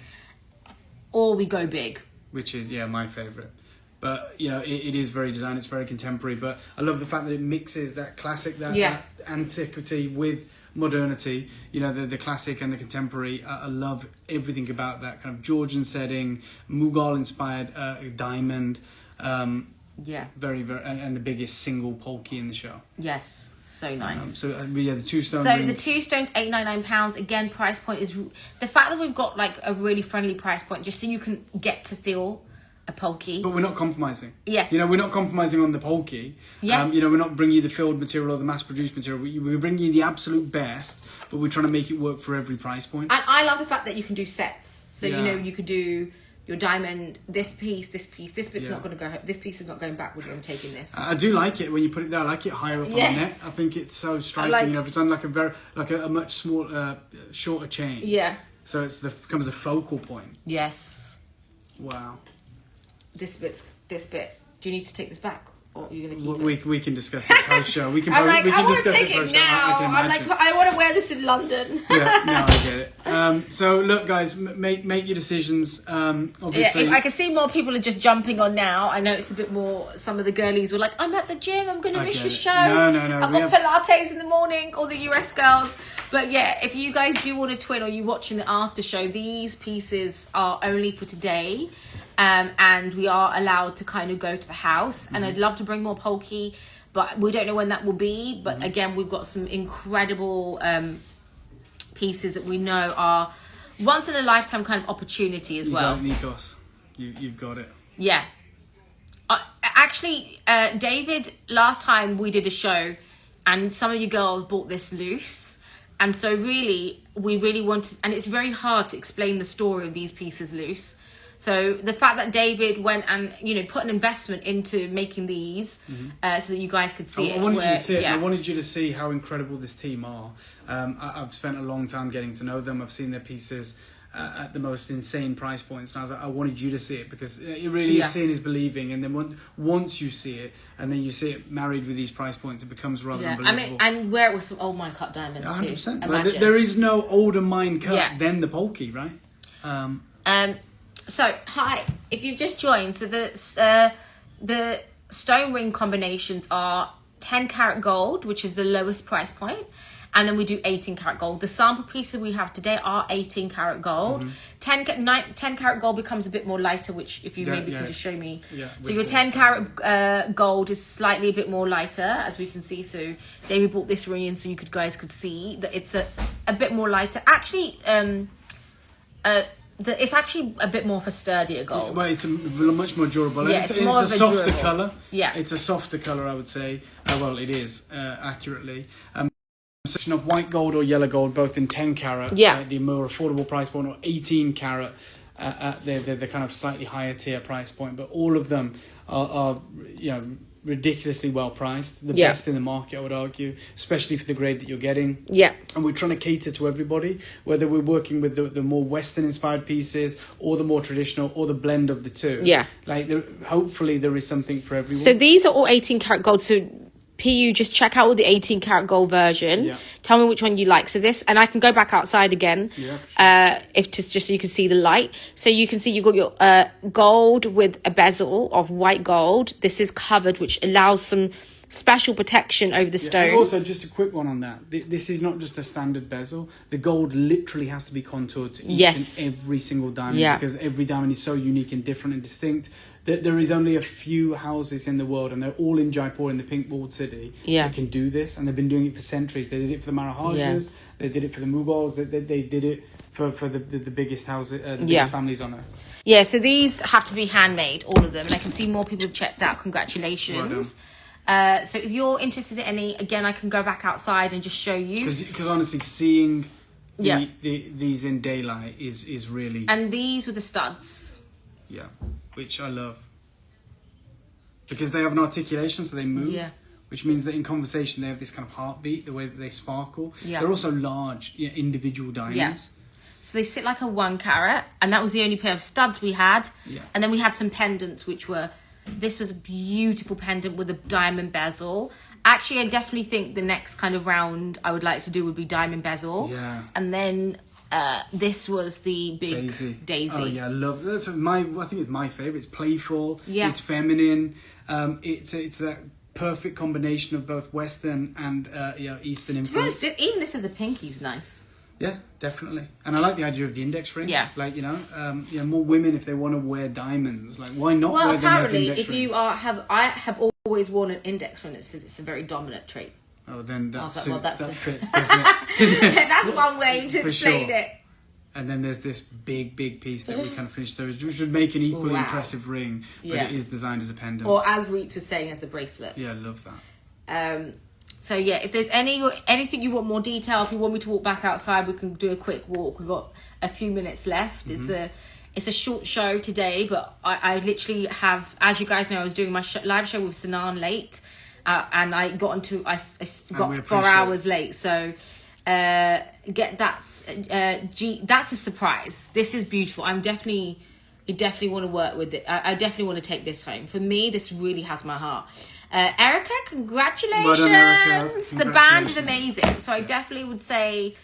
Or we go big. Which is, my favourite. But, it is very design, it's very contemporary. But I love the fact that it mixes that classic, that antiquity with modernity, the classic and the contemporary. I love everything about that kind of Georgian setting, Mughal inspired diamond. Very, very, and the biggest single Polki in the show. Yes, so nice. The 2 stones. So the 2 stones, £899. Again, price point is the fact that we've got like a really friendly price point, just so you can get to feel a Polki. But we're not compromising. Yeah. We're not compromising on the Polki. Yeah. We're not bringing you the filled material or the mass-produced material. We're bringing you the absolute best, but we're trying to make it work for every price point. And I love the fact that you can do sets. So, you could do your diamond, this piece, this bit's not going to go, this piece is not going backwards when I'm taking this. I do like it when you put it there. I like it higher up on the neck. I think it's so striking. It's done like a much smaller, shorter chain. Yeah. So it becomes a focal point. Yes. Wow. This bit. Do you need to take this back, or are you going to keep it? We can discuss it post show. We can. I'm like, we can I want to discuss take it post now. I'm like, I want to wear this in London. Yeah, no, I get it. So look, guys, make your decisions. Obviously, I can see more people are just jumping on now. I know it's a bit more. Some of the girlies were like, "I'm at the gym. I'm going to miss your show." No. I've got Pilates in the morning. All the US girls. But yeah, if you guys do want to twin or you're watching the after show, these pieces are only for today. And we are allowed to kind of go to the house, and I'd love to bring more Polki, but we don't know when that will be. But again, we've got some incredible pieces that we know are once in a lifetime kind of opportunity as well. Nikos, you've got it. Yeah. Actually, David, last time we did a show, and some of you girls bought this loose, and so we really wanted, and it's very hard to explain the story of these pieces loose. So the fact that David went and put an investment into making these, so that you guys could see it. I wanted you to see it. I wanted you to see how incredible this team are. I've spent a long time getting to know them. I've seen their pieces at the most insane price points, and I was like, I wanted you to see it because it really is seeing is believing. And then once you see it, and then you see it married with these price points, it becomes rather unbelievable. I mean, and where it was some old mine cut diamonds 100%. too. Imagine. There is no older mine cut than the Polki, right? So, hi, if you've just joined, so the stone ring combinations are 10 karat gold, which is the lowest price point, And then we do 18 karat gold. The sample pieces we have today are 18 karat gold. 10 karat gold becomes a bit more lighter, which if you maybe can just show me. So your 10 karat gold is slightly a bit more lighter, as we can see. So David brought this ring in so you guys could see that it's a bit more lighter. Actually, it's actually a bit more of a sturdier gold. Well, it's much more durable. Yeah, it's more of a softer durable colour. Yeah. It's a softer colour, I would say. Well, it is, accurately. Section of white gold or yellow gold, both in 10 carat, the more affordable price point, or 18 carat, the kind of slightly higher tier price point. But all of them are ridiculously well priced, the best in the market, I would argue, especially for the grade that you're getting. And we're trying to cater to everybody, whether we're working with the more Western inspired pieces or the more traditional or the blend of the two. Like hopefully there is something for everyone. So these are all 18 karat gold. So PU, just check out all the 18 karat gold version. Tell me which one you like. So this, and I can go back outside again, if just so you can see the light. So you can see you've got your gold with a bezel of white gold. This is covered, which allows some special protection over the stone. And also, just a quick one on that. This is not just a standard bezel. The gold literally has to be contoured to each and every single diamond, because every diamond is so unique and different and distinct. There is only a few houses in the world, and they're all in Jaipur, in the pink walled city, that can do this, and they've been doing it for centuries. They did it for the Maharajas, they did it for the Mughals, they did it for the biggest houses, the biggest families on earth. Yeah, so these have to be handmade, all of them, and I can see more people have checked out. Congratulations. So if you're interested in any, again, I can go back outside and just show you. Because honestly, seeing these in daylight is really... And these with the studs. Yeah, which I love. Because they have an articulation, so they move. Which means that in conversation they have this kind of heartbeat, the way that they sparkle. They're also large, individual diamonds. So they sit like a 1 carat, and that was the only pair of studs we had. And then we had some pendants, which were... This was a beautiful pendant with a diamond bezel. Actually, I definitely think the next kind of round I would like to do would be diamond bezel. And then this was the big daisy. Oh yeah, I love that. I think it's my favourite. It's playful. It's feminine. It's that perfect combination of both Western and Eastern influence. To be honest, even this as a pinky is nice. Yeah, definitely. And I like the idea of the index ring. Like, more women, if they want to wear diamonds, like, why not wear them as index rings? I have always worn an index ring. It's a very dominant trait. Oh, then that fits, doesn't it? That's one way to explain it. And then there's this big piece that we kind of finished. So which would make an equally impressive ring, but it is designed as a pendant. Or as Reet was saying, as a bracelet. Yeah, I love that. So yeah, if there's anything you want more detail, if you want me to walk back outside, we can do a quick walk. We've got a few minutes left. It's a short show today, but I literally have, as you guys know, I was doing my live show with Sinan late, and I got 4 hours late. So that's a surprise. This is beautiful. I definitely want to work with it. I definitely want to take this home. For me, this really has my heart. Erica, congratulations. Well done, Erica. The band is amazing. So I definitely would say,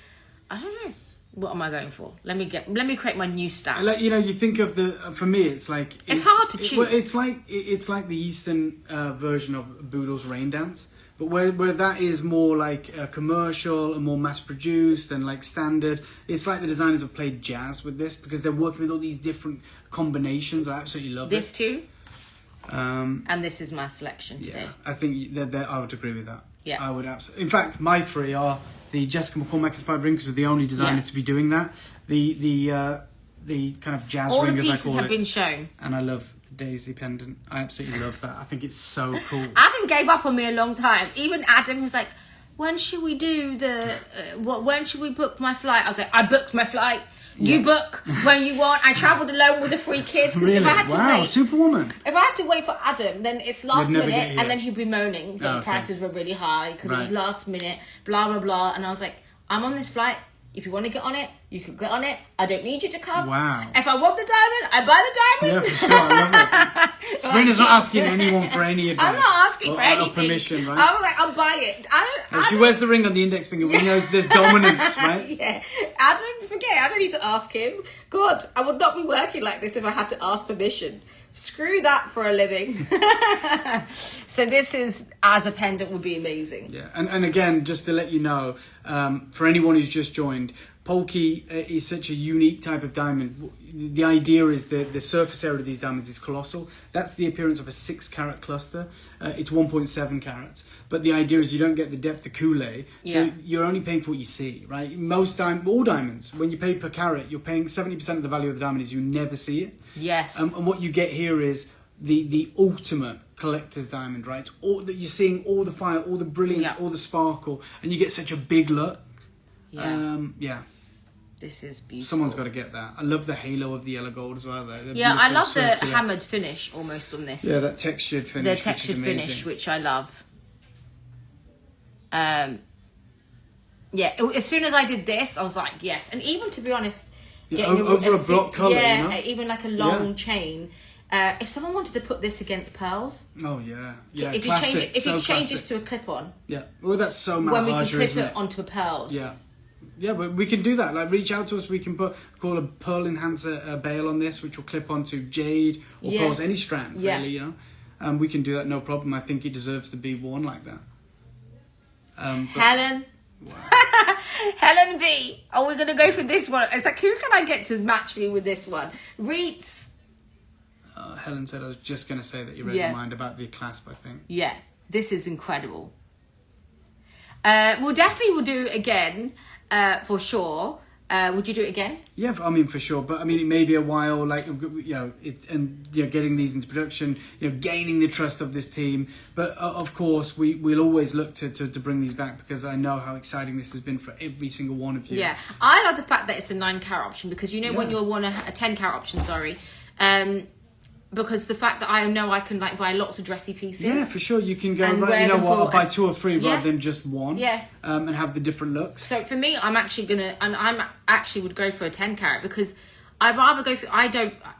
I don't know, what am I going for? Let me create my new stamp. Like, you think of for me, it's like it's hard to choose. It's like the Eastern version of Boodle's Rain Dance, but where that is more like commercial and more mass produced and like standard. It's like the designers have played jazz with this, because they're working with all these different combinations. I absolutely love this too. And this is my selection today. I think that I would agree with that. I would absolutely. In fact, my 3 are the Jessica McCormack inspired ring, because we're the only designer to be doing that. The kind of jazz ring, as I call it. All the pieces have been shown. And I love the daisy pendant. I absolutely love that. I think it's so cool. Adam gave up on me a long time. Even Adam was like, when should we do when should we book my flight? I was like, I booked my flight. You book when you want. I travelled alone with the 3 kids. Really? If I had to wait, Superwoman. If I had to wait for Adam, then it's last minute, and then he'd be moaning that the prices were really high because it was last minute, blah, blah, blah. And I was like, I'm on this flight. If you want to get on it, you can get on it. I don't need you to come. Wow. If I want the diamond, I buy the diamond. Yeah, for sure. I love it. Sabrina's not asking anyone for any advice. I'm not asking for anything. Or permission, right? I was like, I'll buy it. She wears the ring on the index finger. We know there's dominance, right? Yeah. Adam, forget okay. I don't need to ask him. God, I would not be working like this if I had to ask permission. Screw that for a living. So this is, as a pendant, would be amazing. Yeah, and again, just to let you know, for anyone who's just joined, Polki is such a unique type of diamond. The idea is that the surface area of these diamonds is colossal. That's the appearance of a 6-carat cluster. It's 1.7 carats. But the idea is you don't get the depth of Kool-Aid, so you're only paying for what you see, right? All diamonds, when you pay per carat, you're paying 70% of the value of the diamond is you never see it. Yes. And what you get here is the ultimate collector's diamond, right? It's all that you're seeing, all the fire, all the brilliance, all the sparkle, and you get such a big look. Yeah. This is beautiful. Someone's got to get that. I love the halo of the yellow gold as well. Yeah, I love the hammered finish almost on this. Yeah, that textured finish. The textured finish, which I love. Yeah, as soon as I did this, I was like, yes. And even, to be honest, getting over a block colour, yeah, you know? even like a long chain. If someone wanted to put this against pearls, oh yeah, yeah, if classic, you change this to a clip-on, yeah, well that's so when we can Maharajah, clip it onto a pearls, yeah, but we can do that. Like, reach out to us. We can call a pearl enhancer bail on this, which will clip onto jade or pearls, any strand, really, you know. We can do that, no problem. I think it deserves to be worn like that. Helen. Wow. Helen B. Oh, we're gonna go for this one. It's like, who can I get to match me with this one? Reeds. Helen said I was just gonna say that you read your mind about the clasp. I think. Yeah, this is incredible. We'll definitely do it again, for sure. Would you do it again? Yeah, I mean, for sure. But I mean, it may be a while, like, you know, getting these into production, you know, gaining the trust of this team. But of course, we'll always look to bring these back, because I know how exciting this has been for every single one of you. Yeah, I love the fact that it's a 9-carat option, because you know when you want a 10-carat option, because the fact that I know I can like buy lots of dressy pieces. Yeah, for sure. You can go, right, you know what, I'll buy 2 or 3 rather than just one. Yeah. And have the different looks. So for me, I'm actually would go for a 10-carat, because I'd rather go for,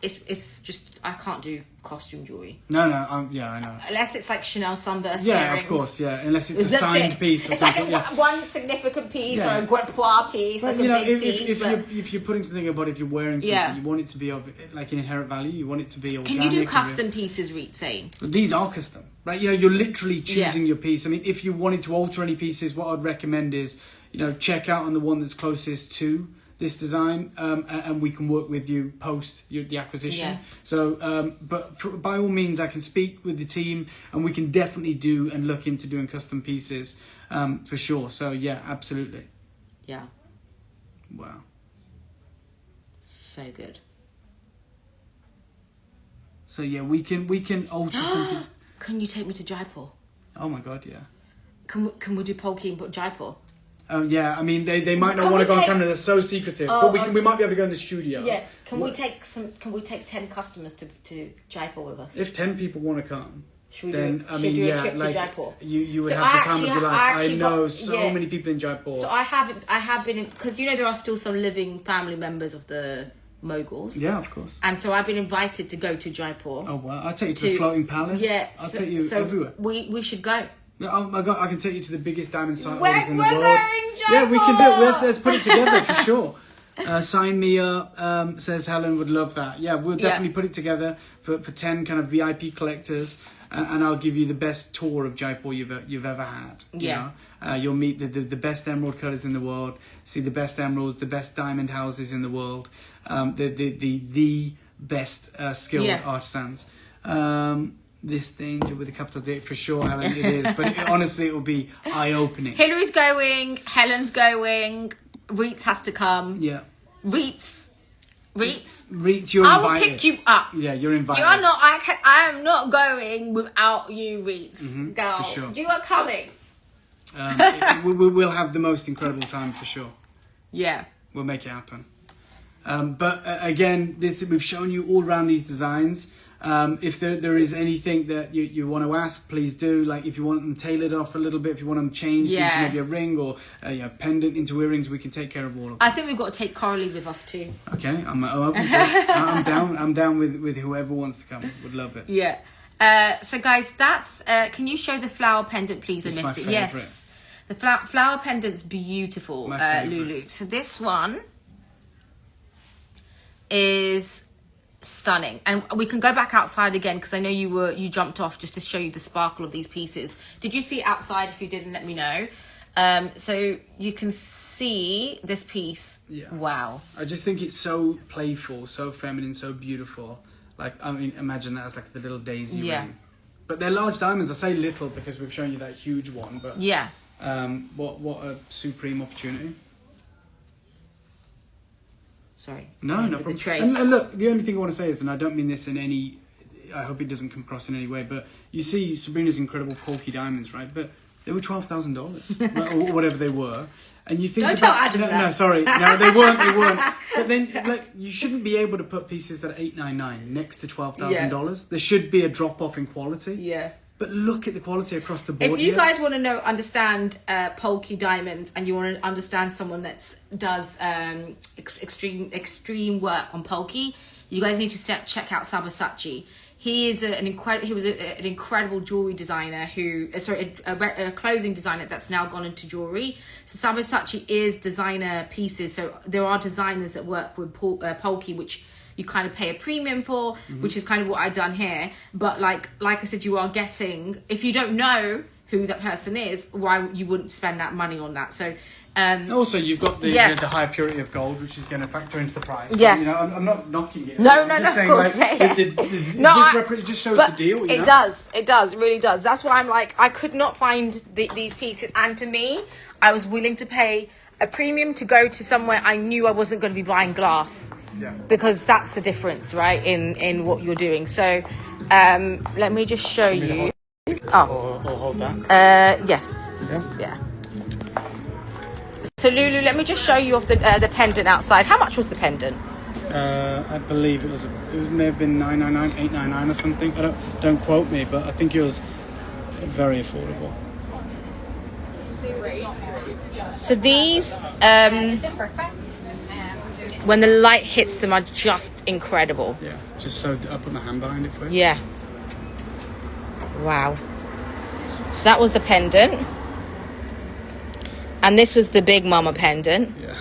it's just, I can't do costume jewellery. No, I know. Unless it's like Chanel sunburst earrings. earrings. Of course, yeah. Unless it's a signed piece or it's something. It's like one significant piece or a groupoir piece, but, like a big piece. If you're putting something about, if you're wearing something, you want it to be of like an inherent value. You want it to be organic. Can you do custom pieces, Reed, saying? These are custom, right? You know, you're literally choosing your piece. I mean, if you wanted to alter any pieces, what I'd recommend is, you know, check out on the one that's closest to this design, and we can work with you post the acquisition. So but by all means, I can speak with the team, and we can definitely do and look into doing custom pieces, for sure. So yeah, absolutely. Yeah. Wow. So good. So yeah, we can alter some pieces. Can you take me to Jaipur? Oh my god, yeah. Can we do Polki and put Jaipur? Yeah, I mean, they might not want to go on camera. They're so secretive. But we might be able to go in the studio. Yeah. Can we take 10 customers to Jaipur with us? If 10 people want to come, should we then do a trip to Jaipur? You would have the time of your life. I know so many people in Jaipur. So I have been, because you know there are still some living family members of the Moguls. Yeah, of course. And so I've been invited to go to Jaipur. Oh wow! I'll take you to the floating palace. Yeah, I'll take you everywhere. We should go. Oh my god! I can take you to the biggest diamond site We're in the world. going, Jaipur! Yeah, we can do it. Let's put it together for sure. Sign me up, says Helen, would love that. Yeah, we'll definitely put it together for 10 kind of VIP collectors, and I'll give you the best tour of Jaipur you've ever had. You know? You'll meet the best emerald cutters in the world, see the best emeralds, the best diamond houses in the world, the best skilled artisans. This danger with a capital D for sure, Helen, it is. But honestly, it will be eye-opening. Hillary's going, Helen's going, Reets has to come. Yeah. Reets, you're invited. I will pick you up. Yeah, you're invited. You are not. I am not going without you, Reets. Girl, for sure. You are coming. We'll have the most incredible time for sure. Yeah. We'll make it happen. But again, we've shown you all around these designs. If there is anything that you want to ask, please do. Like if you want them tailored off a little bit, if you want them changed into maybe a ring or a pendant into earrings, we can take care of all of them. I think we've got to take Coralie with us too. Okay, I'm open to it. I'm down with whoever wants to come. Would love it. Yeah. So guys, that's. Can you show the flower pendant, please? It's I missed my it. favourite. Yes. The flower pendant's beautiful, Lulu. So this one is stunning. And we can go back outside again, because I know you jumped off just to show you the sparkle of these pieces. Did you see it outside? If you didn't, let me know. So you can see this piece. Yeah. Wow. I just think it's so playful, so feminine, so beautiful. Like, I mean, imagine that as like the little daisy ring. But they're large diamonds. I say little because we've shown you that huge one. But yeah. What a supreme opportunity. Sorry. No problem. The tray. And look, the only thing I want to say is, and I don't mean this in any, I hope it doesn't come across in any way, but you see Sabrina's incredible Polki diamonds, right? But they were $12,000 or whatever they were, and you think don't tell Adam that. No, sorry, no, they weren't. But then, like, you shouldn't be able to put pieces that are $899 next to $12,000. There should be a drop off in quality. Yeah. But look at the quality across the board. If you guys want to understand Polki diamonds, and you want to understand someone that does extreme work on Polki, you guys need to check out Sabasacci. He is an incredible jewelry designer a clothing designer that's now gone into jewelry. So Sabasacci is designer pieces. So there are designers that work with Polki, which you kind of pay a premium for, which is kind of what I've done here. But like I said, you are getting, if you don't know who that person is, why you wouldn't spend that money on that. So also, you've got the higher purity of gold, which is going to factor into the price. Yeah. But, you know, I'm not knocking it. No, I'm no, just no, saying, of course, like, it just shows the deal. It does, it really does. That's why I'm like, I could not find these pieces. And for me, I was willing to pay a premium to go to somewhere I knew I wasn't going to be buying glass. Yeah. Because that's the difference, right, in what you're doing. So let me just show you. Or hold that. Yes. Okay. Yeah. So Lulu, let me just show you off the pendant outside. How much was the pendant? I believe it may have been $999, $899 or something. Don't quote me, but I think it was very affordable. So these, when the light hits them, are just incredible. Yeah, just so I put my hand behind it for you. Yeah. Wow. So that was the pendant. And this was the Big Mama pendant. Yeah.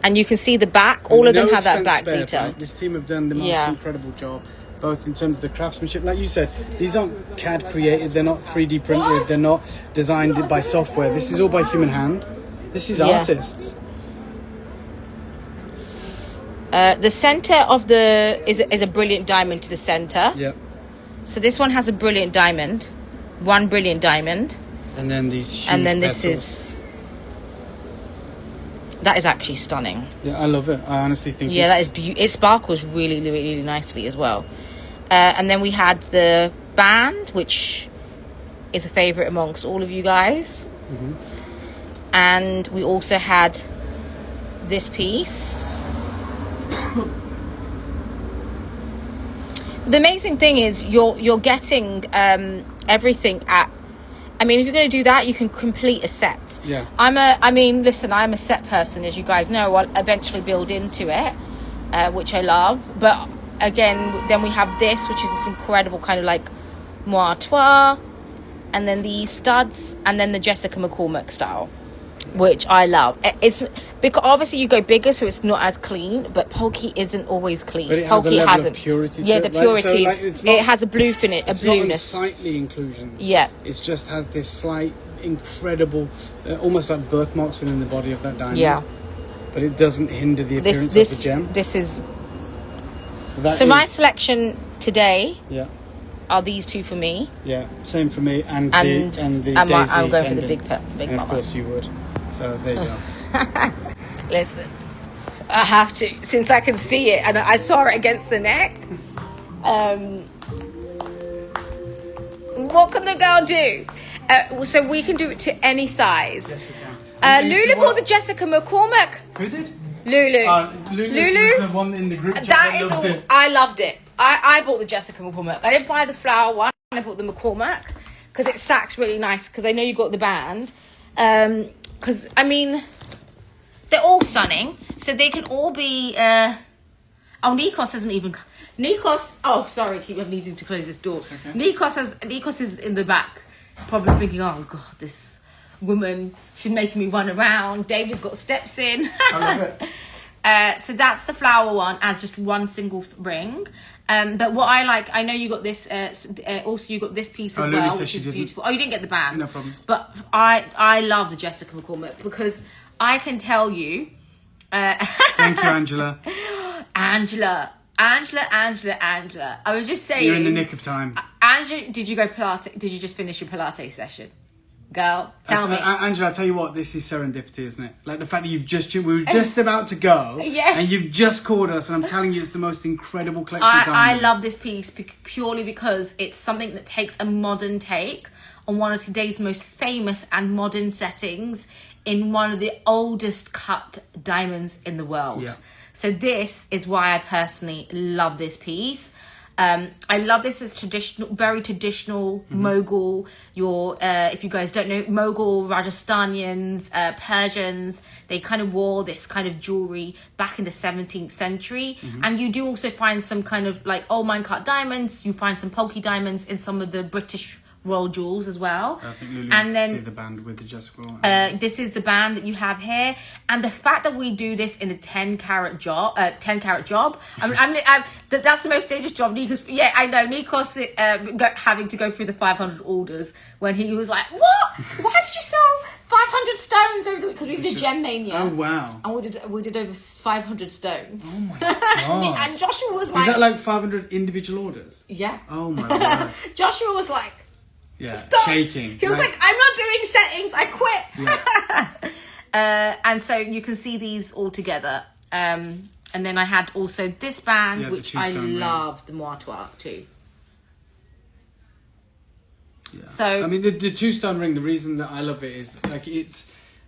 And you can see the back. All of them have that back detail. Right? This team have done the most incredible job, both in terms of the craftsmanship. Like you said, these aren't CAD created. They're not 3D printed. They're not designed by software. This is all by human hand. This is artists. The center of is a brilliant diamond to the center. Yep. So this one has a brilliant diamond, one brilliant diamond. And then these huge and then petals. That is actually stunning. Yeah, I love it. I honestly think that is beautiful. It sparkles really, really, really nicely as well. And then we had the band, which is a favorite amongst all of you guys. Mm-hmm. And we also had this piece. The amazing thing is you're getting everything at. I mean, if you're going to do that, you can complete a set. Yeah. I'm a set person, as you guys know. I'll eventually build into it, which I love. But again, then we have this, which is this incredible kind of like moire, and then these studs, and then the Jessica McCormick style, which I love. It's because obviously you go bigger, so it's not as clean. But Polki isn't always clean. But it has Polki a level of purity. Yeah, to the it, right? purity. So, like, it has a blue finish, a blueness. Not unsightly inclusions. Yeah. It just has this slight, incredible, almost like birthmarks within the body of that diamond. Yeah. But it doesn't hinder the appearance of the gem. This is. So my selection today. Yeah. Are these two for me? Yeah, same for me, and the Daisy. I'm going for the big and mama. Of course you would. So there you go. Listen, I have to, since I can see it and I saw it against the neck. What can the girl do? So we can do it to any size. Yes, we can. Lulu bought the Jessica McCormick. Who did? Lulu. Lulu is the one in the group chat that loved it. I loved it. I bought the Jessica McCormick. I didn't buy the flower one. I bought the McCormick because it stacks really nice. Because I know you got the band. Because I mean, they're all stunning. So they can all be. Nikos hasn't even. Nikos. Oh, sorry. Keep needing to close this door. Okay. Nikos is in the back, probably thinking, "Oh God, this woman, she's making me run around." David's got steps in. I love it. So that's the flower one as just one single ring. But what I like, I know you got this, also you got this piece as well, which is beautiful. Oh, you didn't get the band. No problem. But I love the Jessica McCormick because I can tell you... Thank you, Angela. Angela. I was just saying... You're in the nick of time. Angela, did you go Pilates? Did you just finish your Pilates session? Girl, tell me. Angela, I tell you what, this is serendipity, isn't it? Like the fact that we were just about to go, yeah, and you've just called us, and I'm telling you, it's the most incredible collection of diamonds. I love this piece purely because it's something that takes a modern take on one of today's most famous and modern settings in one of the oldest cut diamonds in the world. Yeah. So this is why I personally love this piece. I love this as traditional, very traditional Mughal. If you guys don't know, Mughal, Rajasthanians, Persians, they kind of wore this kind of jewelry back in the 17th century. And you do also find some kind of like old mine-cut diamonds. You find some Polki diamonds in some of the British royal jewels as well. I think Lulu wants to see the band with the Jessica. This is the band that you have here, and the fact that we do this in a 10-carat job. That's the most dangerous job. Nikos, yeah, I know. Nikos having to go through the 500 orders when he was like, "What? Why did you sell 500 stones over the week?" Because we did a gem mania. Oh wow! And we did over 500 stones. Oh my god! And Joshua was like, "Is that like 500 individual orders?" Yeah. Oh my god! Joshua was like. Yeah, stop. Shaking. He was like, I'm not doing settings, I quit. Yeah. And so you can see these all together. And then I had also this band, which I love, the Moitois too. Yeah. So I mean, the two-stone ring, the reason that I love it is like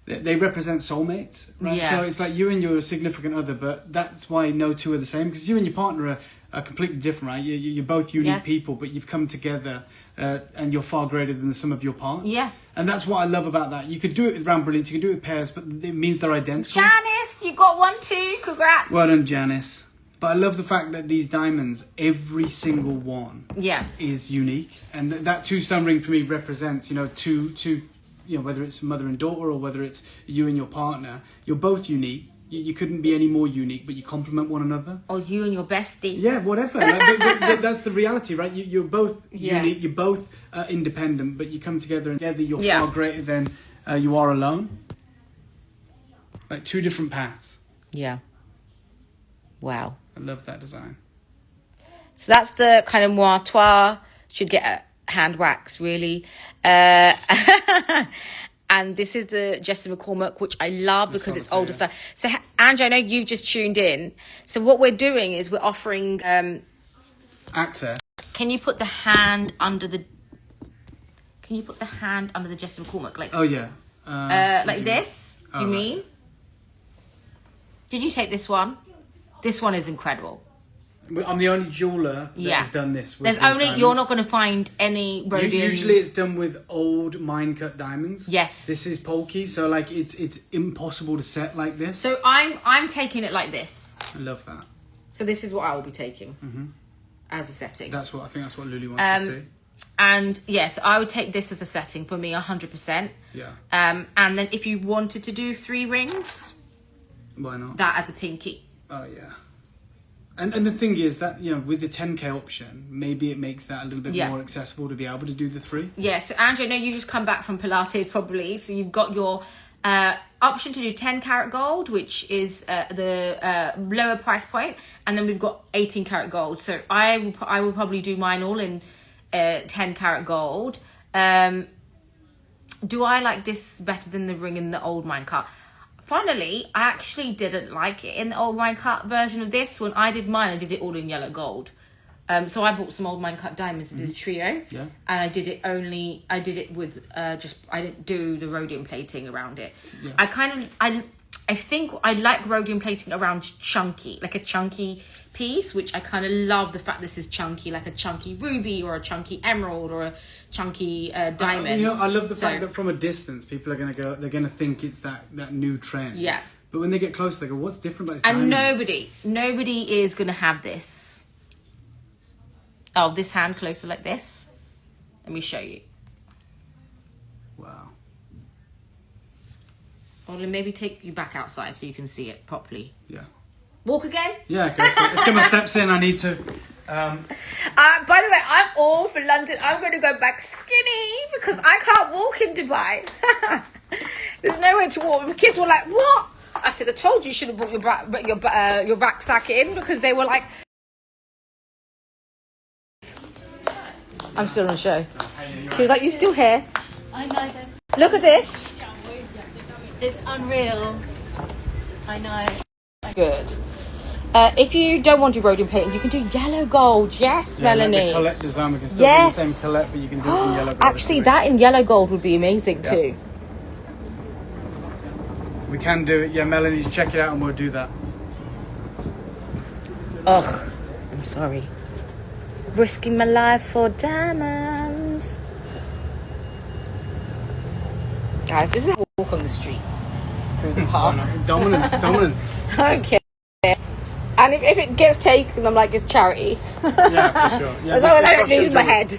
they represent soulmates, right? Yeah. So it's like you and your significant other, but that's why no two are the same, because you and your partner are completely different, right? You're both unique people, but you've come together and you're far greater than the sum of your parts. Yeah. And that's what I love about that. You could do it with round brilliants, you could do it with pairs, but it means they're identical. Janice, you got one too. Congrats. Well done, Janice. But I love the fact that these diamonds, every single one, is unique, and that two-stone ring for me represents, two, whether it's mother and daughter or whether it's you and your partner, you're both unique. You couldn't be any more unique, but you complement one another. Or you and your bestie. Yeah, whatever. That's the reality, right? You're both unique, you're both independent, but you come together and together you're far greater than you are alone. Like two different paths. Yeah. Wow. I love that design. So that's the kind of moitois. Should get a hand wax, really. And this is the Jessica McCormick, which I love because it's older stuff. So, Andrew, I know you've just tuned in. So what we're doing is we're offering... access. Can you put the hand under the... Jessica McCormick? Like, oh, yeah. like this, you mean? Right. Did you take this one? This one is incredible. I'm the only jeweller that has done this. With you're not going to find any rhodium. Usually it's done with old mine cut diamonds. Yes. This is Polki, so like it's impossible to set like this. So I'm taking it like this. I love that. So this is what I will be taking as a setting. I think that's what Lulu wants to see. And yes, I would take this as a setting for me, 100%. Yeah. And then if you wanted to do 3 rings, why not? That as a pinky. Oh yeah. And the thing is that, with the 10k option, maybe it makes that a little bit more accessible to be able to do the 3. Yeah, so Andrew, I know you just come back from Pilates probably, so you've got your option to do 10 karat gold, which is the lower price point, and then we've got 18 karat gold. So I will probably do mine all in 10 karat gold. Do I like this better than the ring in the old mine cut? Funnily, I actually didn't like it in the old mine cut version of this. When I did mine, I did it all in yellow gold. So I bought some old mine cut diamonds to do the trio. Yeah. And I did it with I didn't do the rhodium plating around it. Yeah. I think I like rhodium plating around chunky, like a chunky piece, which I kind of love the fact this is chunky, like a chunky ruby or a chunky emerald or a chunky diamond. I love the fact that from a distance, people are going to go, they're going to think it's that new trend. Yeah. But when they get close, they go, what's different about this diamond? And nobody is going to have this. Oh, this hand closer like this. Let me show you. Wow. Or maybe take you back outside so you can see it properly. Yeah. Walk again? Yeah, go for it. Let's get my steps in. I need to. By the way, I'm all for London. I'm going to go back skinny because I can't walk in Dubai. There's nowhere to walk. My kids were like, "What?" I said, "I told you you should have brought your rucksack in," because they were like, "I'm still on the show." He was like, "You still here?" I know that. Look at this. It's unreal. I know. Good. If you don't want to do rhodium painting, you can do yellow gold. Yes, Melanie. Like the Colette design, we can still do the same Colette, but you can do it in yellow gold. Actually, that in yellow gold would be amazing too. We can do it. Yeah, Melanie, check it out and we'll do that. Ugh, I'm sorry. Risking my life for diamonds. Guys, this is a walk on the streets through the park. Oh, no. Dominance. Okay. And if it gets taken, I'm like, it's charity. Yeah, for sure. Yeah, as long as I don't lose my head.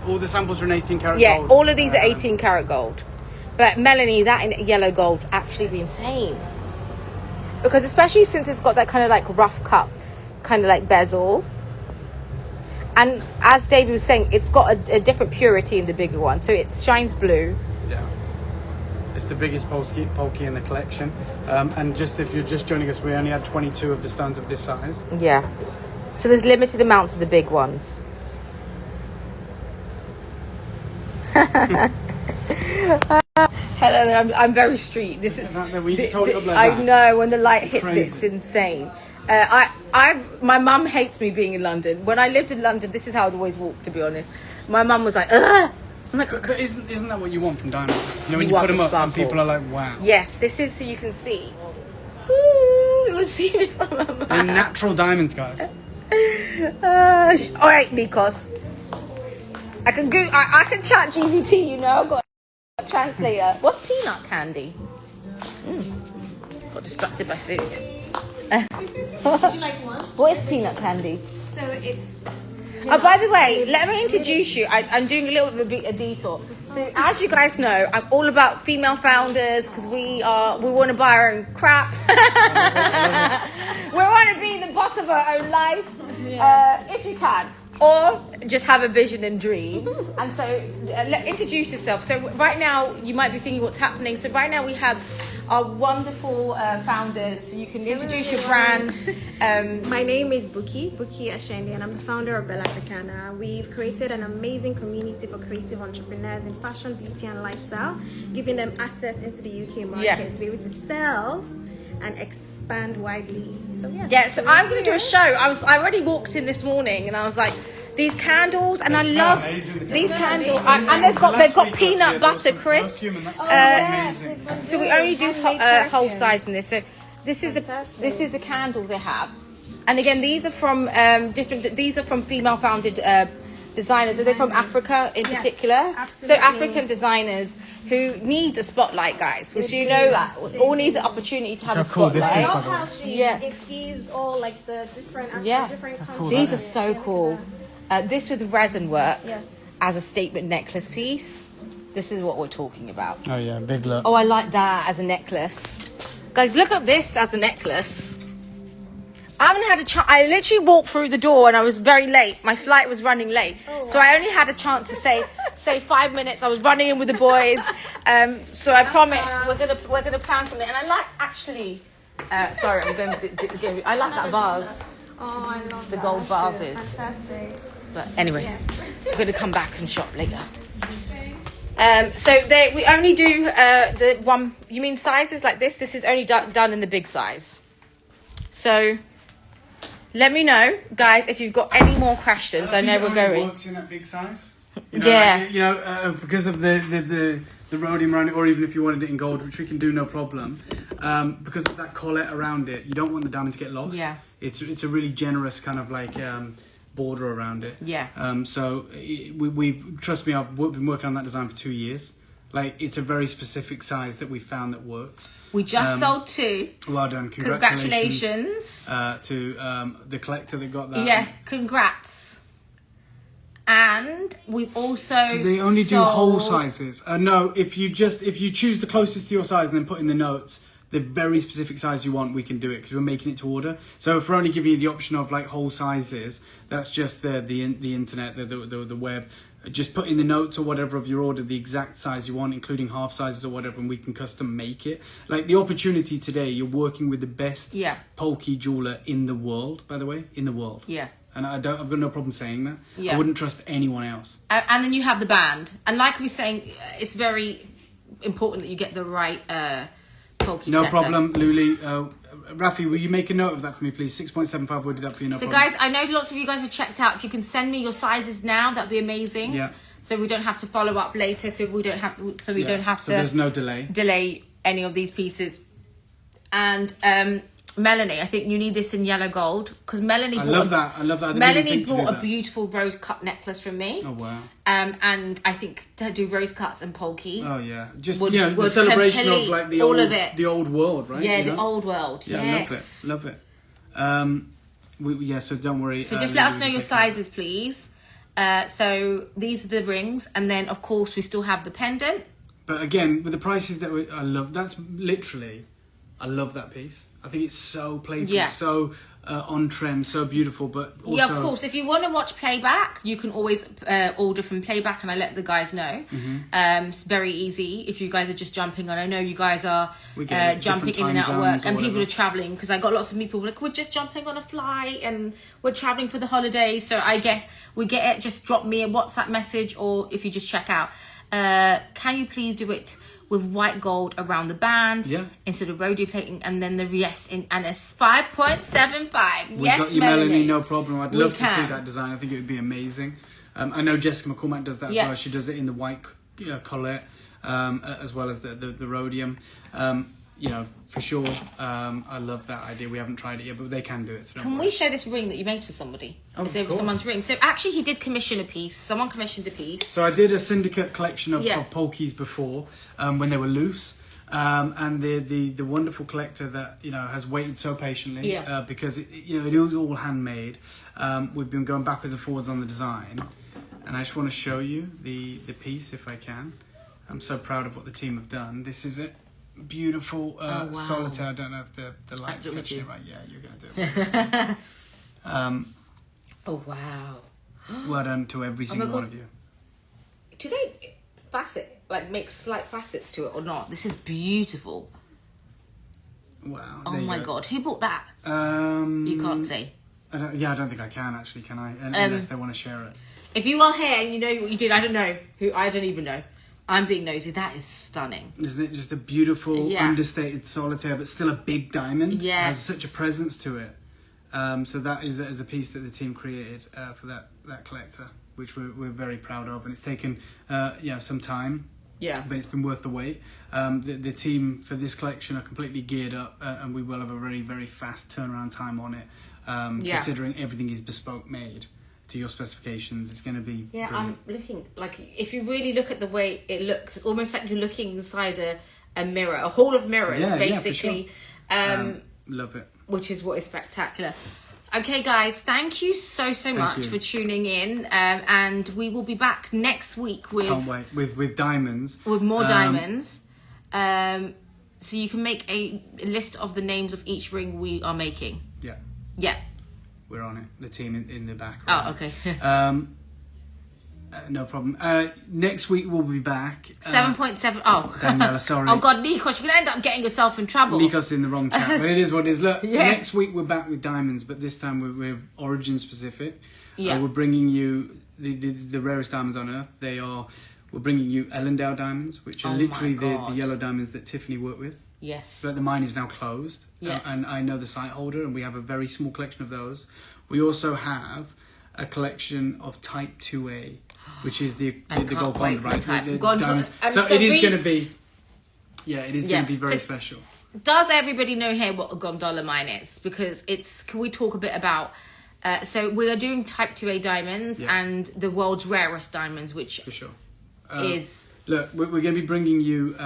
All the samples are in 18 karat gold. Yeah, all of these are 18 karat gold. But Melanie, that in yellow gold actually be insane. Because especially since it's got that kind of like rough cut, kind of like bezel. And as Davey was saying, it's got a different purity in the bigger one. So it shines blue. Yeah. It's the biggest Polki in the collection. And just if you're just joining us, we only had 22 of the stones of this size. Yeah. So there's limited amounts of the big ones. Hello, I'm very street. This is. I know when the light hits it, it's insane. My mum hates me being in London. When I lived in London, this is how I'd always walk. To be honest, my mum was like, "Ugh." I'm like, but isn't that what you want from diamonds? You know, when you put them up and people are like, wow. Yes, this is so you can see. Ooh, you can see me from a mile. They're natural diamonds, guys. All right, Nikos. I can chat GBT, you know. I've got a translator. What's peanut candy? Got distracted by food. Would you like one? What is peanut candy? So it's... Oh, by the way, let me introduce you. I'm doing a little bit of a detour. So, as you guys know, I'm all about female founders because we want to buy our own crap. We want to be the boss of our own life, if you can, or just have a vision and dream. And so, introduce yourself. So, right now, you might be thinking what's happening. So, right now, we have our wonderful founders. So you can introduce your brand. My name is Buki Ashendi, and I'm the founder of Bella Africana. We've created an amazing community for creative entrepreneurs in fashion, beauty, and lifestyle, giving them access into the UK market to be able to sell and expand widely. So so I'm going to do a show. I already walked in this morning, and I was like, these candles, and I love these candles. And they've got peanut butter crisp. So we only do whole size in this. So this is the candles they have. And again, these are from These are from female founded designers. Are they from Africa in particular? Absolutely. So African designers who need a spotlight, guys. Because you know that all need the opportunity to have a spotlight. I love how she infused all like the different countries. These are so cool. This with resin work as a statement necklace piece. This is what we're talking about. Oh yeah, big look. Oh, I like that as a necklace. Guys, look at this as a necklace. I haven't had a chance. I literally walked through the door and I was very late. My flight was running late. So I only had a chance to say 5 minutes. I was running in with the boys. So I promise we're gonna plan something. And I like actually sorry, I'm going I like that vase. Oh, I love the gold vases. Fantastic. But anyway, we're going to come back and shop later. So we only do the one. You mean sizes like this? This is only done in the big size. So let me know, guys, if you've got any more questions. I know we're going. Works in that big size. You know, because of the rhodium around it, or even if you wanted it in gold, which we can do no problem. Because of that collet around it, you don't want the diamond to get lost. Yeah. It's a really generous kind of like border around it. Yeah. So we've trust me, I've been working on that design for 2 years. Like, it's a very specific size that we found that works. We just sold 2. Well done. Congratulations. To the collector that got that. Yeah, congrats. And we've also do they only do whole sizes? No, if you choose the closest to your size and then put in the notes, the very specific size you want, we can do it because we're making it to order. So if we're only giving you the option of like whole sizes, that's just the internet, the web. Just put in the notes or whatever of your order the exact size you want, including half sizes or whatever, and we can custom make it. Like the opportunity today, you're working with the best Polki jeweler in the world, by the way, in the world. Yeah. And I've got no problem saying that. Yeah. I wouldn't trust anyone else. And then you have the band. And like we were saying, it's very important that you get the right Polki No setter. problem, Luli. Rafi, will you make a note of that for me, please? 6.75, we'll do that for you, no problem. So guys, I know lots of you guys have checked out. If you can send me your sizes now, that'd be amazing. Yeah. So we don't have to follow up later. So we don't have to. There's no delay. Delay any of these pieces. And Melanie, I think you need this in yellow gold because Melanie. I love that. Melanie bought a beautiful rose cut necklace from me. Oh wow. And I think to do rose cuts and Polki. Oh yeah, just the celebration of like the old world, right? Yeah, the old world. Yeah, yes. love it. So don't worry. So just let us know your sizes, please. So these are the rings, and then of course we still have the pendant. But again, with the prices that I love, that's literally, I love that piece. I think it's so playful, so on trend, so beautiful. But also, yeah, of course, if you want to watch playback, you can always order from playback, and I let the guys know. It's very easy if you guys are just jumping on. I know you guys are jumping in and out of work, and people are traveling because I got lots of people like, we're just jumping on a flight and we're traveling for the holidays. So we get it. Just drop me a WhatsApp message, or if you just check out, can you please do it with white gold around the band instead of rodeo plating, and then the rest and it's 5.75. We've got you, Melanie, no problem. I'd love to see that design. I think it would be amazing. I know Jessica McCormack does that as well. She does it in the white collet as well as the rhodium. For sure. I love that idea. We haven't tried it yet, but they can do it. So can we show this ring that you made for somebody? Oh, is there someone's ring? So actually, he did commission a piece. Someone commissioned a piece. So I did a syndicate collection of Polkis before when they were loose. And the wonderful collector that has waited so patiently because it is all handmade. We've been going backwards and forwards on the design, and I just want to show you the piece if I can. I'm so proud of what the team have done. This is it. Beautiful solitaire. I don't know if the light's catching it right. Yeah, you're going to do it. Oh wow! Well done to every single one of you. Do they make slight facets to it or not? This is beautiful. Wow! Oh my god! Who bought that? You can't say. I don't think I can actually. Can I? Unless they want to share it. If you are here and you know what you did, I don't know who. I don't even know. I'm being nosy. That is stunning. Isn't it just a beautiful, understated solitaire, but still a big diamond? Yes. It has such a presence to it. So that is a piece that the team created for that collector, which we're very proud of. And it's taken some time. Yeah. But it's been worth the wait. The team for this collection are completely geared up, and we will have a very, very fast turnaround time on it, considering everything is bespoke made to your specifications. It's going to be brilliant. I'm looking, like, if you really look at the way it looks, it's almost like you're looking inside a mirror, a hall of mirrors, basically. Yeah, for sure. Love it. Which is what is spectacular. Okay, guys, thank you so much for tuning in, and we will be back next week with... Can't wait. With diamonds. With more diamonds. So you can make a list of the names of each ring we are making. Yeah. Yeah. We're on it. The team in the back. Right? Oh, okay. No problem. Next week we'll be back. 7.7. Oh, Daniela, sorry. Oh God, Nikos, you're gonna end up getting yourself in trouble. Nikos in the wrong chat, but it is what it is. Look, next week we're back with diamonds, but this time we're origin specific. Yeah. We're bringing you the rarest diamonds on earth. We're bringing you Ellendale diamonds, which are literally the yellow diamonds that Tiffany worked with. Yes. But the mine is now closed. Yeah. And I know the site holder, and we have a very small collection of those. We also have a collection of Type 2A, which is the gold bond, right? So it is going to be, it is going to be very special. Does everybody know here what a gondola mine is? Because can we talk a bit about, so we are doing Type 2A diamonds and the world's rarest diamonds, which for sure is... Look, we're going to be bringing you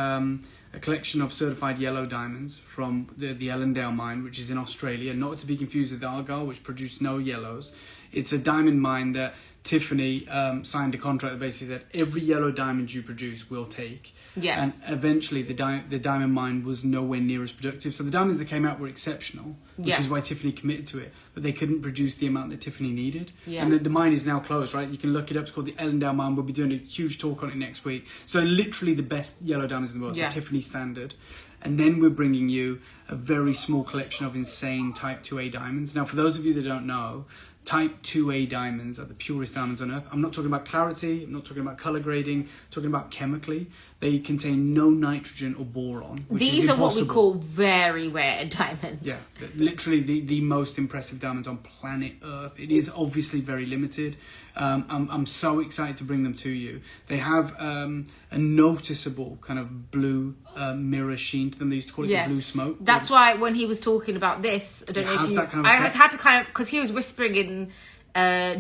a collection of certified yellow diamonds from the Ellendale mine, which is in Australia, not to be confused with Argyle, which produced no yellows. It's a diamond mine that Tiffany signed a contract that basically said every yellow diamond you produce we'll take. Yeah. And eventually the diamond mine was nowhere near as productive. So the diamonds that came out were exceptional, which is why Tiffany committed to it. But they couldn't produce the amount that Tiffany needed. Yeah. And the mine is now closed, right? You can look it up. It's called the Ellendale Mine. We'll be doing a huge talk on it next week. So literally the best yellow diamonds in the world, the Tiffany standard. And then we're bringing you a very small collection of insane Type 2A diamonds. Now, for those of you that don't know, Type 2A diamonds are the purest diamonds on earth. I'm not talking about clarity, I'm not talking about color grading, I'm talking about chemically. They contain no nitrogen or boron, which These is are what we impossible. call very rare diamonds. Yeah, literally the most impressive diamonds on planet Earth. It is obviously very limited. I'm so excited to bring them to you. They have a noticeable kind of blue mirror sheen to them. They used to call it the blue smoke. That's why when he was talking about this, I don't know if you... I had to kind of... Because he was whispering in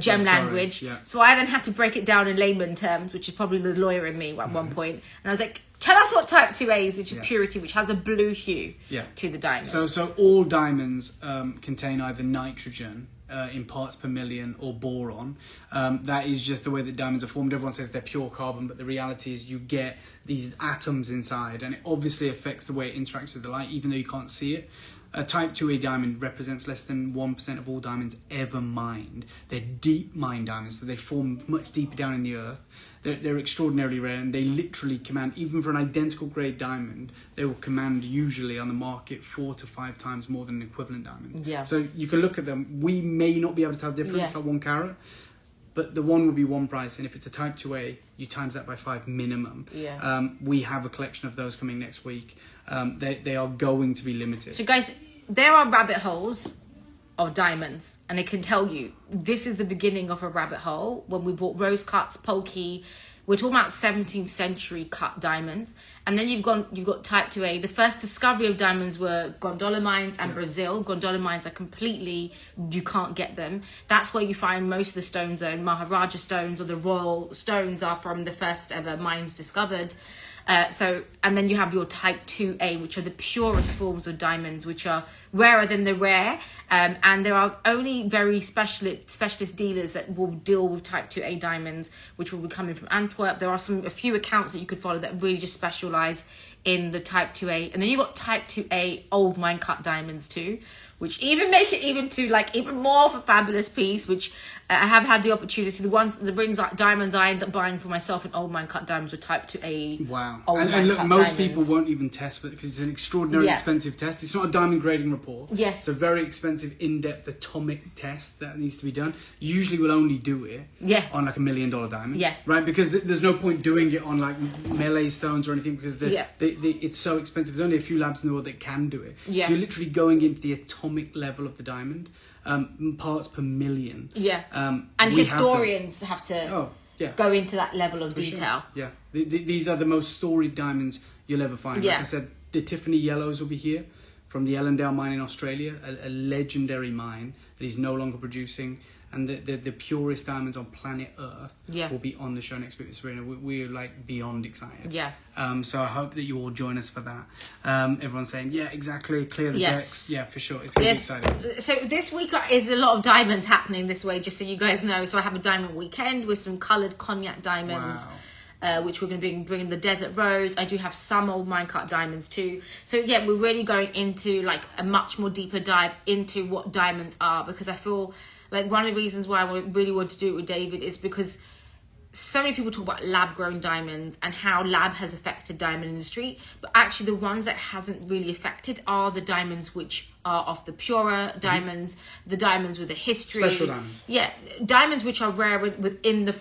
gem language. Yeah. So I then had to break it down in layman terms, which is probably the lawyer in me at one point. And I was like, tell us what Type 2A is, which is purity, which has a blue hue to the diamond. So all diamonds contain either nitrogen in parts per million or boron. That is just the way that diamonds are formed. Everyone says they're pure carbon, but the reality is you get these atoms inside, and it obviously affects the way it interacts with the light, even though you can't see it. A Type 2A diamond represents less than 1% of all diamonds ever mined. They're deep mine diamonds, so they form much deeper down in the earth. They're extraordinarily rare, and they literally command, even for an identical grade diamond, they will command usually on the market 4 to 5 times more than an equivalent diamond. Yeah. So you can look at them. We may not be able to tell the difference, like 1 carat, but the one will be one price, and if it's a Type 2A, you times that by 5 minimum. Yeah. We have a collection of those coming next week. They are going to be limited. So guys, there are rabbit holes of diamonds, and it can tell you this is the beginning of a rabbit hole. When we bought rose cuts, Polki, we're talking about 17th century cut diamonds, and then you've got Type 2A. The first discovery of diamonds were gondola mines and Brazil. Gondola mines are completely, you can't get them. That's where you find most of the stones are. Maharaja stones or the royal stones are from the first ever mines discovered. And then you have your Type 2A, which are the purest forms of diamonds, which are rarer than the rare. And there are only very specialist dealers that will deal with Type 2A diamonds, which will be coming from Antwerp. There are a few accounts that you could follow that really just specialize in the Type 2A. And then you've got Type 2A old mine cut diamonds too, which even make it even more of a fabulous piece, which I have had the opportunity. The rings diamonds I end up buying for myself in old mine cut diamonds with Type 2A. Wow. And look, most people won't even test it because it's an extraordinarily expensive test. It's not a diamond grading report. Yes. It's a very expensive, in-depth atomic test that needs to be done. Usually we'll only do it on like $1 million diamond. Yes. Right? Because there's no point doing it on like melee stones or anything because it's so expensive. There's only a few labs in the world that can do it. Yeah. So you're literally going into the atomic level of the diamond, parts per million. Yeah. And historians have to go into that level of detail. Sure. Yeah. These are the most storied diamonds you'll ever find. Like I said, the Tiffany yellows will be here from the Ellendale mine in Australia, a legendary mine that is no longer producing. And the purest diamonds on planet Earth will be on the show next week with Sabrina. We're like beyond excited. Yeah. So I hope that you all join us for that. Everyone's saying, yeah, exactly. Clear the decks. Yeah, for sure. It's going to be exciting. So this week is a lot of diamonds happening this way, just so you guys know. So I have a diamond weekend with some coloured cognac diamonds. Wow. Which we're going to be bringing the desert rose. I do have some old mine cut diamonds too. So yeah, we're really going into like a much more deeper dive into what diamonds are, because I feel like one of the reasons why I really want to do it with David is because so many people talk about lab grown diamonds and how lab has affected diamond industry, but actually the ones that hasn't really affected are the diamonds which are of the purer diamonds, the diamonds with a history. Special diamonds. Yeah, diamonds which are rare within the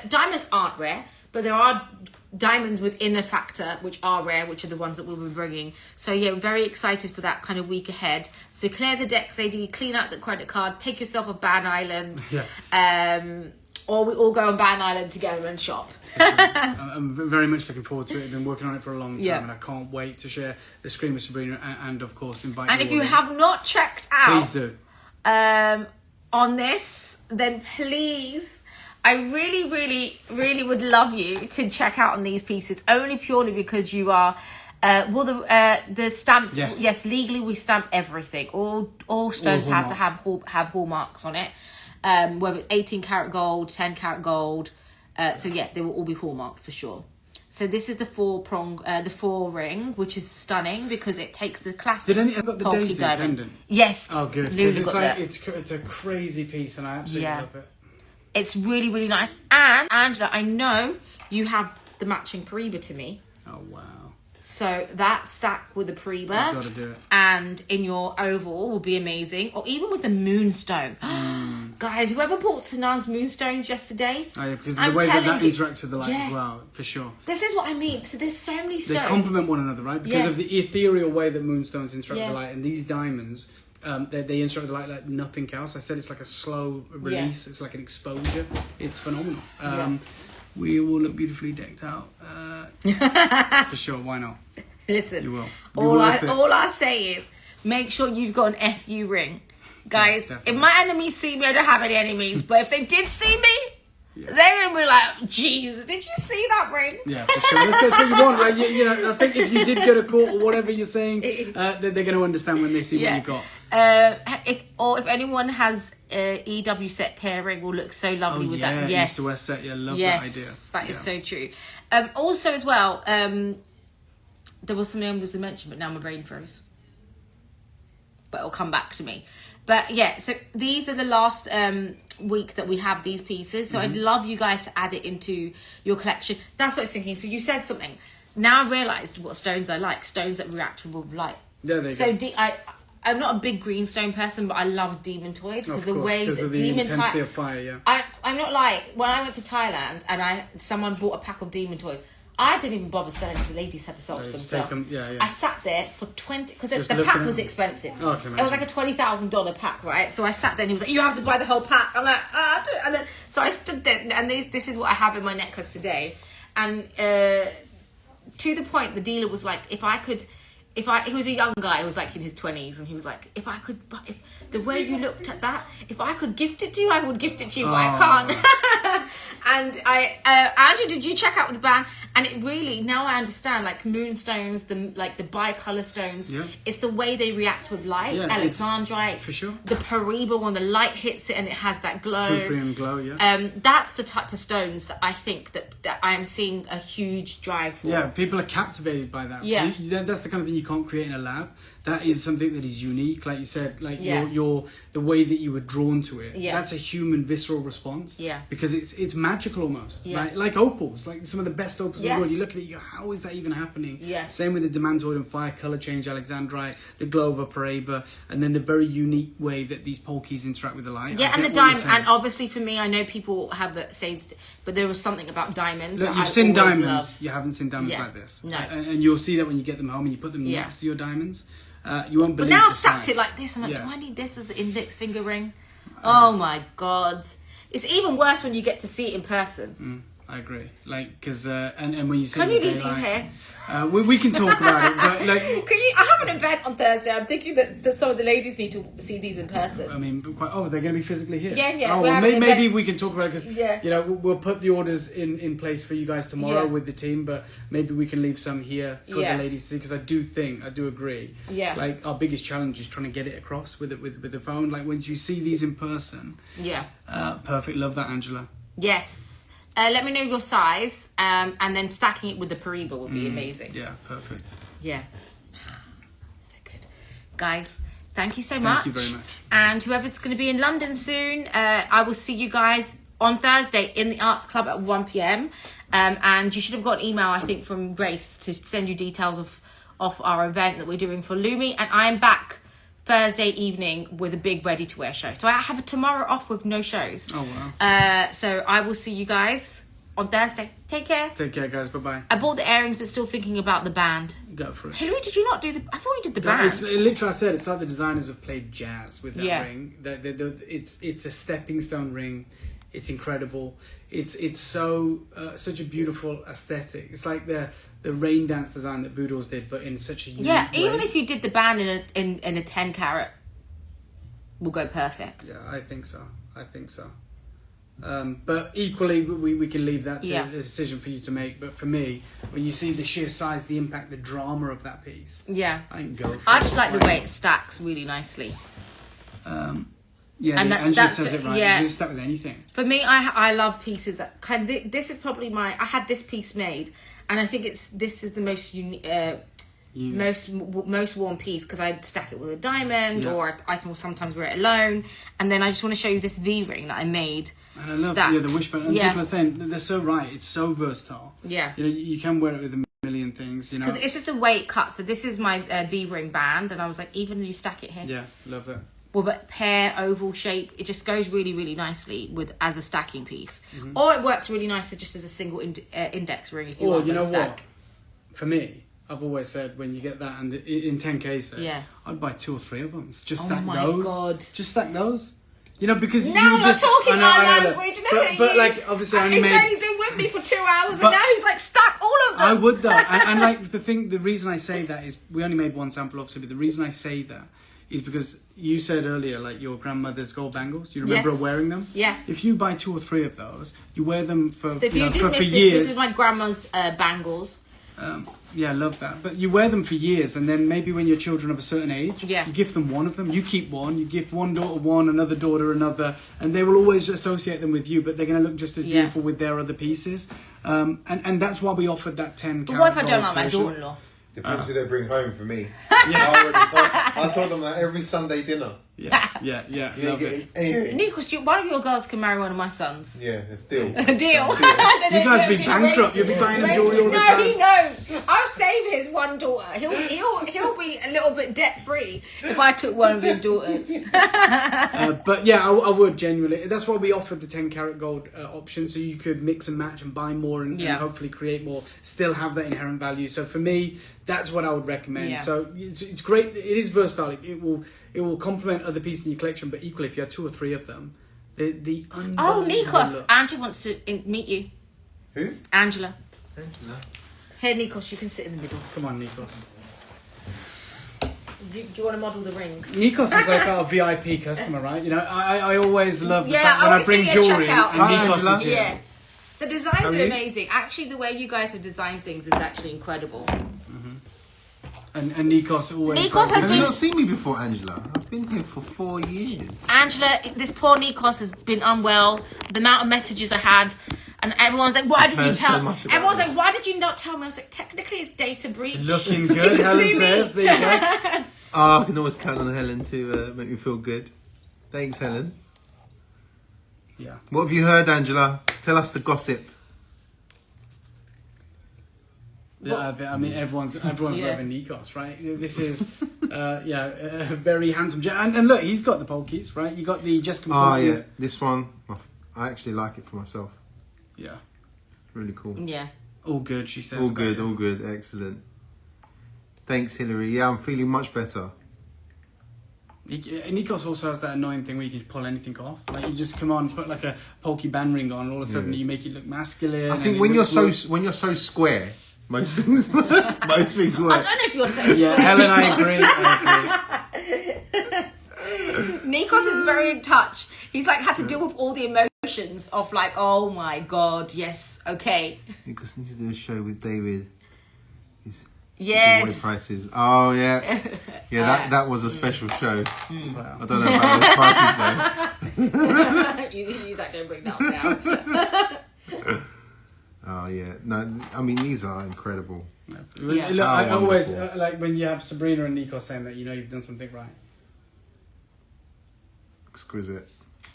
diamonds aren't rare, but there are diamonds within a factor which are rare, which are the ones that we'll be bringing. So yeah, I'm very excited for that kind of week ahead. So clear the decks, lady, clean out the credit card, take yourself a Ban Island. Or we all go on Ban Island together and shop. I'm very much looking forward to it. I've been working on it for a long time and I can't wait to share the screen with Sabrina and of course invite you. And if you have not checked out please do. On this, then please, I really, really, really would love you to check out on these pieces, only purely because you are the stamps. Yes, legally we stamp everything. All stones have to have hallmarks on it. whether it's 18 karat gold, 10 karat gold. So yeah, they will all be hallmarked for sure. So this is the 4-prong, the 4-ring, which is stunning because it takes the classic. Did any got the Polki daisy diamond. pendant? Yes. Oh, good. Lou's It's got like that. it's a crazy piece, and I absolutely love it. It's really, really nice. And Angela, I know you have the matching Pariba to me. Oh wow. So that stack with the Pariba, I've got to do it. and in your oval will be amazing. Or even with the moonstone. Guys, whoever bought Sanan's moonstones yesterday, Oh yeah, because of the way that interacts with the light yeah. as well, for sure. This is what I mean. So there's so many stones. They complement one another, right? Because of the ethereal way that moonstones interact with the light, and these diamonds, they interact with the light like nothing else. I said it's like a slow release. It's like an exposure. It's phenomenal. We will look beautifully decked out. For sure, why not? Listen, you will. All I say is make sure you've got an FU ring. Guys, if my enemies see me, I don't have any enemies, but if they did see me, they're going to be like, jeez, did you see that ring? Yeah, for sure. That's what you want, right? You know, I think if you did go to court or whatever you're saying, they're going to understand when they see what you got. If anyone has EW set pairing, will look so lovely with that. Yes, East to West set. Yeah, love that idea. That is so true. Also, as well, there was something I was to mention, but now my brain froze. But it'll come back to me. But yeah, so these are the last week that we have these pieces. So I'd love you guys to add it into your collection. That's what I was thinking. So you said something. Now I realised what stones I like. Stones that react with light. Yeah, there you go. I'm not a big greenstone person, but I love Demontoid because the way that the intensity of fire, I'm not like when I went to Thailand and someone bought a pack of Demontoid. I didn't even bother selling to the ladies, had to sell to themselves. I sat there for 20 because the pack was expensive. Oh, it was like a $20,000 pack, right? So I sat there and he was like, "You have to buy the whole pack." I'm like, and then so I stood there, and this is what I have in my necklace today, and to the point, the dealer was like, he was a young guy, he was like in his 20s, and he was like, if the way you looked at that, if I could gift it to you, I would gift it to you, but I can't. And Andrew, did you check out the band? And it really, now I understand, like moonstones, the bicolor stones, it's the way they react with light. Alexandrite, for sure. The Pariba, when the light hits it and it has that glow. Supreme glow, that's the type of stones that I think that I am seeing a huge drive for. Yeah, people are captivated by that. Yeah. That's the kind of thing you can't create in a lab. That is something that is unique, like you said, like your the way that you were drawn to it. Yeah. That's a human visceral response. Yeah. Because it's magical almost, right? Like opals, like some of the best opals in the world. You look at it, you go, how is that even happening? Yeah. Same with the Demantoid and fire, color change, Alexandrite, the glow of a Paraiba, and then the very unique way that these Polkis interact with the light. Yeah, and the diamond, and obviously for me, I know people have that say, but there was something about diamonds. Look, you've seen diamonds. You haven't seen diamonds like this. No. And you'll see that when you get them home and you put them next to your diamonds. You won't believe. But now I've stacked it like this. I'm like, do I need this as the index finger ring? Oh my god, it's even worse when you get to see it in person. I agree. Like, because and when you see, can you leave these here? We can talk about it. But like, can you? I have an event on Thursday. I'm thinking that some of the ladies need to see these in person. I mean, they're going to be physically here. Yeah. Oh, well, maybe we can talk about it because you know we'll put the orders in place for you guys tomorrow with the team. But maybe we can leave some here for the ladies to see because I do agree. Yeah. Like our biggest challenge is trying to get it across with the phone. Like once you see these in person. Yeah. Perfect. Love that, Angela. Yes. Let me know your size, and then stacking it with the Pariba would be amazing. Yeah, perfect. Yeah. So good. Guys, thank you so much. Thank you very much. And whoever's going to be in London soon, I will see you guys on Thursday in the Arts Club at 1 p.m. And you should have got an email, I think, from Grace to send you details of our event that we're doing for Lumi. And I am back Thursday evening with a big ready-to-wear show. So I have tomorrow off with no shows. Oh, wow. So I will see you guys on Thursday. Take care. Take care, guys. Bye-bye. I bought the earrings, but still thinking about the band. Go for it. Hilary, did you not do the... I thought you did the band. Literally, I said, it's like the designers have played jazz with that ring. It's a stepping stone ring. It's incredible. It's so such a beautiful aesthetic. It's like the rain dance design that Boodles did, but in such a unique way. Even if you did the band in a 10 carat, will go perfect. Yeah, I think so. But equally, we can leave that to the decision for you to make. But for me, when you see the sheer size, the impact, the drama of that piece, I can go for it. I just like the way it stacks really nicely. Yeah, and Angela says it right. Yeah. You can start with anything. For me, I love pieces that this is probably I had this piece made, and I think this is the most most worn piece because I stack it with a diamond, or I can sometimes wear it alone. And then I just want to show you this V-ring that I made. And I love the wishbone. And people are saying they're so right. It's so versatile. Yeah, you know, you can wear it with a million things. You know, because it's just the way it cuts. So this is my V-ring band, and I was like, even you stack it here. Yeah, love it. Well, but pear oval shape, it just goes really, really nicely as a stacking piece, or it works really nicely just as a single index ring. If you want to stack. What? For me, I've always said when you get that and in 10k set, I'd buy 2 or 3 of them. Just stack those. Oh my god! Just stack those. You know, because now you just talking my language. But like obviously, he's only been with me for 2 hours, and now he's like stack all of them. I would though, and like the reason I say that is we only made one sample, obviously, but the reason I say that is because you said earlier, like your grandmother's gold bangles. You remember her wearing them? Yeah. If you buy 2 or 3 of those, you wear them for so if you did miss years. This is my grandma's bangles. Yeah, I love that. But you wear them for years, and then maybe when your children of a certain age, you give them one of them. You keep one. You give one daughter one, another daughter another, and they will always associate them with you. But they're going to look just as beautiful with their other pieces. And that's why we offered that 10 carat. But what if I don't like my daughter-in-law? Depends who they bring home for me. I told them that every Sunday dinner. Yeah. Love it. Nikos, one of your girls can marry one of my sons. Yeah, it's deal. Deal. You guys will be bankrupt. You'll be buying them jewelry all the time. No, he knows. I'll save his one daughter. He'll be a little bit debt free if I took one of his daughters. But yeah, I would genuinely. That's why we offered the 10 karat gold option, so you could mix and match and buy more and hopefully create more. Still have that inherent value. So for me, that's what I would recommend. Yeah. So it's great. It is versatile. It will complement other pieces in your collection, but equally, if you had 2 or 3 of them, the Nikos, Angela wants to meet you. Who? Angela. Here, Nikos, you can sit in the middle. Come on, Nikos. Do you want to model the rings? Nikos is like our VIP customer, right? You know, I always love the fact when I bring jewelry and Nikos is here. Yeah. The designs are amazing. Actually, the way you guys have designed things is actually incredible. And Nikos always... Nikos has you not seen me before, Angela? I've been here for 4 years. Angela, this poor Nikos has been unwell. The amount of messages I had, and everyone's like, why did you tell me? Everyone's like, why did you not tell me? I was like, technically it's data breach. Looking good, Helen says. There you go. I can always count on Helen to make me feel good. Thanks, Helen. Yeah. What have you heard, Angela? Tell us the gossip. Yeah, I mean everyone's loving Nikos, right? This is a very handsome and look, he's got the Polkis, right? You got the Jessica Polki. Yeah, this one I actually like it for myself. Yeah, really cool. Yeah, all good. She says all good, excellent. Thanks, Hillary. Yeah, I'm feeling much better. Nikos also has that annoying thing where you can pull anything off. Like you just come on, put like a Polki band ring on, and all of a sudden you make it look masculine. I think when you're so square. Most things work. I don't know if you're so yeah, Helen, I agree. Nikos is very in touch. He's like had to deal with all the emotions of like, oh my god, yes, okay. Nikos needs to do a show with David. Yes. Prices. Oh yeah, that was a special show. Wow. I don't know about those prices though. you don't bring that down. Oh yeah, no, I mean these are incredible. Yeah. Look, I always like when you have Sabrina and Nikos saying that, you know, you've done something right. Exquisite.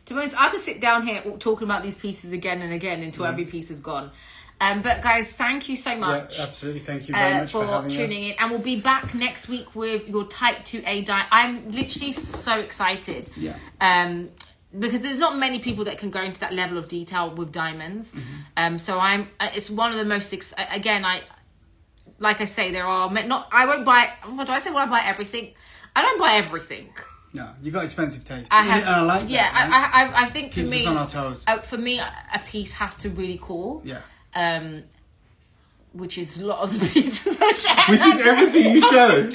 To be honest, I could sit down here talking about these pieces again and again until every piece is gone. But guys, thank you so much. Yeah, absolutely. Thank you very much for having tuning in. And we'll be back next week with your Type 2A diet. I'm literally so excited. Yeah. Because there's not many people that can go into that level of detail with diamonds. So it's one of the most, like I say, there are not, I won't buy, what do I say? Will I buy everything? I don't buy everything. No, you got expensive taste. I like that. Yeah, right? I think for keeps me, us on our toes. For me, a piece has to really call. Yeah. Which is a lot of the pieces I share. Which is everything you show.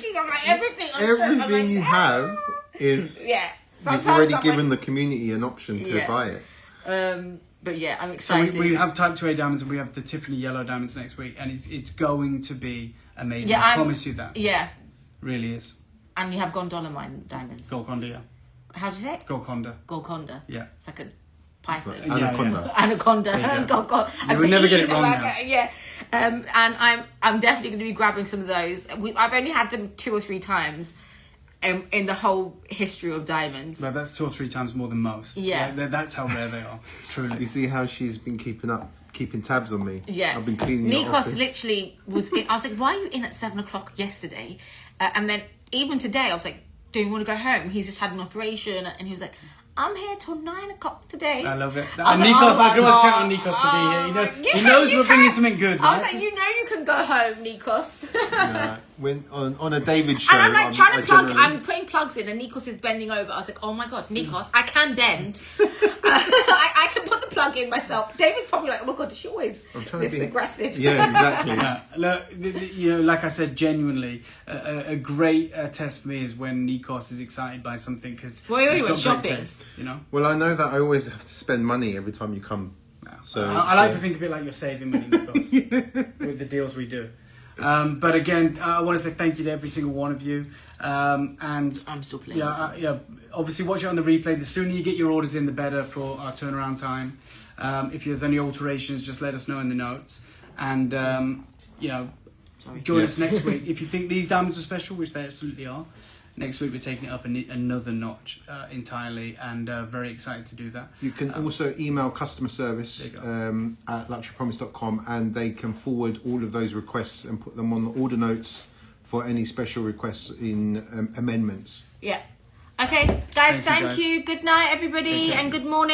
Everything you have is... Yeah. Sometimes you've already given the community an option to buy it. But yeah, I'm excited. So we have Type 2A diamonds and we have the Tiffany yellow diamonds next week, and it's going to be amazing. Yeah, I promise you that. Yeah. Really is. And you have gondola mine diamonds. Golconda, How do you say it? Golconda. Golconda. Yeah. It's like a python. Anaconda. Anaconda. You would never get it wrong now. Yeah. And I'm definitely going to be grabbing some of those. I've only had them 2 or 3 times in the whole history of diamonds. Well, that's 2 or 3 times more than most. Yeah. That's how rare they are, truly. You see how she's been keeping tabs on me? Yeah. I've been cleaning the office. Nikos literally was in, I was like, why are you in at 7 o'clock yesterday? And then even today, I was like, do you want to go home? He's just had an operation. And he was like, I'm here till 9 o'clock today. I love it. I Nikos, I can always count on Nikos to be here. He knows we're bringing something good, I was right? like, you know you can go home, Nikos. Yeah. When on a David show, and I'm like trying to plug. generally- I'm putting plugs in, and Nikos is bending over. I was like, oh my god, Nikos, I can bend. I can put the plug in myself. David's probably like, oh my god, is she always this aggressive? Yeah, exactly. Look, you know, like I said, genuinely, a great test for me is when Nikos is excited by something because Well, he's you went got great shopping. taste, you know. Well, I know that I always have to spend money every time you come. So I like to think of it like you're saving money, Nikos, with the deals we do. But again, I want to say thank you to every single one of you. And I'm still playing. Obviously watch it on the replay. The sooner you get your orders in, the better for our turnaround time. If there's any alterations, just let us know in the notes. And join us next week. If you think these diamonds are special, which they absolutely are, next week we're taking it up another notch entirely, and very excited to do that. You can also email customer service at luxurypromise.com, and they can forward all of those requests and put them on the order notes for any special requests in amendments. Yeah. Okay, guys, thank you. Good night, everybody, and good morning.